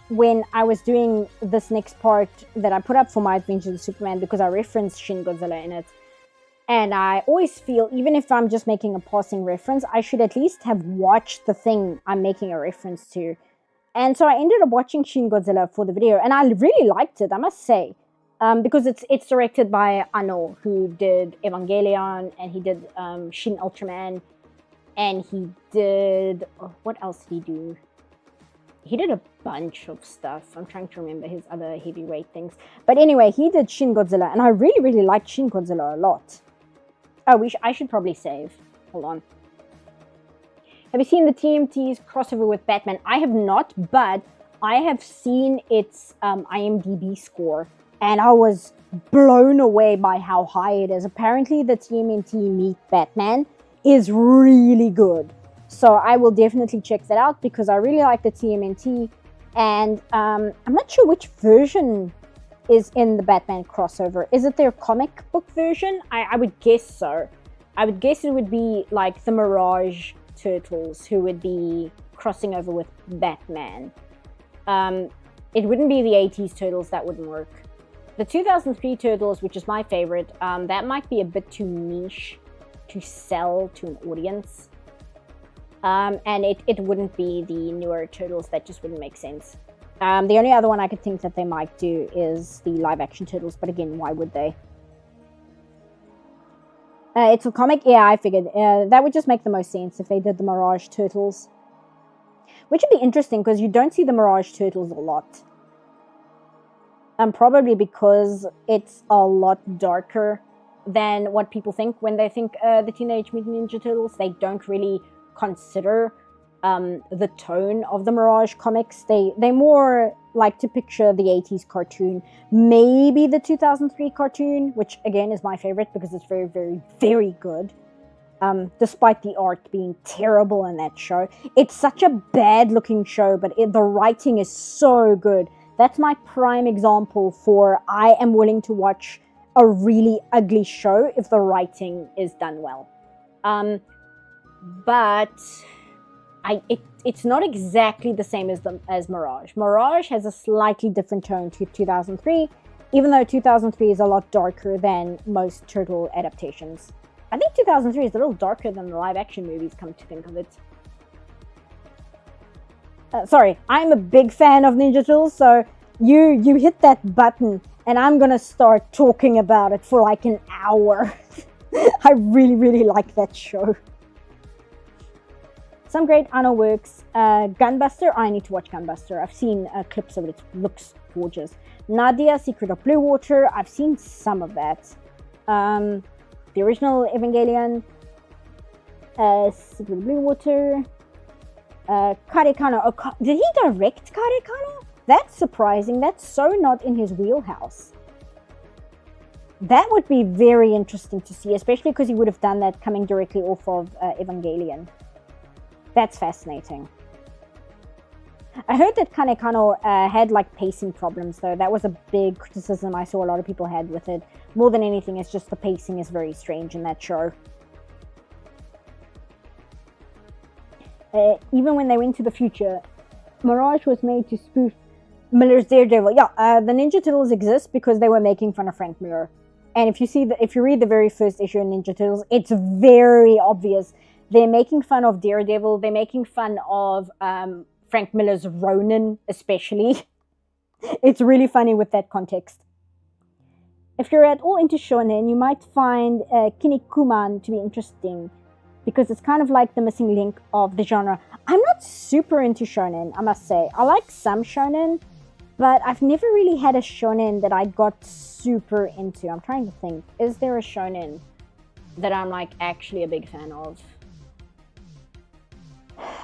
when I was doing this next part that I put up for my Adventures of Superman because I referenced Shin Godzilla in it. And I always feel, even if I'm just making a passing reference, I should at least have watched the thing I'm making a reference to. And so I ended up watching Shin Godzilla for the video, and I really liked it, I must say. Because it's directed by Anno, who did Evangelion, and he did Shin Ultraman, and he did... Oh, what else did he do? He did a bunch of stuff. I'm trying to remember his other heavyweight things. But anyway, he did Shin Godzilla, and I really, really liked Shin Godzilla a lot. Oh, I should probably save. Hold on. Have you seen the TMT's crossover with Batman? I have not, but I have seen its IMDb score, and I was blown away by how high it is. Apparently, the TMNT Meet Batman is really good. So I will definitely check that out because I really like the TMNT, and I'm not sure which version is in the Batman crossover. Is it their comic book version? I would guess so. I would guess it would be like the Mirage Turtles who would be crossing over with Batman. It wouldn't be the 80s Turtles, that wouldn't work. The 2003 Turtles, which is my favorite, that might be a bit too niche to sell to an audience. And it wouldn't be the newer Turtles, that just wouldn't make sense. The only other one I could think that they might do is the live-action Turtles, but again, why would they? It's a comic? Yeah, I figured. That would just make the most sense if they did the Mirage Turtles. Which would be interesting, because you don't see the Mirage Turtles a lot. Probably because it's a lot darker than what people think when they think the Teenage Mutant Ninja Turtles. They don't really consider the tone of the Mirage comics. They more like to picture the 80s cartoon, maybe the 2003 cartoon, which again is my favorite because it's very, very, very good. Despite the art being terrible in that show. It's such a bad looking show, but the writing is so good. That's my prime example for I am willing to watch a really ugly show if the writing is done well. But it's not exactly the same as Mirage. Mirage has a slightly different tone to 2003, even though 2003 is a lot darker than most Turtle adaptations. I think 2003 is a little darker than the live-action movies, come to think of it. Sorry, I'm a big fan of Ninja Turtles, so you hit that button, and I'm gonna start talking about it for like an hour. I really, really like that show. Some great Anno works. Gunbuster, I need to watch Gunbuster. I've seen clips of it. It looks gorgeous. Nadia, Secret of Blue Water, I've seen some of that. The original Evangelion, Secret of Blue Water, Karekano. Oh, did he direct Karekano? That's surprising. That's so not in his wheelhouse. That would be very interesting to see, especially because he would have done that coming directly off of Evangelion. That's fascinating. I heard that Kanekano had like pacing problems though. That was a big criticism I saw a lot of people had with it. More than anything, it's just the pacing is very strange in that show. Even when they went to the future, Mirage was made to spoof Miller's Daredevil. Yeah, the Ninja Turtles exist because they were making fun of Frank Miller. And if you read the very first issue of Ninja Turtles, it's very obvious. They're making fun of Daredevil. They're making fun of Frank Miller's Ronin, especially. It's really funny with that context. If you're at all into shonen, you might find Kinnikuman to be interesting because it's kind of like the missing link of the genre. I'm not super into shonen, I must say. I like some shonen, but I've never really had a shonen that I got super into. I'm trying to think. Is there a shonen that I'm like actually a big fan of.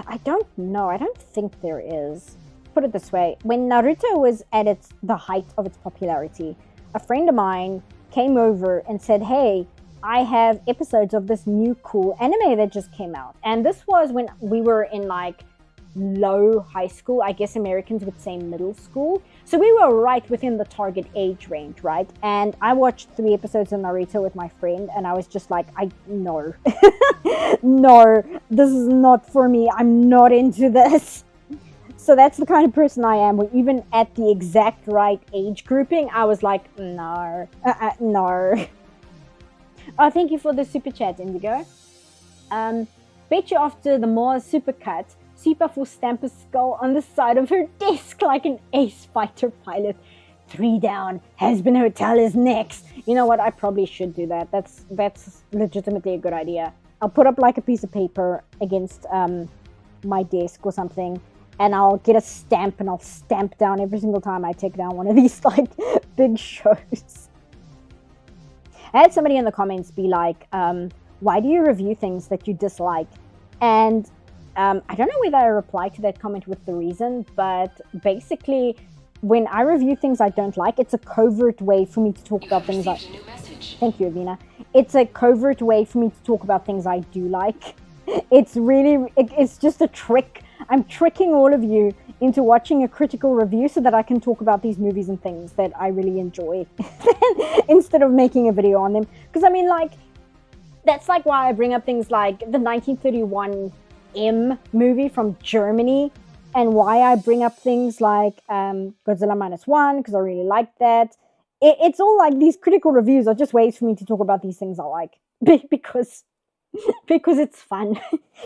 I don't know. I don't think there is. Put it this way, when Naruto was at the height of its popularity, a friend of mine came over and said, hey, I have episodes of this new cool anime that just came out. And this was when we were in like low high school. I guess Americans would say middle school. So we were right within the target age range, right? And I watched 3 episodes of Naruto with my friend, and I was just like, no, no, this is not for me. I'm not into this. So that's the kind of person I am, where even at the exact right age grouping, I was like, no, no. Oh, thank you for the super chat, Indigo. Bet you after the Mars supercut, Super will stamp a skull on the side of her desk like an ace fighter pilot. 3 down, Hazbin Hotel is next. You know what? I probably should do that. That's legitimately a good idea. I'll put up like a piece of paper against my desk or something, and I'll get a stamp and I'll stamp down every single time I take down one of these like big shows. I had somebody in the comments be like, why do you review things that you dislike? And I don't know whether I replied to that comment with the reason, but basically, when I review things I don't like, it's a covert way for me to talk about things I... Thank you, Avina. It's a covert way for me to talk about things I do like. It's just a trick. I'm tricking all of you into watching a critical review so that I can talk about these movies and things that I really enjoy instead of making a video on them. Because I mean, like, that's like why I bring up things like the 1931 M movie from Germany, and why I bring up things like Godzilla -1, because I really like that. It's all like these critical reviews are just ways for me to talk about these things I like, because it's fun.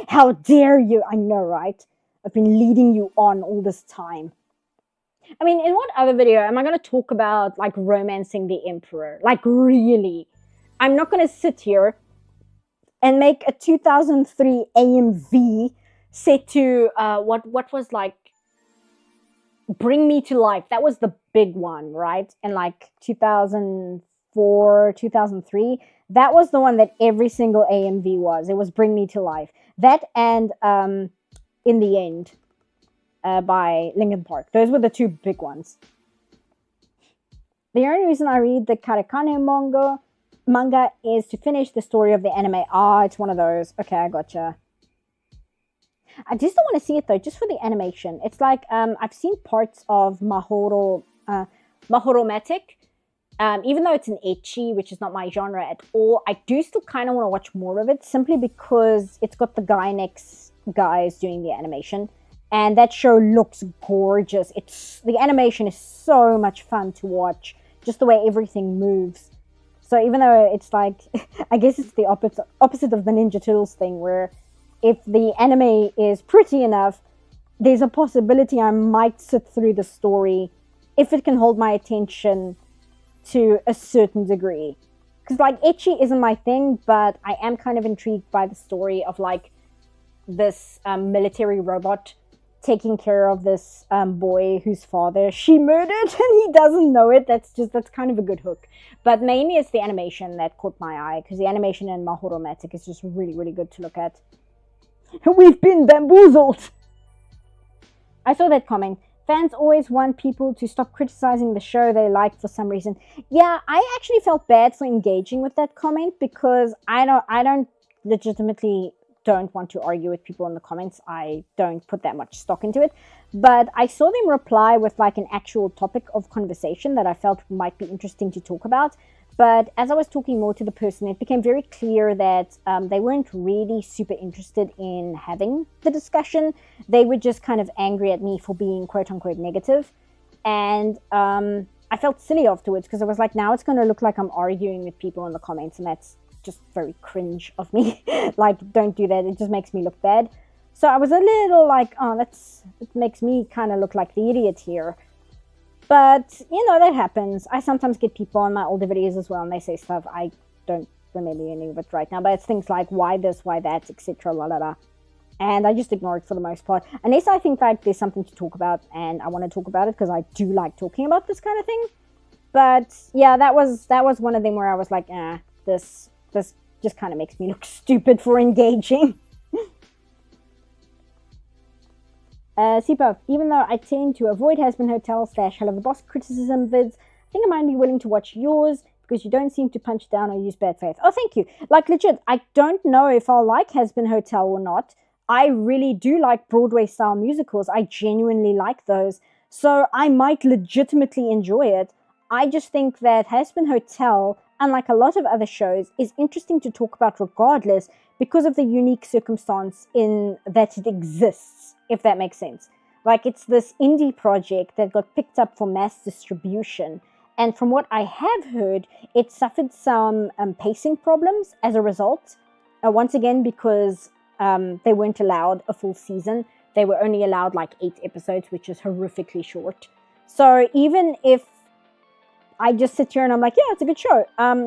How dare you? I know, right? I've been leading you on all this time. I mean, in what other video am I going to talk about like romancing the emperor? Like, really? I'm not going to sit here and make a 2003 AMV set to what was like Bring Me to Life. That was the big one, right? In like 2004, 2003. That was the one that every single AMV was. It was Bring Me to Life. That and In the End by Linkin Park. Those were the 2 big ones. The only reason I read the Katakane manga is to finish the story of the anime. It's one of those. Okay, I gotcha. I just don't want to see it though, just for the animation. It's like I've seen parts of Mahoromatic. Even though it's an ecchi, which is not my genre at all, I do still kind of want to watch more of it, simply because it's got the Gainax guys doing the animation, and that show looks gorgeous. The animation is so much fun to watch, just the way everything moves. So even though it's like, I guess it's the opposite of the Ninja Turtles thing, where if the anime is pretty enough, there's a possibility I might sit through the story if it can hold my attention to a certain degree. Because like ecchi isn't my thing, but I am kind of intrigued by the story of like this military robot taking care of this boy whose father she murdered and he doesn't know it. That's kind of a good hook. But mainly it's the animation that caught my eye, because the animation in Mahoromatic is just really, really good to look at. We've been bamboozled! I saw that comment. Fans always want people to stop criticizing the show they like for some reason. Yeah, I actually felt bad for engaging with that comment, because I don't legitimately don't want to argue with people in the comments. I don't put that much stock into it. But I saw them reply with like an actual topic of conversation that I felt might be interesting to talk about. But as I was talking more to the person, it became very clear that they weren't really super interested in having the discussion. They were just kind of angry at me for being quote-unquote negative. And I felt silly afterwards, because I was like, now it's going to look like I'm arguing with people in the comments, and that's just very cringe of me. Like, don't do that. It just makes me look bad. So I was a little like, it makes me kind of look like the idiot here. But, you know, that happens. I sometimes get people on my older videos as well, and they say stuff. I don't remember any of it right now, but it's things like, why this, why that, etc. La la la. And I just ignore it for the most part. Unless I think like there's something to talk about, and I want to talk about it, because I do like talking about this kind of thing. But, yeah, that was one of them where I was like, this just kind of makes me look stupid for engaging. CPUF, even though I tend to avoid Has-Been Hotel / Hello the Boss criticism vids, I think I might be willing to watch yours because you don't seem to punch down or use bad faith. Oh, thank you. Like, legit, I don't know if I'll like Has-Been Hotel or not. I really do like Broadway-style musicals. I genuinely like those. So I might legitimately enjoy it. I just think that Has-Been Hotel, unlike a lot of other shows, is interesting to talk about regardless because of the unique circumstance in that it exists, if that makes sense. Like, it's this indie project that got picked up for mass distribution. And from what I have heard, it suffered some pacing problems as a result. Once again, because they weren't allowed a full season. They were only allowed like 8 episodes, which is horrifically short. So even if I just sit here and I'm like, yeah, it's a good show,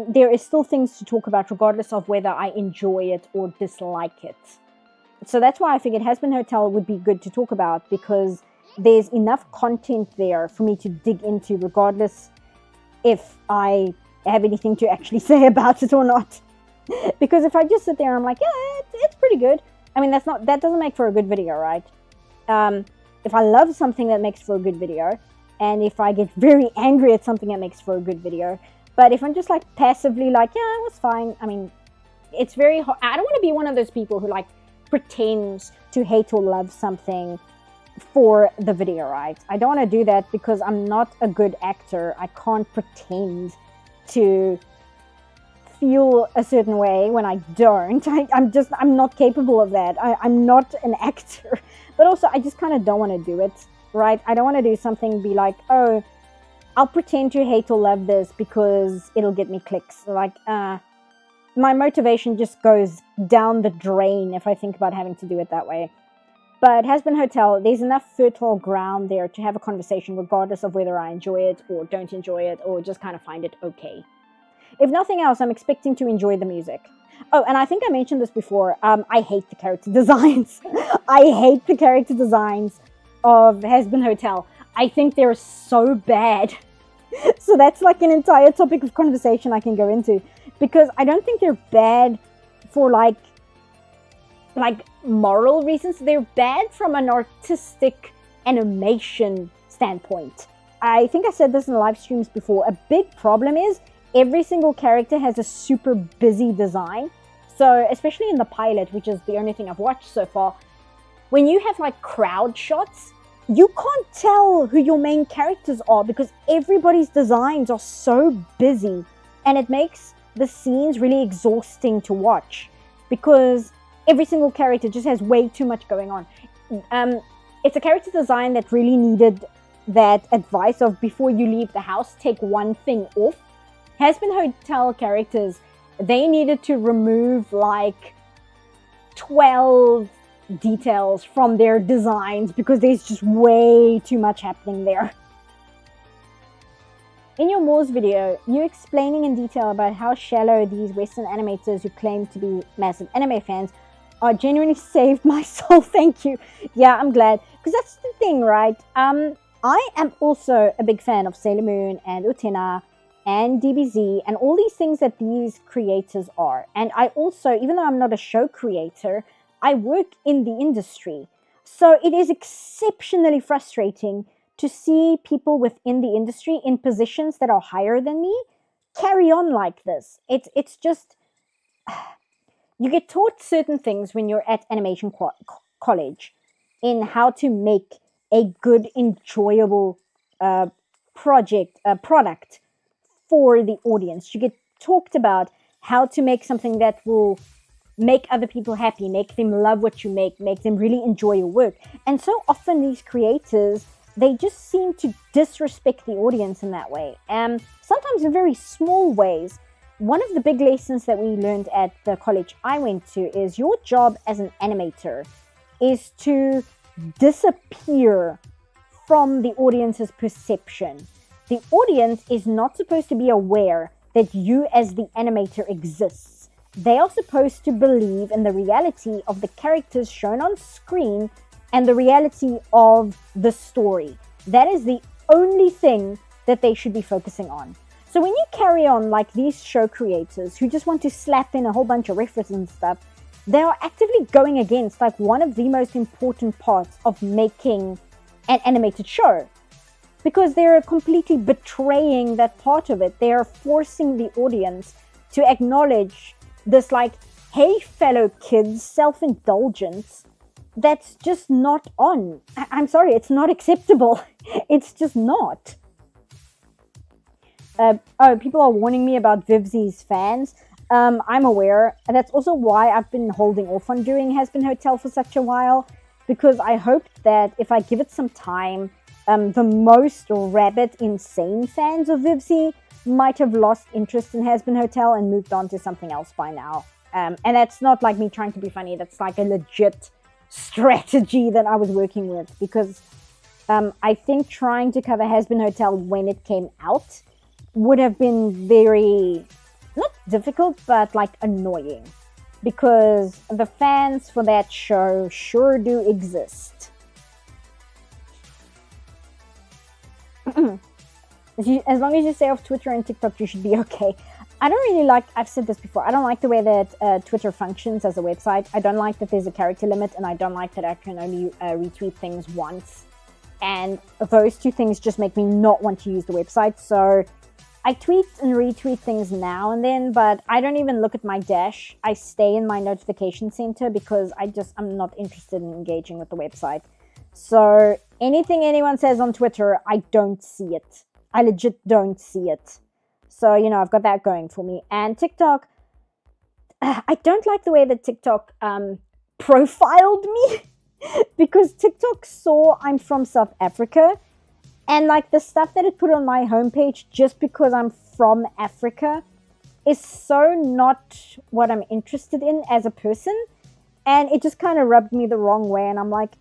there is still things to talk about regardless of whether I enjoy it or dislike it. So that's why I figured Has-Been Hotel would be good to talk about, because there's enough content there for me to dig into regardless if I have anything to actually say about it or not. Because if I just sit there and I'm like, yeah, it's pretty good. I mean, that doesn't make for a good video, right? If I love something, that makes for a good video. And if I get very angry at something, that makes for a good video. But if I'm just like passively like, yeah, it was fine. I mean, it's very hard. I don't want to be one of those people who like pretends to hate or love something for the video, right? I don't want to do that because I'm not a good actor. I can't pretend to feel a certain way when I don't. I'm not capable of that. I'm not an actor. But also, I just kind of don't want to do it, right? I don't want to do something, be like, oh, I'll pretend to hate or love this because it'll get me clicks. Like, my motivation just goes down the drain if I think about having to do it that way. But Has-Been Hotel, there's enough fertile ground there to have a conversation regardless of whether I enjoy it or don't enjoy it or just kind of find it okay. If nothing else, I'm expecting to enjoy the music. Oh, and I think I mentioned this before. I hate the character designs. I hate the character designs of Has-Been Hotel. I think they're so bad. So that's like an entire topic of conversation I can go into. Because I don't think they're bad for like moral reasons. They're bad from an artistic animation standpoint. I think I said this in the live streams before. A big problem is every single character has a super busy design. So especially in the pilot, which is the only thing I've watched so far, when you have like crowd shots, you can't tell who your main characters are because everybody's designs are so busy, and it makes the scenes really exhausting to watch because every single character just has way too much going on. It's a character design that really needed that advice of before you leave the house, take one thing off. Has-Been Hotel characters, they needed to remove like 12 details from their designs because there's just way too much happening there. In your Moors video, you explaining in detail about how shallow these Western animators who claim to be massive anime fans are genuinely saved my soul. Thank you. Yeah, I'm glad. Because that's the thing, right? I am also a big fan of Sailor Moon and Utena and DBZ and all these things that these creators are. And I also, even though I'm not a show creator, I work in the industry. So it is exceptionally frustrating to see people within the industry in positions that are higher than me carry on like this. It's just, you get taught certain things when you're at animation college in how to make a good, enjoyable product for the audience. You get talked about how to make something that will make other people happy, make them love what you make them really enjoy your work. And so often these creators, they just seem to disrespect the audience in that way. Sometimes in very small ways. One of the big lessons that we learned at the college I went to is your job as an animator is to disappear from the audience's perception. The audience is not supposed to be aware that you as the animator exists. They are supposed to believe in the reality of the characters shown on screen and the reality of the story. That is the only thing that they should be focusing on. So So when you carry on like these show creators who just want to slap in a whole bunch of references and stuff, they are actively going against like one of the most important parts of making an animated show, because they're completely betraying that part of it. They are forcing the audience to acknowledge this like, hey fellow kids, self-indulgence that's just not on. I'm sorry, it's not acceptable. It's just not. People are warning me about Vivzi's fans. I'm aware. That's also why I've been holding off on doing Has-Been Hotel for such a while, because I hoped that if I give it some time, the most rabid, insane fans of Vivzi might have lost interest in Has-Been Hotel and moved on to something else by now. And that's not like me trying to be funny. That's like a legit strategy that I was working with, because I think trying to cover Has-Been Hotel when it came out would have been very, not difficult, but like annoying, because the fans for that show sure do exist. As long as you stay off Twitter and TikTok, you should be okay. I don't really like, I've said this before, I don't like the way that Twitter functions as a website. I don't like that there's a character limit, and I don't like that I can only retweet things once. And those two things just make me not want to use the website. So I tweet and retweet things now and then, but I don't even look at my dash. I stay in my notification center because I'm not interested in engaging with the website. So anything anyone says on Twitter, I don't see it. I legit don't see it. So, you know, I've got that going for me. And TikTok, I don't like the way that TikTok profiled me because TikTok saw I'm from South Africa, and like the stuff that it put on my homepage just because I'm from Africa is so not what I'm interested in as a person. And it just kind of rubbed me the wrong way. And I'm like,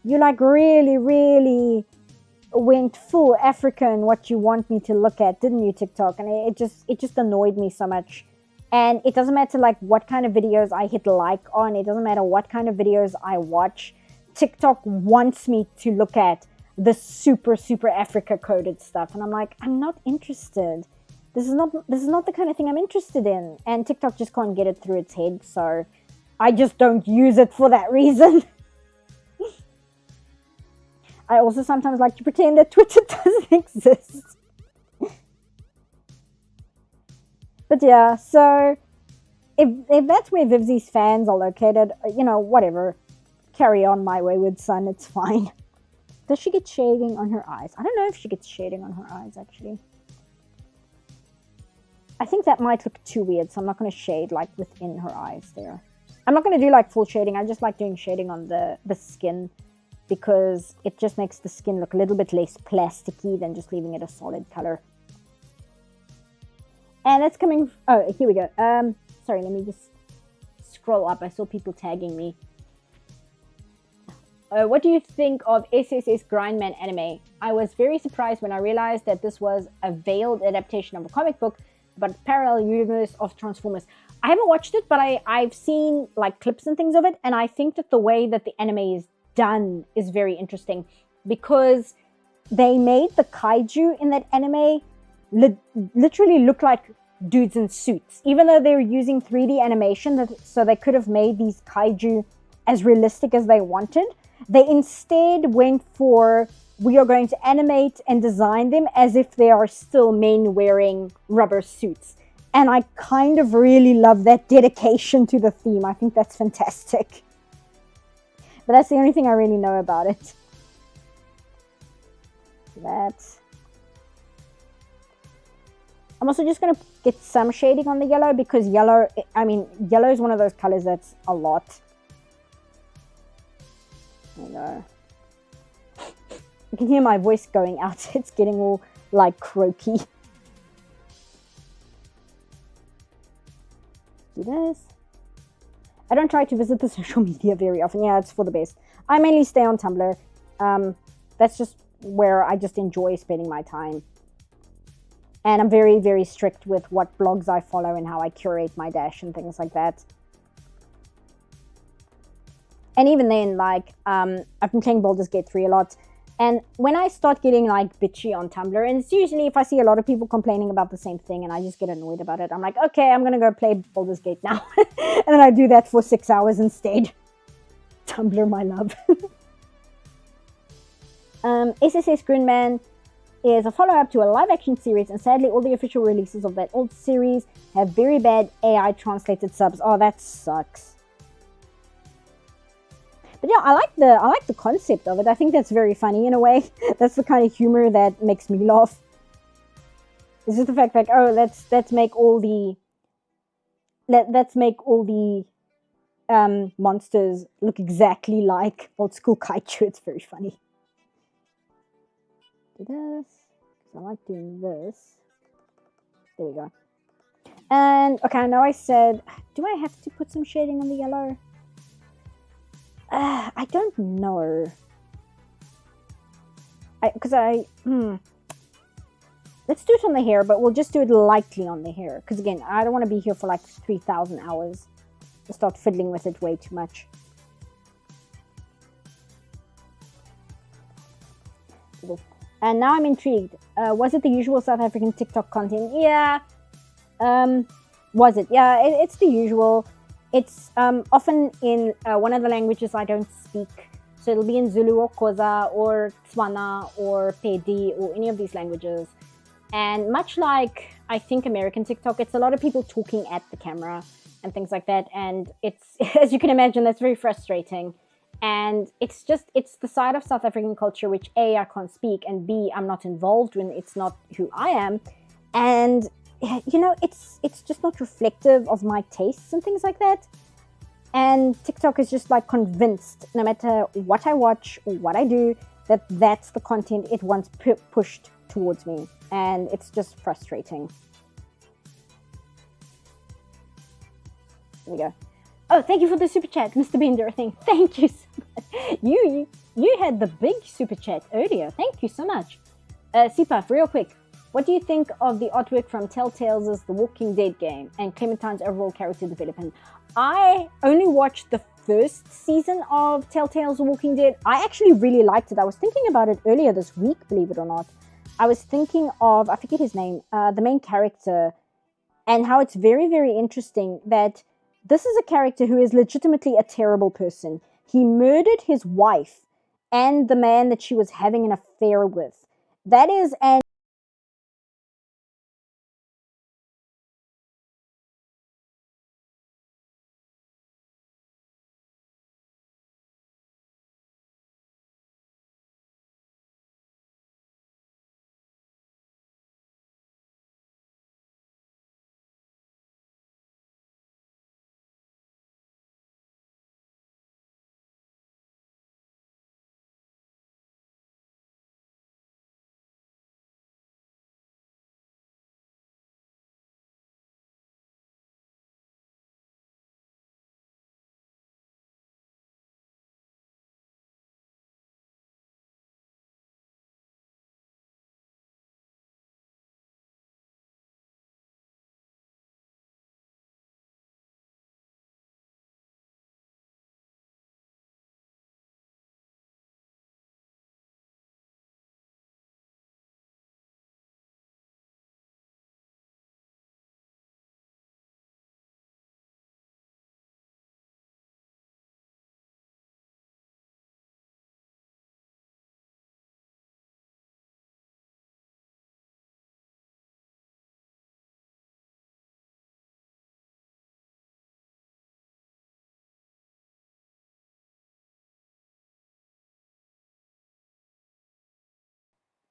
you like really, really went full Africa in what you want me to look at, didn't you, TikTok? And it just annoyed me so much. And it doesn't matter like what kind of videos I hit like on, it doesn't matter what kind of videos I watch, TikTok wants me to look at the super Africa coded stuff, and I'm like, I'm not interested. This is not the kind of thing I'm interested in. And TikTok just can't get it through its head, so I just don't use it for that reason. I also sometimes like to pretend that Twitter doesn't exist. But yeah, so if that's where Vivzi's fans are located, you know, whatever. Carry on, my wayward son, it's fine. Does she get shading on her eyes? I don't know if she gets shading on her eyes, actually. I think that might look too weird, so I'm not going to shade, like, within her eyes there. I'm not going to do, like, full shading. I just like doing shading on the skin, because it just makes the skin look a little bit less plasticky than just leaving it a solid color. And it's coming... Oh, here we go. Sorry, let me just scroll up. I saw people tagging me. What do you think of SSS Grindman anime? I was very surprised when I realized that this was a veiled adaptation of a comic book about a parallel universe of Transformers. I haven't watched it, but I've seen like clips and things of it, and I think that the way that the anime is done is very interesting, because they made the kaiju in that anime literally look like dudes in suits, even though they were using 3D animation, so they could have made these kaiju as realistic as they wanted. They instead went for, we are going to animate and design them as if they are still men wearing rubber suits. And I kind of really love that dedication to the theme. I think that's fantastic. But that's the only thing I really know about it. I'm also just going to get some shading on the yellow, because yellow is one of those colors that's a lot. I know. You can hear my voice going out. It's getting all like croaky. Do this. I don't try to visit the social media very often. Yeah, it's for the best. I mainly stay on Tumblr. That's just where I just enjoy spending my time. And I'm very, very strict with what blogs I follow and how I curate my dash and things like that. And even then, like, I've been playing Baldur's Gate 3 a lot, And when I start getting like bitchy on Tumblr, and it's usually if I see a lot of people complaining about the same thing and I just get annoyed about it, I'm like, okay, I'm going to go play Baldur's Gate now. And then I do that for 6 hours instead. Tumblr, my love. SSS Grinman is a follow-up to a live-action series, and sadly all the official releases of that old series have very bad AI translated subs. Oh, that sucks. But yeah, I like the concept of it. I think that's very funny in a way. That's the kind of humor that makes me laugh. It's just the fact like, oh, let's make all the monsters look exactly like old school kaiju. It's very funny. Do this. I like doing this. There we go. And okay, I know I said, do I have to put some shading on the yellow? I don't know. Let's do it on the hair, but we'll just do it lightly on the hair. Because again, I don't want to be here for like 3,000 hours. I'll start fiddling with it way too much. And now I'm intrigued. Was it the usual South African TikTok content? Yeah. Was it? Yeah, it's the usual. It's often in one of the languages I don't speak. So it'll be in Zulu or Xhosa or Tswana or Pedi or any of these languages. And much like, I think, American TikTok, it's a lot of people talking at the camera and things like that. And it's, as you can imagine, that's very frustrating. And it's the side of South African culture which A, I can't speak, and B, I'm not involved when it's not who I am. And you know, it's just not reflective of my tastes and things like that. And TikTok is just like convinced, no matter what I watch or what I do, that that's the content it wants pushed towards me. And it's just frustrating. There we go. Oh, thank you for the super chat, Mr. Bender. Thank you so much. You had the big super chat earlier. Thank you so much. Sipa, real quick. What do you think of the artwork from Telltale's The Walking Dead game and Clementine's overall character development? I only watched the first season of Telltale's The Walking Dead. I actually really liked it. I was thinking about it earlier this week, believe it or not. I was thinking of, I forget his name, the main character, and how it's very, very interesting that this is a character who is legitimately a terrible person. He murdered his wife and the man that she was having an affair with. That is an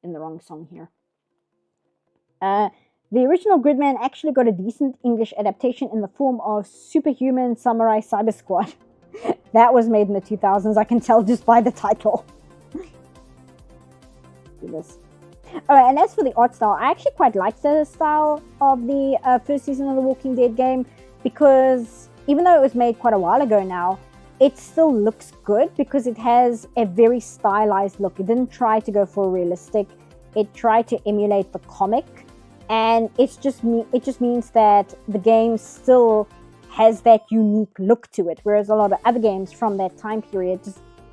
in the wrong song here. The original Gridman actually got a decent English adaptation in the form of Superhuman Samurai Cyber Squad. That was made in the 2000s, I can tell just by the title. Do this. Alright, and as for the art style, I actually quite like the style of the first season of The Walking Dead game, because even though it was made quite a while ago now, it still looks good because it has a very stylized look. It didn't try to go for realistic. It tried to emulate the comic, and it just means that the game still has that unique look to it, whereas a lot of other games from that time period,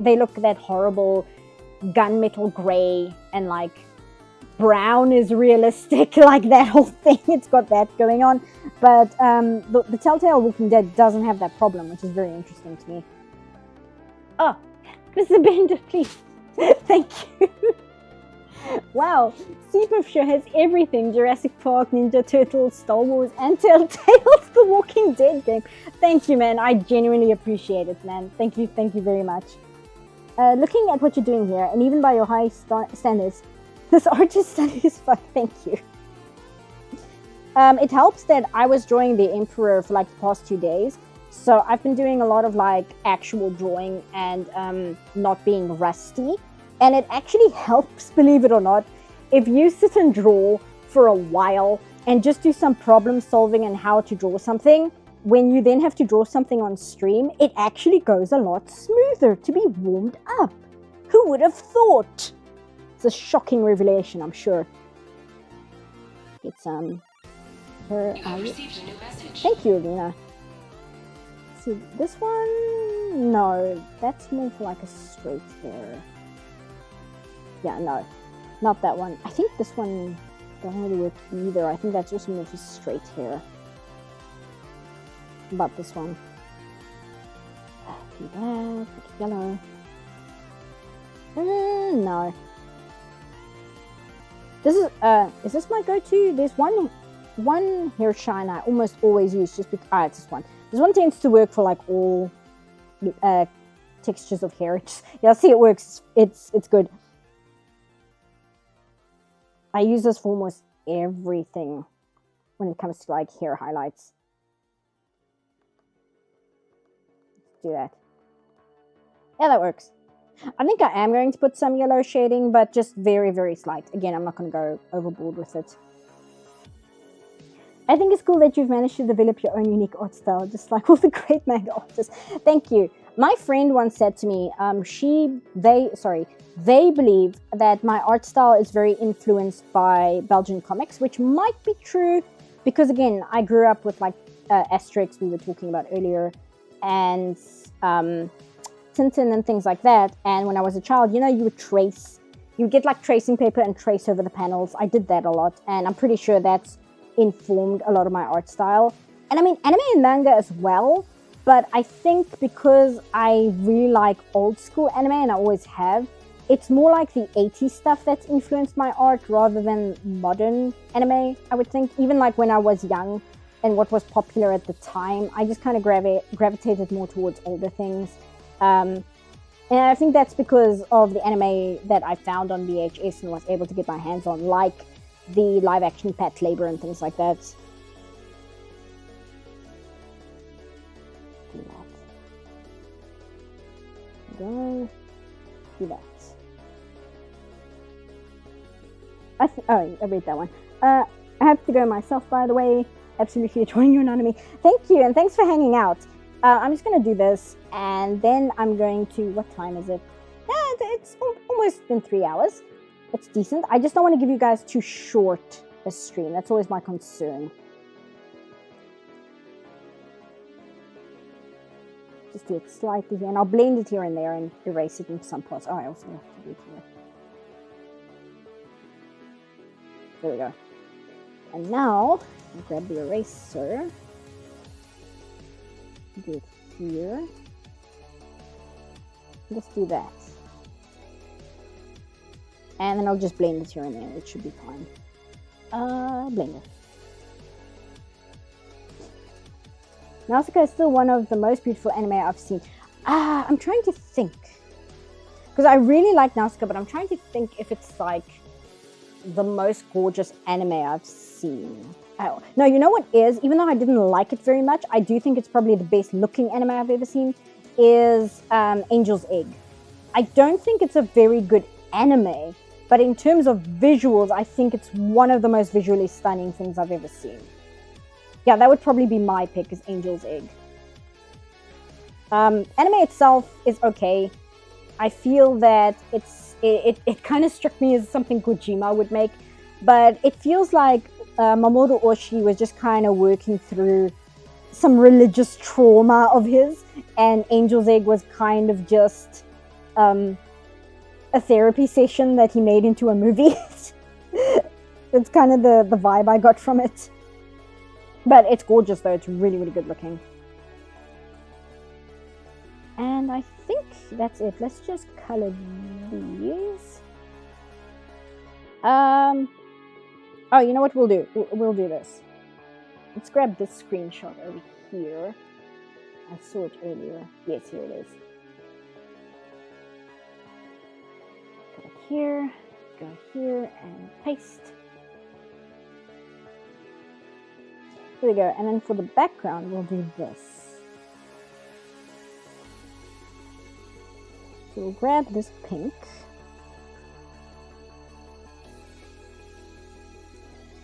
they look that horrible gunmetal gray and like brown is realistic, like that whole thing. It's got that going on. But the Telltale Walking Dead doesn't have that problem, which is very interesting to me. Oh, Mr. Bender, please. Thank you. Wow, Supershow has everything. Jurassic Park, Ninja Turtles, Star Wars, and Telltale's The Walking Dead game. Thank you, man. I genuinely appreciate it, man. Thank you very much. Looking at what you're doing here, and even by your high standards, this art is satisfying. Thank you. It helps that I was drawing the Emperor for like the past 2 days. So I've been doing a lot of like actual drawing and not being rusty. And it actually helps, believe it or not, if you sit and draw for a while and just do some problem solving and how to draw something. When you then have to draw something on stream, it actually goes a lot smoother to be warmed up. Who would have thought? It's a shocking revelation, I'm sure. It's You have received a new message. Thank you, Utena. See, this one, no, that's more for like a straight hair. Yeah, no, not that one. I think this one doesn't really work either. I think that's also more for straight hair. But this one. Do that, put yellow. No. This is this my go-to? There's one hair shine I almost always use just because, it's this one. This one tends to work for like all textures of hair. Yeah, see, it works. It's good. I use this for almost everything when it comes to like hair highlights. Let's do that. Yeah, that works. I think I am going to put some yellow shading, but just very, very slight. Again, I'm not going to go overboard with it. I think it's cool that you've managed to develop your own unique art style, just like all the great manga artists. Thank you. My friend once said to me, they believe that my art style is very influenced by Belgian comics, which might be true because, again, I grew up with like Asterix we were talking about earlier, and Tintin and things like that. And when I was a child, you know, you would get like tracing paper and trace over the panels. I did that a lot, and I'm pretty sure that's informed a lot of my art style. And I mean, anime and manga as well, but I think because I really like old school anime, and I always have, it's more like the 80s stuff that's influenced my art rather than modern anime, I would think. Even like when I was young and what was popular at the time, I just kind of gravitated more towards older things. And I think that's because of the anime that I found on VHS and was able to get my hands on, like the live action Pat Labor and things like that. Do that. Do that. I read that one. I have to go myself, by the way. Absolutely adoring you, Nanami. Thank you, and thanks for hanging out. I'm just going to do this, and then I'm going to... What time is it? Yeah, it's almost been 3 hours. It's decent. I just don't want to give you guys too short a stream. That's always my concern. Just do it slightly here, and I'll blend it here and there and erase it in some parts. Oh, I also have to do it here. There we go. And now, I'll grab the eraser. Do it here. Just do that. And then I'll just blend it here and there. It should be fine. Blend it. Nausicaa is still one of the most beautiful anime I've seen. I'm trying to think. Because I really like Nausicaa, but I'm trying to think if it's like the most gorgeous anime I've seen. Oh, no, you know what is? Even though I didn't like it very much, I do think it's probably the best looking anime I've ever seen, is Angel's Egg. I don't think it's a very good anime, but in terms of visuals, I think it's one of the most visually stunning things I've ever seen. Yeah, that would probably be my pick, is Angel's Egg. Anime itself is okay. I feel that it kind of struck me as something Kojima would make, but it feels like Mamoru Oshii was just kind of working through some religious trauma of his, and Angel's Egg was kind of just a therapy session that he made into a movie. It's kind of the vibe I got from it. But it's gorgeous though, it's really, really good looking. And I think that's it. Let's just color these. Oh, you know what we'll do? We'll do this. Let's grab this screenshot over here. I saw it earlier. Yes, here it is. Go here, go here, and paste. There we go. And then for the background, we'll do this. So we'll grab this pink.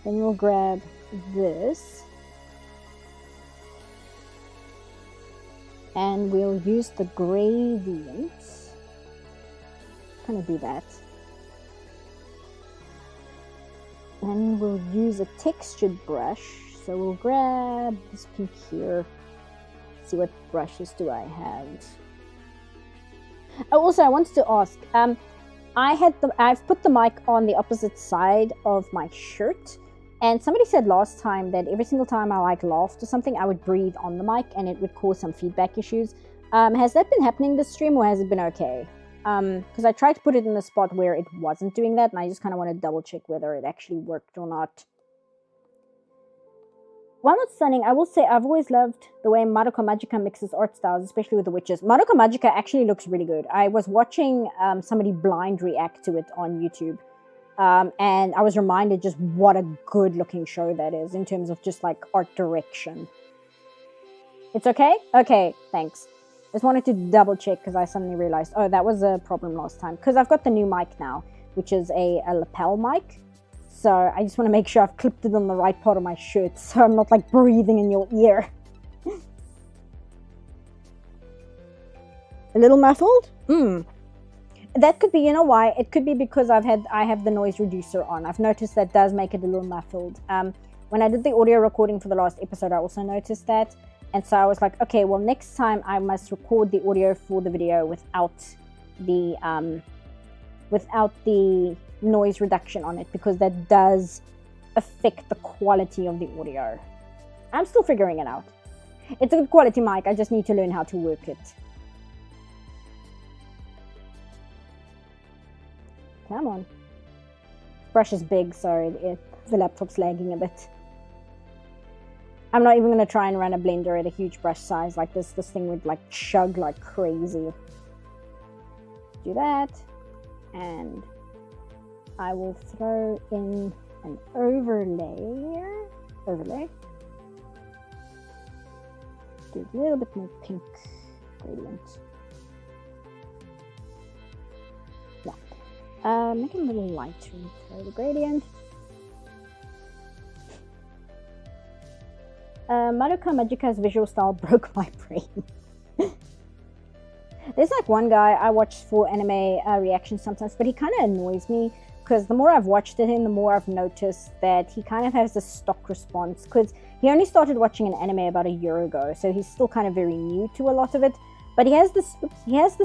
Then we'll grab this. And we'll use the gradients. Kind of do that. And we'll use a textured brush. So we'll grab this pink here. See what brushes do I have. Oh, also I wanted to ask. I've put the mic on the opposite side of my shirt. And somebody said last time that every single time I laughed or something, I would breathe on the mic and it would cause some feedback issues. Has that been happening this stream or has it been okay? Because I tried to put it in the spot where it wasn't doing that and I just kind of want to double check whether it actually worked or not. While it's stunning, I will say I've always loved the way Madoka Magica mixes art styles, especially with the witches. Madoka Magica actually looks really good. I was watching somebody blind react to it on YouTube. And I was reminded just what a good looking show that is in terms of just like art direction. It's okay? Okay, thanks. Just wanted to double check because I suddenly realized, oh, that was a problem last time. Because I've got the new mic now, which is a lapel mic. So I just want to make sure I've clipped it on the right part of my shirt so I'm not like breathing in your ear. A little muffled? That could be, you know why? It could be because I have the noise reducer on. I've noticed that does make it a little muffled. When I did the audio recording for the last episode, I also noticed that. And so I was like, okay, well, next time I must record the audio for the video without the noise reduction on it, because that does affect the quality of the audio. I'm still figuring it out. It's a good quality mic. I just need to learn how to work it. Come on. Brush is big, so the laptop's lagging a bit. I'm not even going to try and run a blender at a huge brush size like this. This thing would like chug like crazy. Do that. And I will throw in an overlay. Do a little bit more pink gradient. Yeah. Make it a little lighter and throw the gradient. Madoka Magica's visual style broke my brain. There's like one guy I watch for anime reactions sometimes, but he kind of annoys me because the more I've watched it, the more I've noticed that he kind of has this stock response, because he only started watching an anime about a year ago, so he's still kind of very new to a lot of it. But he has this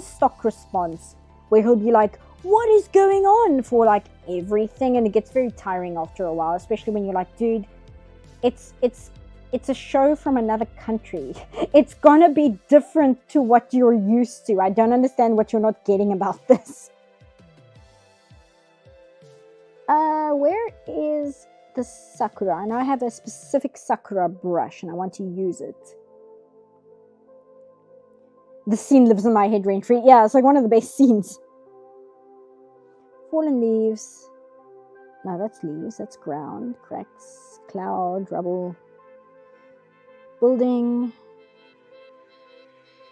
stock response where he'll be like, "What is going on?" for like everything, and it gets very tiring after a while, especially when you're like, dude, it's a show from another country. It's gonna be different to what you're used to. I don't understand what you're not getting about this. Where is the Sakura? I know I have a specific Sakura brush and I want to use it. The scene lives in my head rent-free. Yeah, it's like one of the best scenes. Fallen leaves. No, that's leaves. That's ground. Cracks. Cloud. Rubble. Building.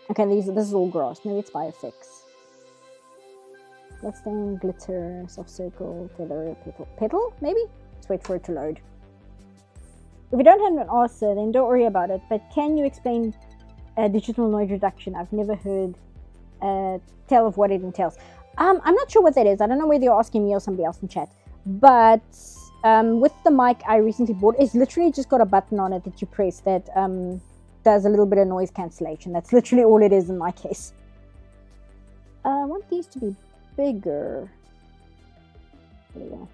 Okay, this is all grass. Maybe it's by effects. Bloodstain, glitter, soft circle, feather, petal, maybe? Let's wait for it to load. If you don't have an answer, then don't worry about it. But can you explain digital noise reduction? I've never heard tell of what it entails. I'm not sure what that is. I don't know whether you're asking me or somebody else in chat. But with the mic I recently bought, it's literally just got a button on it that you press that does a little bit of noise cancellation. That's literally all it is in my case. I want these to be bigger. There we go.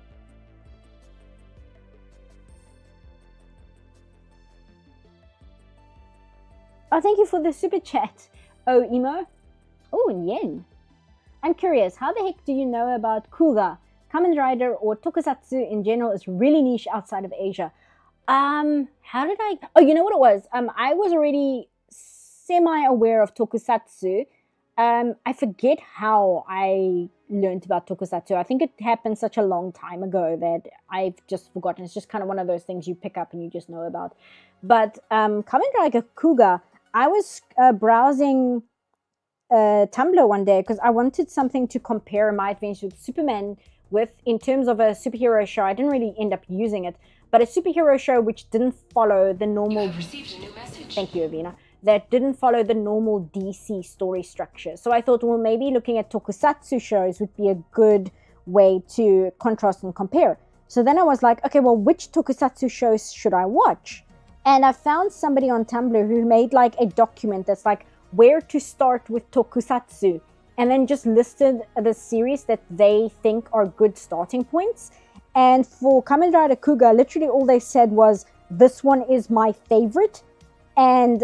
Oh, thank you for the super chat. Oh, Emo. Oh, and Yen. I'm curious, how the heck do you know about Kuga? Kamen Rider or Tokusatsu in general is really niche outside of Asia. How did I... Oh, you know what it was? I was already semi-aware of Tokusatsu. I forget how I learned about Tokusatsu. I think it happened such a long time ago that I've just forgotten. It's just kind of one of those things you pick up and you just know about. But Kamen Rider Kuga, I was browsing Tumblr one day because I wanted something to compare my adventures with Superman with in terms of a superhero show. I didn't really end up using it, but a superhero show which didn't follow the normal... You have received a new message. Thank you, Avina. That didn't follow the normal DC story structure. So I thought, well, maybe looking at Tokusatsu shows would be a good way to contrast and compare. So then I was like, okay, well, which Tokusatsu shows should I watch? And I found somebody on Tumblr who made like a document that's like where to start with Tokusatsu, and then just listed the series that they think are good starting points. And for Kamen Rider Kuga, literally all they said was, this one is my favorite. And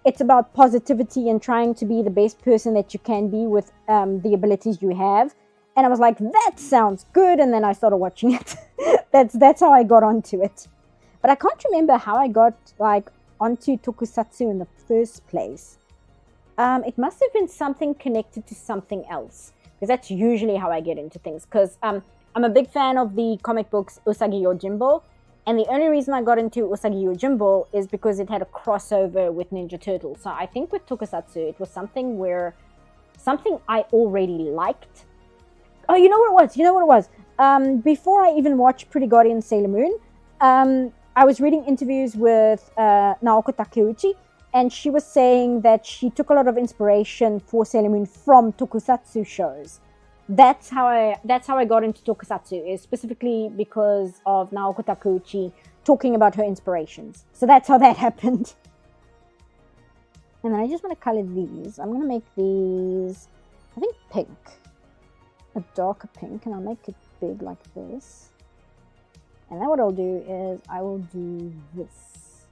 it's about positivity and trying to be the best person that you can be with the abilities you have. And I was like, that sounds good. And then I started watching it. That's how I got onto it. But I can't remember how I got like onto Tokusatsu in the first place. It must have been something connected to something else, because that's usually how I get into things. Because I'm a big fan of the comic books Usagi Yojimbo, and the only reason I got into Usagi Yojimbo is because it had a crossover with Ninja Turtles. So I think with Tokusatsu, it was something I already liked. Oh, you know what it was? Before I even watched Pretty Guardian Sailor Moon, I was reading interviews with Naoko Takeuchi, and she was saying that she took a lot of inspiration for Sailor Moon from Tokusatsu shows. That's how I got into Tokusatsu, is specifically because of Naoko Takeuchi talking about her inspirations. So that's how that happened. And then I just want to color these. I'm going to make these, I think, pink. A darker pink, and I'll make it big like this. And then what I'll do is I will do this.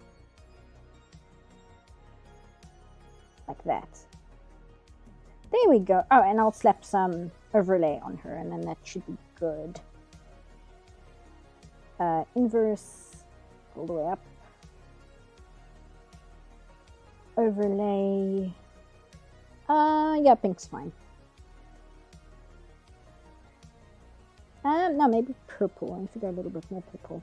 Like that. There we go. Oh, and I'll slap some overlay on her, and then that should be good. Inverse all the way up. Overlay. Yeah, pink's fine. No, maybe purple. I need to go a little bit more purple.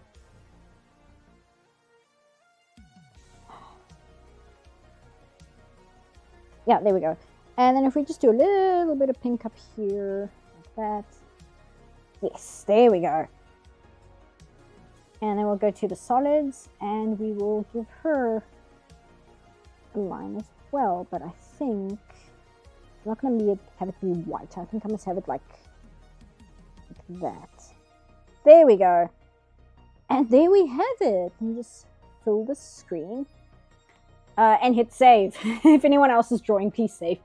Yeah, there we go. And then if we just do a little bit of pink up here, like that. Yes, there we go. And then we'll go to the solids, and we will give her a line as well. But I think I'm not going to have it be white. I think I must have it like that. There we go. And there we have it. Let me just fill the screen. And hit save. If anyone else is drawing, please save.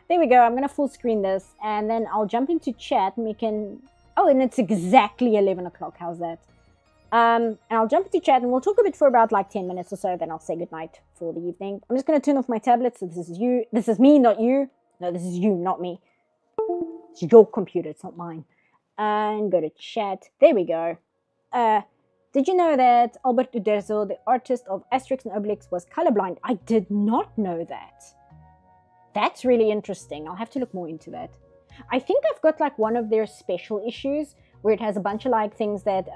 There we go. I'm going to full screen this, and then I'll jump into chat, and we can... Oh, and it's exactly 11 o'clock. How's that? And I'll jump into chat, and we'll talk a bit for about like 10 minutes or so, then I'll say goodnight for the evening. I'm just going to turn off my tablet, so this is you. This is me, not you. No, this is you, not me. It's your computer, it's not mine. And go to chat. There we go. Did you know that Albert Uderzo, the artist of Asterix and Obelix, was colorblind? I did not know that. That's really interesting. I'll have to look more into that. I think I've got like one of their special issues where it has a bunch of like things that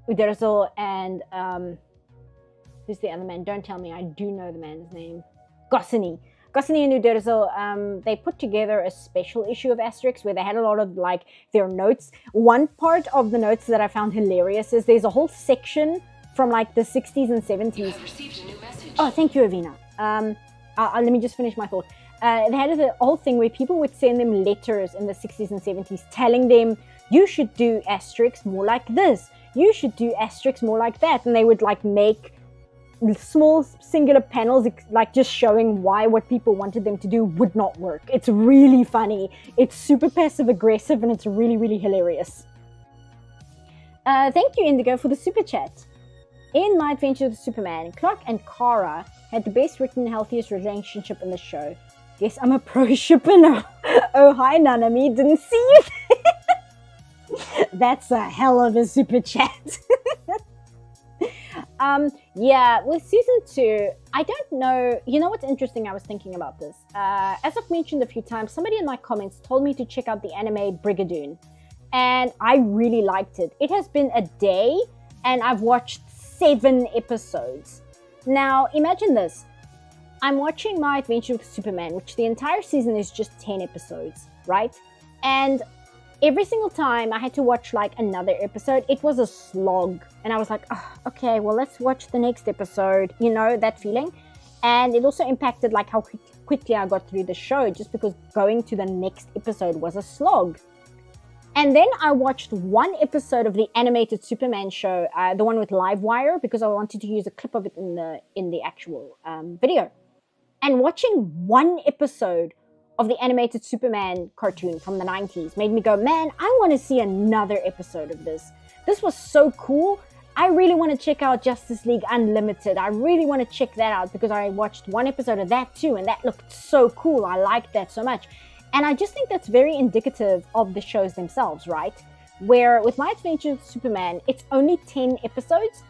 Uderzo and who's the other man? Don't tell me. I do know the man's name. Goscinny and Uderzo, they put together a special issue of Asterix where they had a lot of like their notes. One part of the notes that I found hilarious is there's a whole section from like the 60s and 70s. You have received a new message. Oh, thank you, Avina. Let me just finish my thought. They had a whole thing where people would send them letters in the 60s and 70s telling them, you should do Asterix more like this. You should do Asterix more like that. And they would like make small singular panels like just showing why what people wanted them to do would not work. It's really funny. It's super passive aggressive and it's really, really hilarious. Thank you, Indigo, for the super chat. In My Adventure with Superman, Clark and Kara had the best written, healthiest relationship in the show. Guess I'm a pro shipper now. Oh, hi, Nanami. Didn't see you there. That's a hell of a super chat. Yeah, with season 2, I don't know. You know what's interesting? I was thinking about this. As I've mentioned a few times, somebody in my comments told me to check out the anime Brigadoon, and I really liked it. It has been a day, and I've watched 7 episodes. Now, imagine this. I'm watching My Adventure with Superman, which the entire season is just 10 episodes, right? And every single time I had to watch like another episode, it was a slog. And I was like, oh, okay, well, let's watch the next episode. You know, that feeling. And it also impacted like how quickly I got through the show, just because going to the next episode was a slog. And then I watched one episode of the animated Superman show, the one with Livewire, because I wanted to use a clip of it in the actual video. And watching one episode of the animated Superman cartoon from the 90s made me go, man, I want to see another episode of this. This was so cool. I really want to check out Justice League Unlimited. I really want to check that out because I watched one episode of that too, and that looked so cool. I liked that so much. And I just think that's very indicative of the shows themselves, right? Where with My Adventure with Superman, it's only 10 episodes,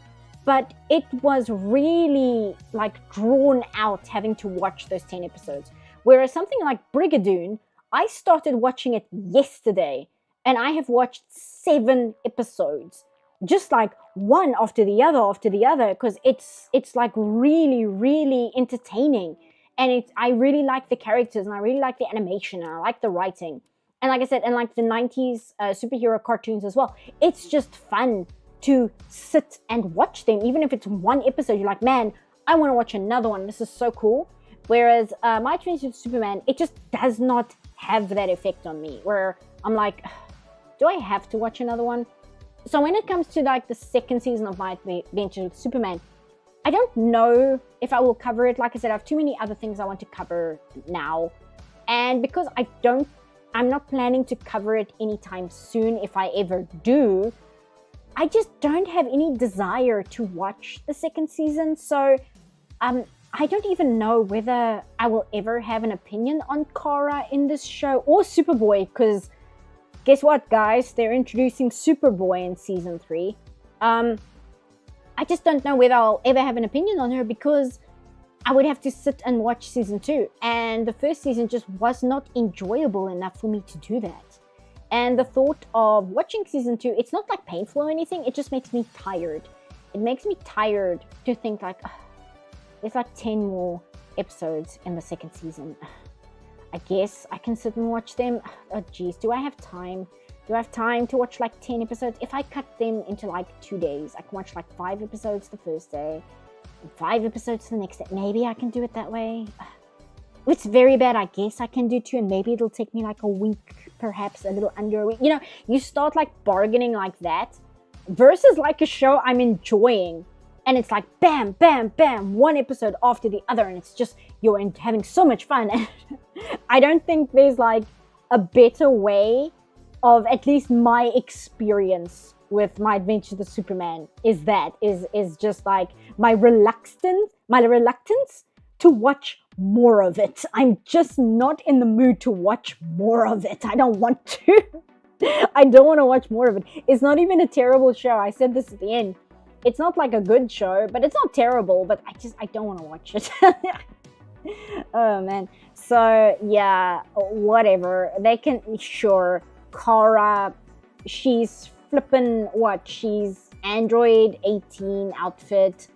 but it was really like drawn out having to watch those 10 episodes. Whereas something like Brigadoon, I started watching it yesterday and I have watched 7 episodes, just like one after the other, because it's like really, really entertaining. And I really like the characters and I really like the animation and I like the writing. And like I said, and like the 90s superhero cartoons as well. It's just fun to sit and watch them. Even if it's one episode, you're like, man, I want to watch another one. This is so cool. Whereas My Adventure with Superman, it just does not have that effect on me. Where I'm like, do I have to watch another one? So when it comes to like the second season of My Adventure with Superman, I don't know if I will cover it. Like I said, I have too many other things I want to cover now. And because I'm not planning to cover it anytime soon, if I ever do, I just don't have any desire to watch the second season. So I don't even know whether I will ever have an opinion on Kara in this show or Superboy, because guess what, guys? They're introducing Superboy in season 3. I just don't know whether I'll ever have an opinion on her because I would have to sit and watch season 2. And the first season just was not enjoyable enough for me to do that. And the thought of watching season 2, it's not like painful or anything. It just makes me tired. It makes me tired to think like, there's like 10 more episodes in the second season. I guess I can sit and watch them. Oh geez, do I have time? Do I have time to watch like 10 episodes? If I cut them into like 2 days, I can watch like 5 episodes the first day and 5 episodes the next day. Maybe I can do it that way. If it's very bad, I guess I can do 2, and maybe it'll take me like a week, perhaps a little under a week. You know, you start like bargaining like that versus like a show I'm enjoying. And it's like bam, bam, bam, one episode after the other. And it's just, you're having so much fun. And I don't think there's like a better way of at least my experience with My Adventure with Superman is just like my reluctance to watch more of it. I'm just not in the mood to watch more of it. I don't want to. I don't want to watch more of it. It's not even a terrible show. I said this at the end. It's not like a good show, but it's not terrible, but I don't want to watch it. Oh man. So yeah, whatever. They can, sure. Kara, she's flippin' what? She's Android 18 outfit,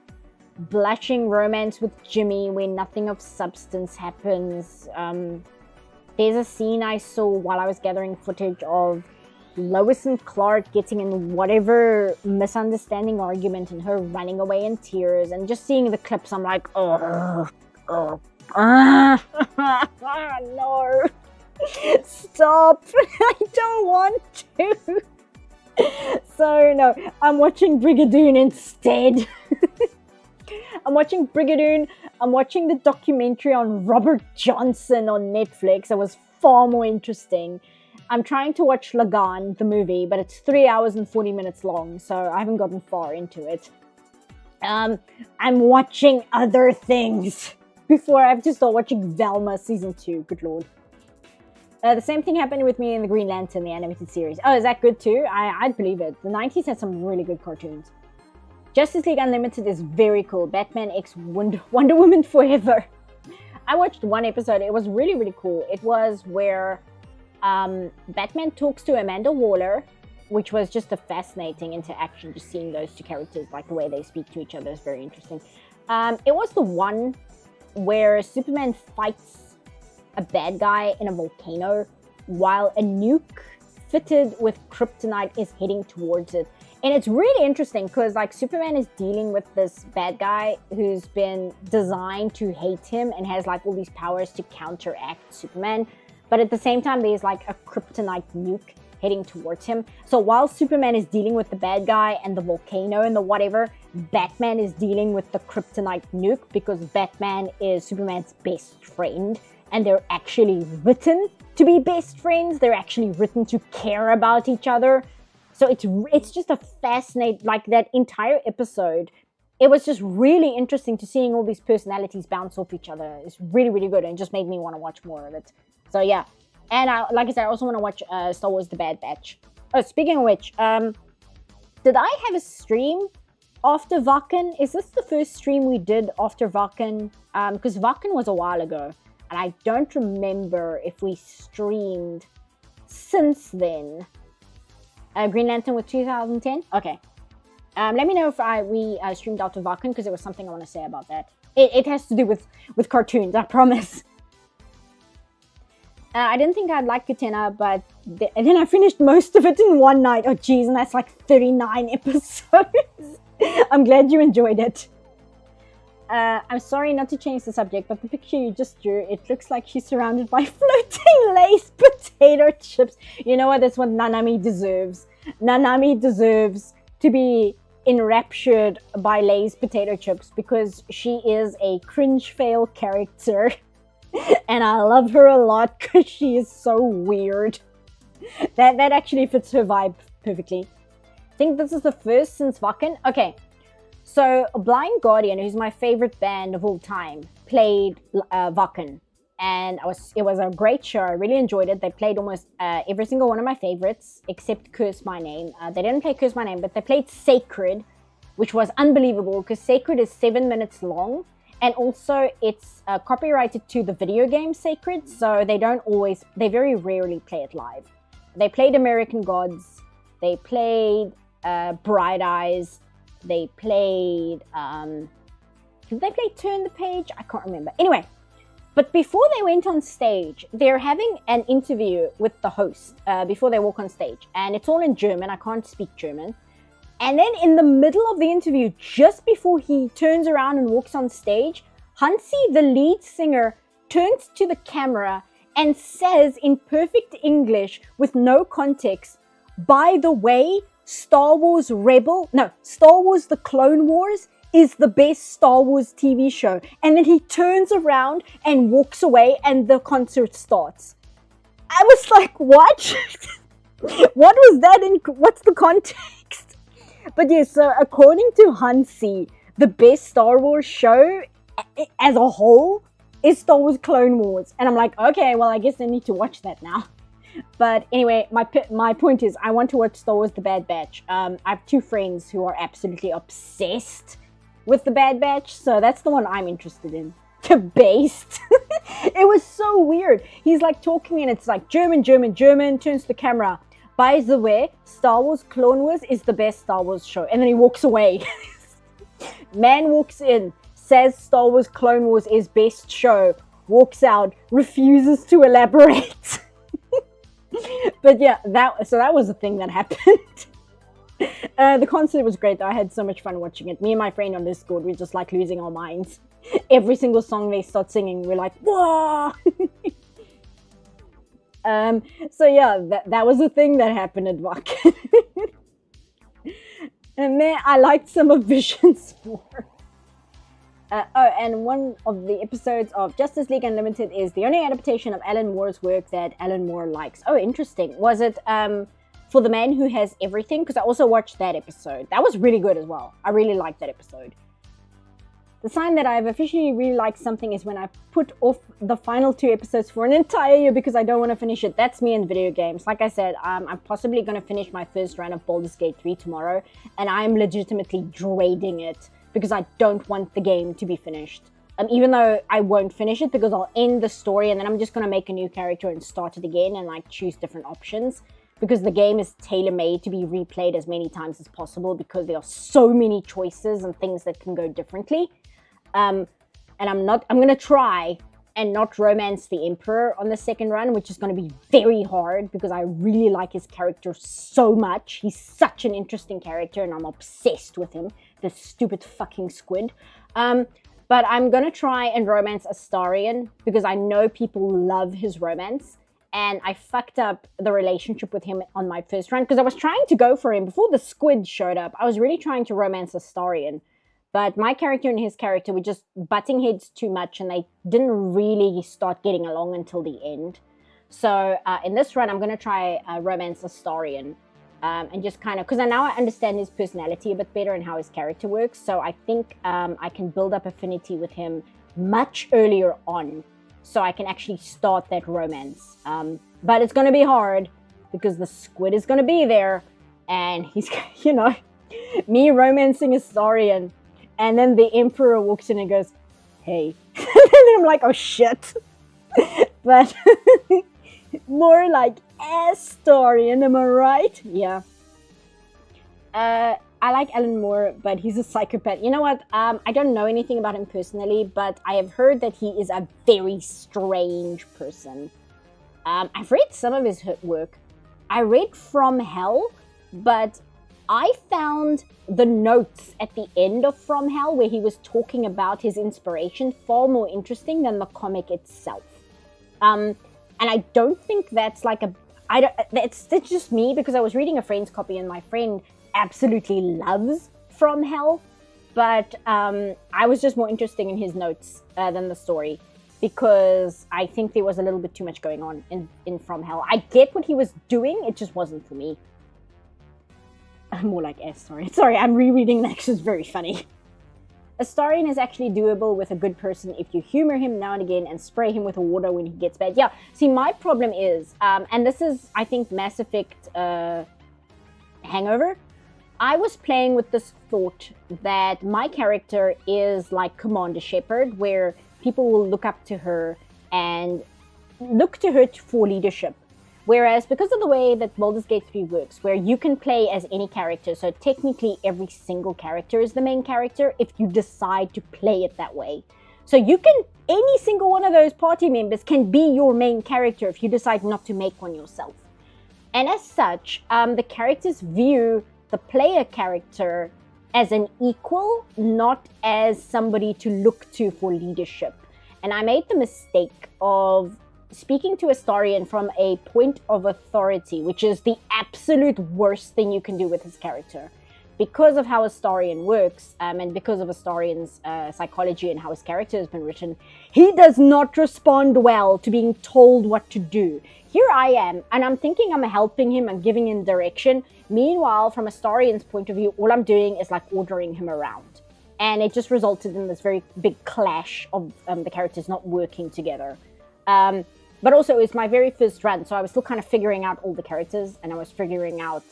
blushing romance with Jimmy where nothing of substance happens. There's a scene I saw while I was gathering footage of Lois and Clark getting in whatever misunderstanding argument and her running away in tears, and just seeing the clips, I'm like, no. Stop. I don't want to. So no, I'm watching Brigadoon instead. I'm watching Brigadoon. I'm watching the documentary on Robert Johnson on Netflix. It was far more interesting. I'm trying to watch Lagan, the movie, but it's 3 hours and 40 minutes long, so I haven't gotten far into it. I'm watching other things before I have to start watching Velma Season 2. Good lord. The same thing happened with me in the Green Lantern, the animated series. Oh, is that good too? I'd believe it. The 90s had some really good cartoons. Justice League Unlimited is very cool. Batman x Wonder Woman Forever. I watched one episode. It was really, really cool. It was where Batman talks to Amanda Waller, which was just a fascinating interaction. Just seeing those two characters, like the way they speak to each other is very interesting. It was the one where Superman fights a bad guy in a volcano while a nuke fitted with kryptonite is heading towards it. And it's really interesting because like Superman is dealing with this bad guy who's been designed to hate him and has like all these powers to counteract Superman. But at the same time, there's like a kryptonite nuke heading towards him. So while Superman is dealing with the bad guy and the volcano and the whatever, Batman is dealing with the kryptonite nuke because Batman is Superman's best friend. And they're actually written to be best friends. They're actually written to care about each other. So it's just a fascinating, like that entire episode. It was just really interesting to seeing all these personalities bounce off each other. It's really, really good and just made me want to watch more of it. So yeah. And like I said, I also want to watch Star Wars The Bad Batch. Oh, speaking of which, did I have a stream after Vakken? Is this the first stream we did after Vakken? Because Vakken was a while ago. And I don't remember if we streamed since then. Green Lantern with 2010? Okay. Let me know if we streamed out to Vakken, because there was something I want to say about that. It has to do with cartoons, I promise. I didn't think I'd like Utena, but and then I finished most of it in one night. Oh, geez, and that's like 39 episodes. I'm glad you enjoyed it. I'm sorry not to change the subject, but the picture you just drew, it looks like she's surrounded by floating Lay's potato chips. You know what? That's what Nanami deserves. Nanami deserves to be enraptured by Lay's potato chips because she is a cringe fail character. And I love her a lot because she is so weird. That actually fits her vibe perfectly. I think this is the first since Vakken. Okay. So, Blind Guardian, who's my favorite band of all time, played Vakken. And it was a great show. I really enjoyed it. They played almost every single one of my favorites, except Curse My Name. They didn't play Curse My Name, but they played Sacred, which was unbelievable because Sacred is 7 minutes long. And also, it's copyrighted to the video game Sacred, so they very rarely play it live. They played American Gods. They played Bright Eyes. They played, did they play Turn the Page? I can't remember. Anyway, but before they went on stage, they're having an interview with the host before they walk on stage. And it's all in German. I can't speak German. And then in the middle of the interview, just before he turns around and walks on stage, Hansi, the lead singer, turns to the camera and says in perfect English with no context, by the way, Star Wars The Clone Wars is the best Star Wars TV show. And then he turns around and walks away and the concert starts. I was like, what? What was that? What's the context? But yes, so according to Hansi, the best Star Wars show as a whole is Star Wars Clone Wars. And I'm like, okay, well, I guess I need to watch that now. But anyway, my point is, I want to watch Star Wars The Bad Batch. I have two friends who are absolutely obsessed with The Bad Batch, so that's the one I'm interested in. Based. It was so weird. He's like talking and it's like German, turns to the camera. By the way, Star Wars Clone Wars is the best Star Wars show. And then he walks away. Man walks in, says Star Wars Clone Wars is best show, walks out, refuses to elaborate. But yeah, that was the thing that happened. The concert was great though. I had so much fun watching it. Me and my friend on Discord, we're just like losing our minds. Every single song they start singing, we're like, whoa! So yeah, that was the thing that happened at Vakken. And then I liked some of Vision's more. And one of the episodes of Justice League Unlimited is the only adaptation of Alan Moore's work that Alan Moore likes. Oh, interesting. Was it For the Man Who Has Everything? Because I also watched that episode. That was really good as well. I really liked that episode. The sign that I've officially really liked something is when I put off the final 2 episodes for an entire year because I don't want to finish it. That's me in video games. Like I said, I'm possibly going to finish my first run of Baldur's Gate 3 tomorrow, and I'm legitimately dreading it because I don't want the game to be finished. Even though I won't finish it because I'll end the story and then I'm just going to make a new character and start it again and like choose different options. Because the game is tailor-made to be replayed as many times as possible because there are so many choices and things that can go differently. And I'm going to try and not romance the Emperor on the second run, which is going to be very hard because I really like his character so much. He's such an interesting character and I'm obsessed with him, this stupid fucking squid. But I'm going to try and romance Astarion because I know people love his romance. And I fucked up the relationship with him on my first run because I was trying to go for him before the squid showed up. I was really trying to romance Astarion. But my character and his character were just butting heads too much and they didn't really start getting along until the end. So in this run, I'm going to try romance Astarion and just kind of, because now I understand his personality a bit better and how his character works. So I think I can build up affinity with him much earlier on so I can actually start that romance. But it's going to be hard because the squid is going to be there and he's, you know, me romancing Astarion. And then the Emperor walks in and goes, hey. And then I'm like, oh shit. But more like Astarion, am I right? Yeah. I like Alan Moore, but he's a psychopath. You know what? I don't know anything about him personally, but I have heard that he is a very strange person. I've read some of his work. I read From Hell, but I found the notes at the end of From Hell where he was talking about his inspiration far more interesting than the comic itself. And I don't think that's like it's just me because I was reading a friend's copy and my friend absolutely loves From Hell. But I was just more interested in his notes than the story because I think there was a little bit too much going on in From Hell. I get what he was doing, it just wasn't for me. More like Astarion. Sorry, I'm rereading that because it's very funny. Astarion is actually doable with a good person if you humor him now and again and spray him with water when he gets bad. Yeah, see, my problem is, and this is, I think, Mass Effect Hangover. I was playing with this thought that my character is like Commander Shepard, where people will look up to her and look to her for leadership. Whereas because of the way that Baldur's Gate 3 works, where you can play as any character, so technically every single character is the main character if you decide to play it that way. So you can, any single one of those party members can be your main character if you decide not to make one yourself. And as such, the characters view the player character as an equal, not as somebody to look to for leadership. And I made the mistake of speaking to Astarion from a point of authority, which is the absolute worst thing you can do with his character. Because of how Astarion works, and because of Astarion's psychology and how his character has been written, he does not respond well to being told what to do. Here I am, and I'm thinking I'm helping him and giving him direction. Meanwhile, from Astarion's point of view, all I'm doing is like ordering him around. And it just resulted in this very big clash of the characters not working together. But also, it was my very first run, so I was still kind of figuring out all the characters, and I was figuring out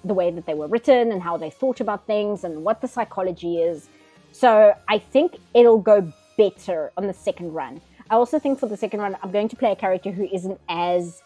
the way that they were written and how they thought about things and what the psychology is. So I think it'll go better on the second run. I also think for the second run, I'm going to play a character who isn't as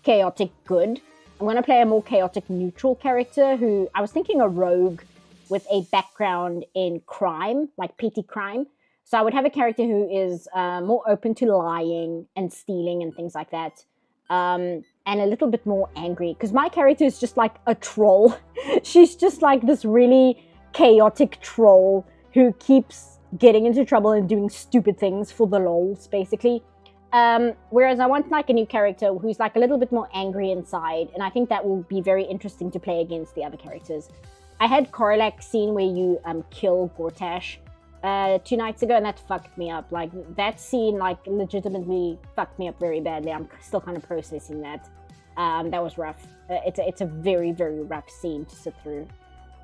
chaotic good. I'm going to play a more chaotic neutral character who, I was thinking a rogue with a background in crime, like petty crime. So I would have a character who is more open to lying and stealing and things like that. And a little bit more angry. Because my character is just like a troll. She's just like this really chaotic troll who keeps getting into trouble and doing stupid things for the lols, basically. Whereas I want like a new character who's like a little bit more angry inside. And I think that will be very interesting to play against the other characters. I had Karlach scene where you kill Gortash. 2 nights ago, and that fucked me up. Like, that scene, like, legitimately fucked me up very badly. I'm still kind of processing that. That was rough. It's a very, very rough scene to sit through.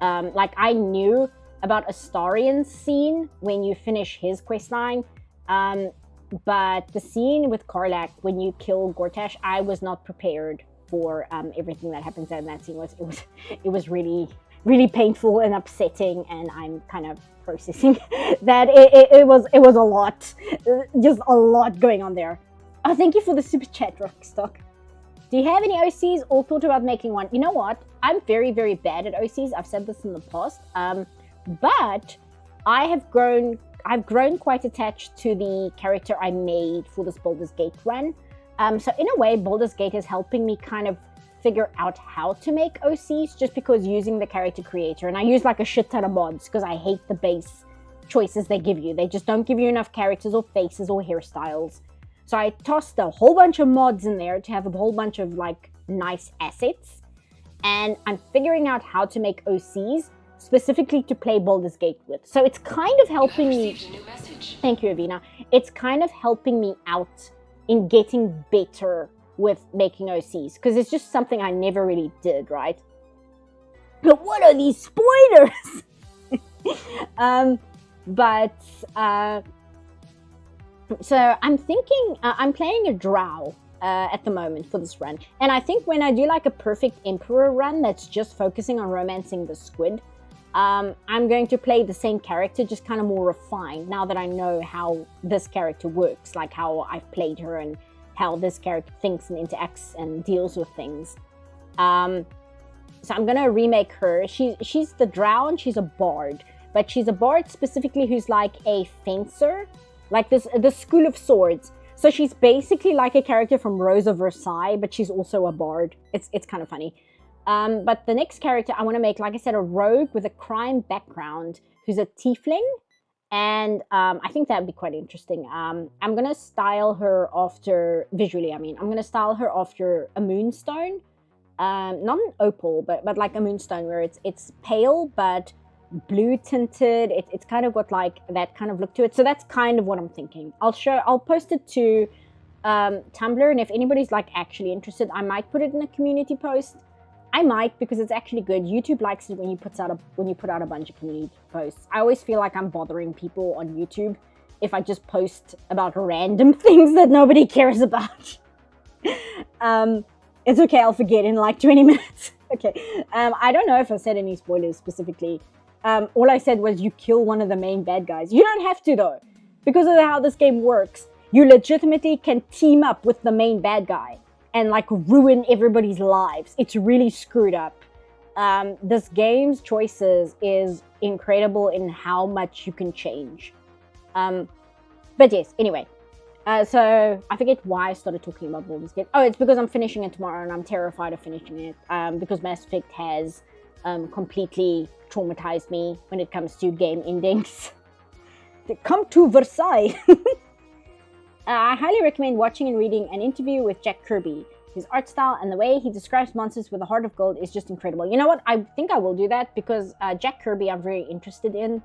Like, I knew about Astarian's scene when you finish his questline, but the scene with Karlak when you kill Gortash, I was not prepared for everything that happens in that scene. It was really, really painful and upsetting, and I'm kind of processing that. It was a lot, just a lot going on there. Oh, thank you for the super chat, Rockstock. Do you have any OCs or thought about making one? You know what? I'm very, very bad at OCs. I've said this in the past. But I've grown quite attached to the character I made for this Baldur's Gate run. So in a way, Baldur's Gate is helping me kind of figure out how to make OCs, just because using the character creator, and I use like a shit ton of mods because I hate the base choices they give you. They just don't give you enough characters or faces or hairstyles. So I tossed a whole bunch of mods in there to have a whole bunch of like nice assets. And I'm figuring out how to make OCs specifically to play Baldur's Gate with. So it's kind of helping me. Thank you, Avina. It's kind of helping me out in getting better with making OCs, because it's just something I never really did, right? But what are these spoilers? So I'm thinking, I'm playing a drow at the moment for this run. And I think when I do like a perfect Emperor run that's just focusing on romancing the squid, I'm going to play the same character, just kind of more refined, now that I know how this character works, like how I've played her and how this character thinks and interacts and deals with things. So I'm going to remake her. She's the drow and she's a bard, but she's a bard specifically who's like a fencer, like the School of Swords. So she's basically like a character from Rose of Versailles, but she's also a bard. It's kind of funny. But the next character I want to make, like I said, a rogue with a crime background who's a tiefling. And I think that would be quite interesting. I'm going to style her after, visually, I'm going to style her after a moonstone. Not an opal, but like a moonstone where it's pale, but blue tinted. It's kind of got like that kind of look to it. So that's kind of what I'm thinking. I'll post it to Tumblr. And if anybody's like actually interested, I might put it in a community post. I might, because it's actually good. YouTube likes it when you put out a bunch of community posts. I always feel like I'm bothering people on YouTube if I just post about random things that nobody cares about. It's okay, I'll forget in like 20 minutes. Okay. I don't know if I said any spoilers specifically. All I said was you kill one of the main bad guys. You don't have to though. Because of how this game works, you legitimately can team up with the main bad guy and like ruin everybody's lives. It's really screwed up. This game's choices is incredible in how much you can change. But yes, anyway. So I forget why I started talking about Baldur's Gate. Oh, it's because I'm finishing it tomorrow and I'm terrified of finishing it. Because Mass Effect has completely traumatized me when it comes to game endings. Come to Versailles! I highly recommend watching and reading an interview with Jack Kirby. His art style and the way he describes monsters with a heart of gold is just incredible. You know what? I think I will do that because Jack Kirby I'm very interested in.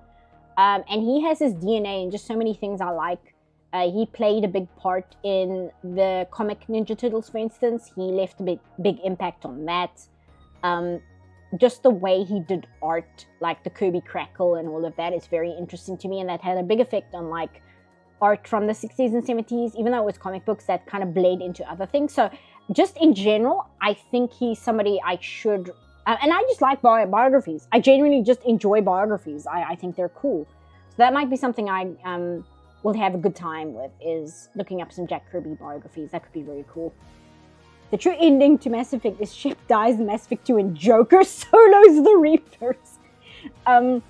And he has his DNA in just so many things I like. He played a big part in the comic Ninja Turtles, for instance. He left a big impact on that. Just the way he did art, like the Kirby Crackle and all of that is very interesting to me. And that had a big effect on like art from the 60s and 70s, even though it was comic books that kind of bled into other things. So just in general, I think he's somebody I should, and I just like biographies. I genuinely just enjoy biographies. I think they're cool. So that might be something I will have a good time with, is looking up some Jack Kirby biographies. That could be very cool. The true ending to Mass Effect is Shep dies in Mass Effect 2 and Joker solos the Reapers. I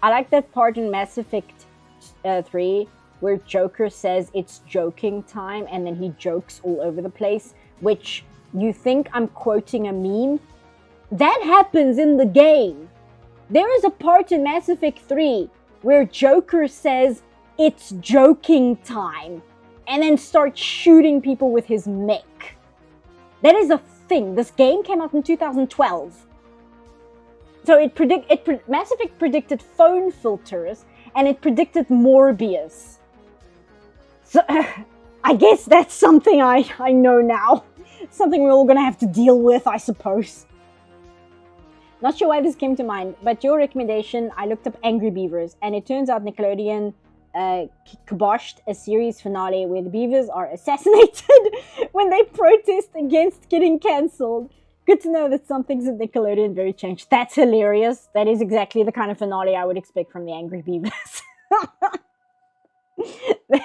like that part in Mass Effect 3 where Joker says it's joking time and then he jokes all over the place, which you think I'm quoting a meme. That happens in the game. There is a part in Mass Effect 3 where Joker says it's joking time and then starts shooting people with his mech. That is a thing. This game came out in 2012. So Mass Effect predicted phone filters and it predicted Morbius. So I guess that's something I know now. Something we're all gonna have to deal with, I suppose. Not sure why this came to mind, but your recommendation, I looked up Angry Beavers, and it turns out Nickelodeon kiboshed a series finale where the beavers are assassinated when they protest against getting cancelled. Good to know that some things at Nickelodeon very changed. That's hilarious. That is exactly the kind of finale I would expect from the Angry Beavers.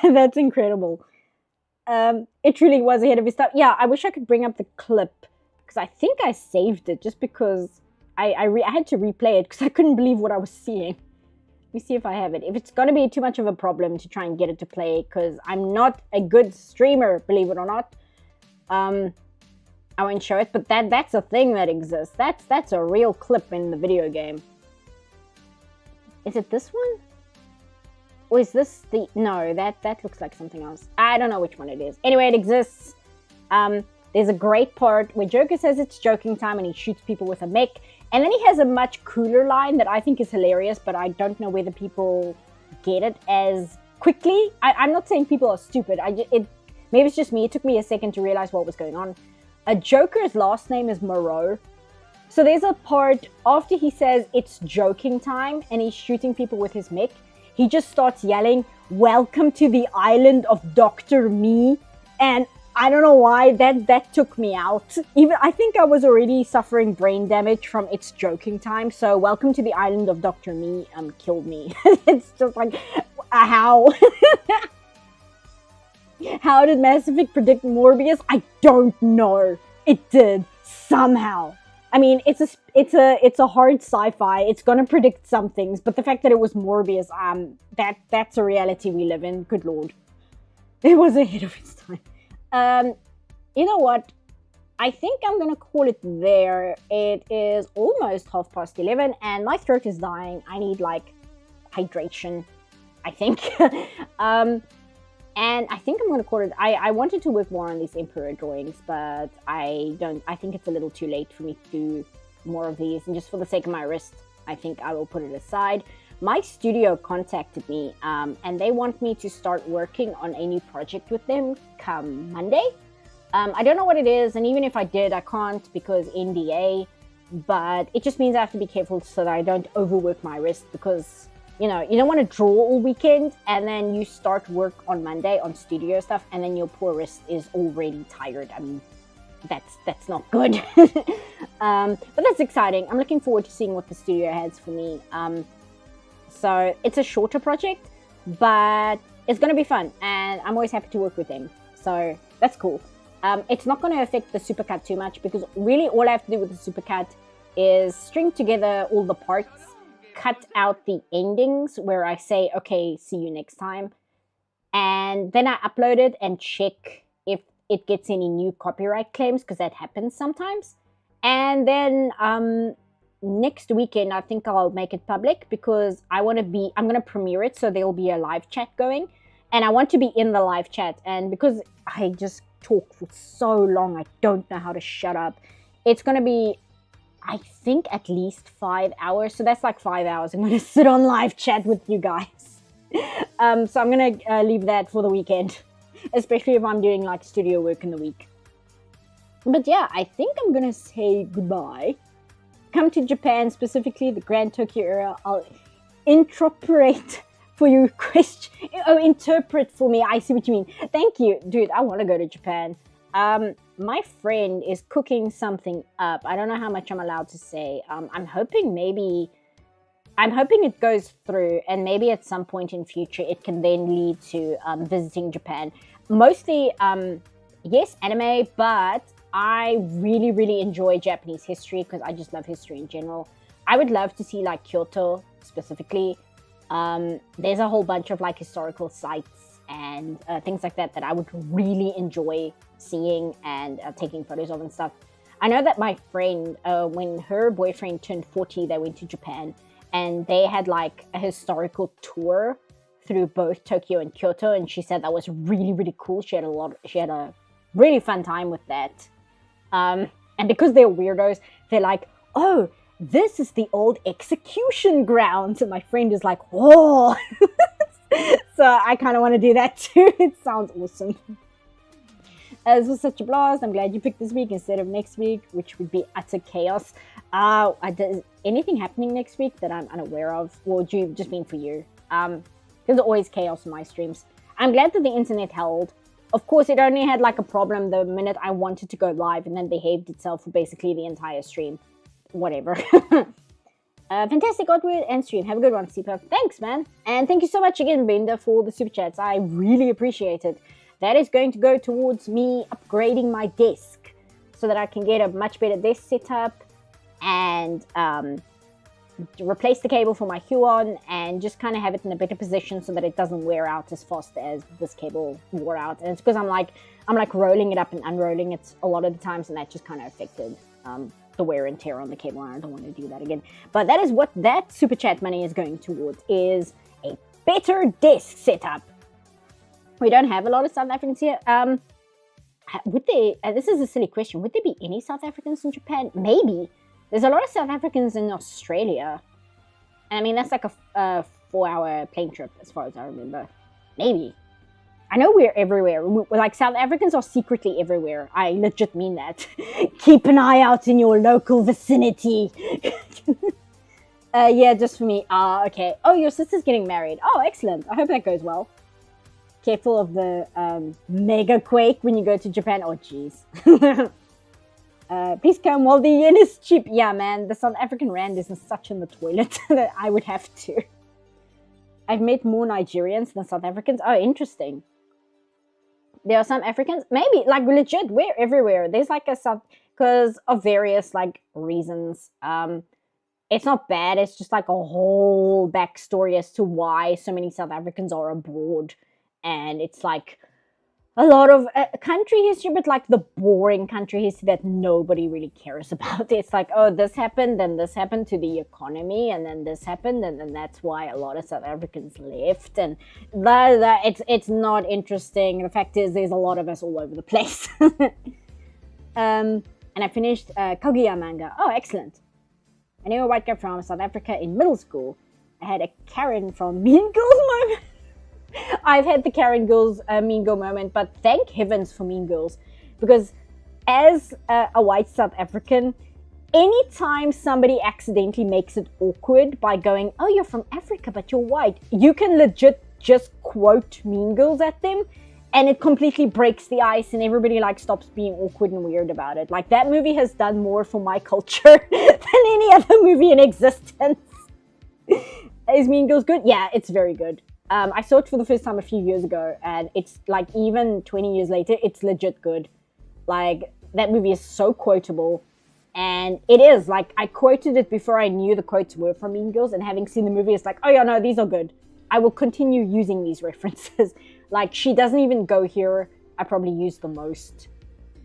That's incredible. It really was ahead of his time. Yeah, I wish I could bring up the clip, because I think I saved it just because I had to replay it because I couldn't believe what I was seeing. Let me see if I have it. If it's going to be too much of a problem to try and get it to play, because I'm not a good streamer, believe it or not, I won't show it. But that's a thing that exists. That's a real clip in the video game. Is it this one? Or is this the... No, that looks like something else. I don't know which one it is. Anyway, it exists. There's a great part where Joker says it's joking time and he shoots people with a mech. And then he has a much cooler line that I think is hilarious, but I don't know whether people get it as quickly. I'm not saying people are stupid. Maybe it's just me. It took me a second to realize what was going on. Joker's last name is Moreau. So there's a part after he says it's joking time and he's shooting people with his mech. He just starts yelling, "Welcome to the island of Dr. Me." And I don't know why that took me out. Even I think I was already suffering brain damage from It's Joking Time. So "Welcome to the island of Dr. Me" killed me. It's just like, how? How did Mass Effect predict Morbius? I don't know. It did somehow. I mean, it's a hard sci-fi. It's gonna predict some things, but the fact that it was Morbius, that's a reality we live in. Good lord, it was ahead of its time. You know what? I think I'm gonna call it there. It is almost 11:30, and my throat is dying. I need like hydration, I think. And I think I'm going to call it... I wanted to work more on these Emperor drawings, but I think it's a little too late for me to do more of these. And just for the sake of my wrist, I think I will put it aside. My studio contacted me, and they want me to start working on a new project with them come Monday. I don't know what it is, and even if I did, I can't because NDA. But it just means I have to be careful so that I don't overwork my wrist, because... You know, you don't want to draw all weekend and then you start work on Monday on studio stuff and then your poor wrist is already tired. I mean, that's not good. But that's exciting. I'm looking forward to seeing what the studio has for me. So it's a shorter project, but it's going to be fun and I'm always happy to work with them. So that's cool. It's not going to affect the supercut too much because really all I have to do with the supercut is string together all the parts, cut out the endings where I say, okay, see you next time. And then I upload it and check if it gets any new copyright claims, because that happens sometimes. And then next weekend, I think I'll make it public because I'm going to premiere it. So there'll be a live chat going and I want to be in the live chat. And because I just talk for so long, I don't know how to shut up. It's going to be, I think, at least 5 hours. So that's like 5 hours. I'm going to sit on live chat with you guys. So I'm going to leave that for the weekend, especially if I'm doing like studio work in the week. But yeah, I think I'm going to say goodbye. Come to Japan, specifically the Grand Tokyo area. I'll interpret for you question. Oh, interpret for me. I see what you mean. Thank you. Dude, I want to go to Japan. My friend is cooking something up. I don't know how much I'm allowed to say. I'm hoping it goes through and maybe at some point in future it can then lead to visiting Japan. Mostly, yes, anime, but I really, really enjoy Japanese history because I just love history in general. I would love to see like Kyoto specifically. There's a whole bunch of like historical sites and things like that I would really enjoy seeing and taking photos of and stuff. I know that my friend, when her boyfriend turned 40, they went to Japan and they had like a historical tour through both Tokyo and Kyoto, and she said that was really, really cool. She had a really fun time with that. And because they're weirdos, they're like, oh, this is the old execution grounds. And my friend is like, whoa. So I kind of want to do that too. It sounds awesome. This was such a blast. I'm glad you picked this week instead of next week, which would be utter chaos. Is anything happening next week that I'm unaware of? Or do you just mean for you? There's always chaos in my streams. I'm glad that the internet held. Of course, it only had like a problem the minute I wanted to go live and then behaved itself for basically the entire stream. Whatever. Fantastic artwork and stream. Have a good one, CPAP. Thanks, man. And thank you so much again, Bender, for the super chats. I really appreciate it. That is going to go towards me upgrading my desk so that I can get a much better desk setup and replace the cable for my Huon and just kind of have it in a better position so that it doesn't wear out as fast as this cable wore out. And it's because I'm like rolling it up and unrolling it a lot of the times, and that just kind of affected the wear and tear on the cable, and I don't want to do that again. But that is what that super chat money is going towards, is a better desk setup. We don't have a lot of South Africans here. Would there, this is a silly question, would there be any South Africans in Japan? Maybe. There's a lot of South Africans in Australia. And I mean, that's like a 4-hour plane trip as far as I remember. Maybe. I know we're everywhere. Like, South Africans are secretly everywhere. I legit mean that. Keep an eye out in your local vicinity. Yeah, just for me. Okay. Oh, your sister's getting married. Oh, excellent. I hope that goes well. Careful of the mega quake when you go to Japan. Oh, jeez. Please come while the yen is cheap. Yeah, man, the South African rand is such in the toilet that I would have to. I've met more Nigerians than South Africans. Oh, interesting. There are some Africans, maybe, like, legit, we're everywhere. There's like a South, because of various like reasons. It's not bad. It's just like a whole backstory as to why so many South Africans are abroad. And it's like a lot of country history, but like the boring country history that nobody really cares about. It's like, oh, this happened, then this happened to the economy, and then this happened, and then that's why a lot of South Africans left. And it's not interesting. The fact is, there's a lot of us all over the place. And I finished Kaguya manga. Oh, excellent. I knew a white guy from South Africa in middle school. I had a Karen from Mean Girls moment. I've had the Karen Girls Mean Girl moment, but thank heavens for Mean Girls, because as a white South African, anytime somebody accidentally makes it awkward by going, oh, you're from Africa, but you're white, you can legit just quote Mean Girls at them, and it completely breaks the ice, and everybody like stops being awkward and weird about it. Like, that movie has done more for my culture than any other movie in existence. Is Mean Girls good? Yeah, it's very good. I saw it for the first time a few years ago, and it's like, even 20 years later, it's legit good. Like, that movie is so quotable, and it is, like, I quoted it before I knew the quotes were from Mean Girls, and having seen the movie, it's like, oh yeah, no, these are good. I will continue using these references. Like, she doesn't even go here. I probably use the most.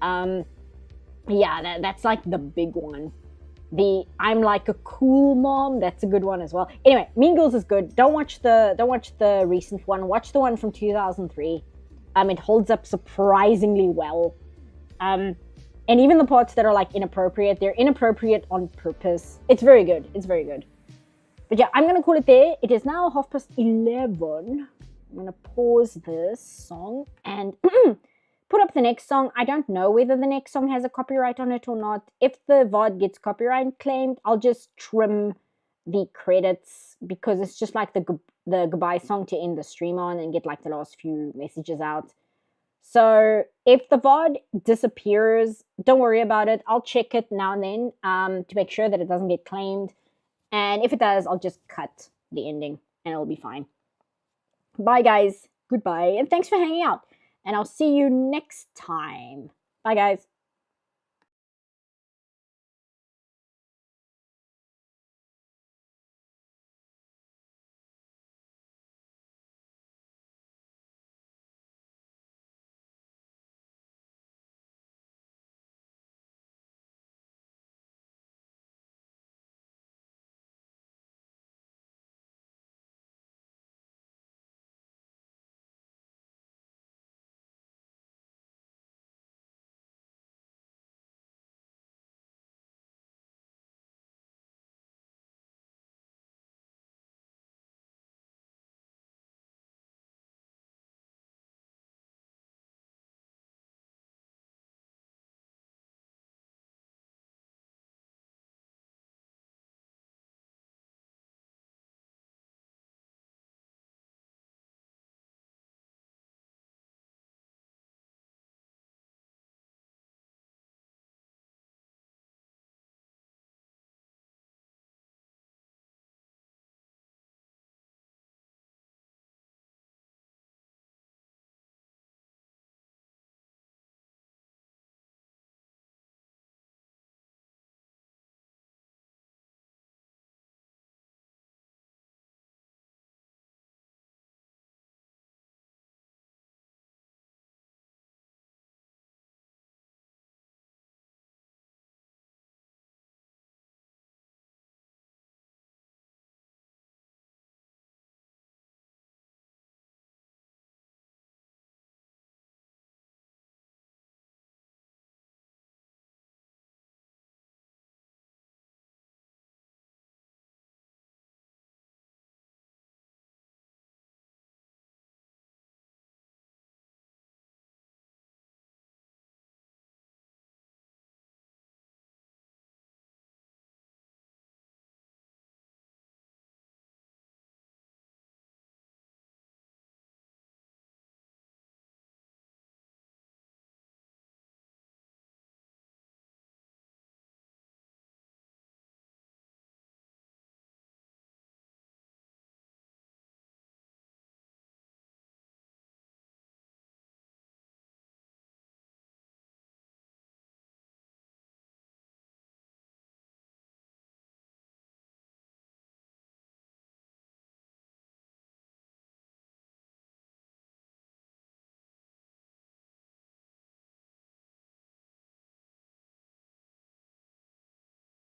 Yeah, that's like the big one. The I'm like a cool mom, that's a good one as well. Anyway, Mean Girls is good. Don't watch the recent one. Watch the one from 2003. It holds up surprisingly well. And even the parts that are like inappropriate, they're inappropriate on purpose. It's very good. It's very good. But yeah, I'm gonna call it there. It is now 11:30. I'm gonna pause this song and put up the next song. I don't know whether the next song has a copyright on it or not. If the VOD gets copyright claimed, I'll just trim the credits, because it's just like the goodbye song to end the stream on and get like the last few messages out. So if the VOD disappears, don't worry about it. I'll check it now and then to make sure that it doesn't get claimed. And if it does, I'll just cut the ending and it'll be fine. Bye, guys. Goodbye. And thanks for hanging out. And I'll see you next time. Bye, guys.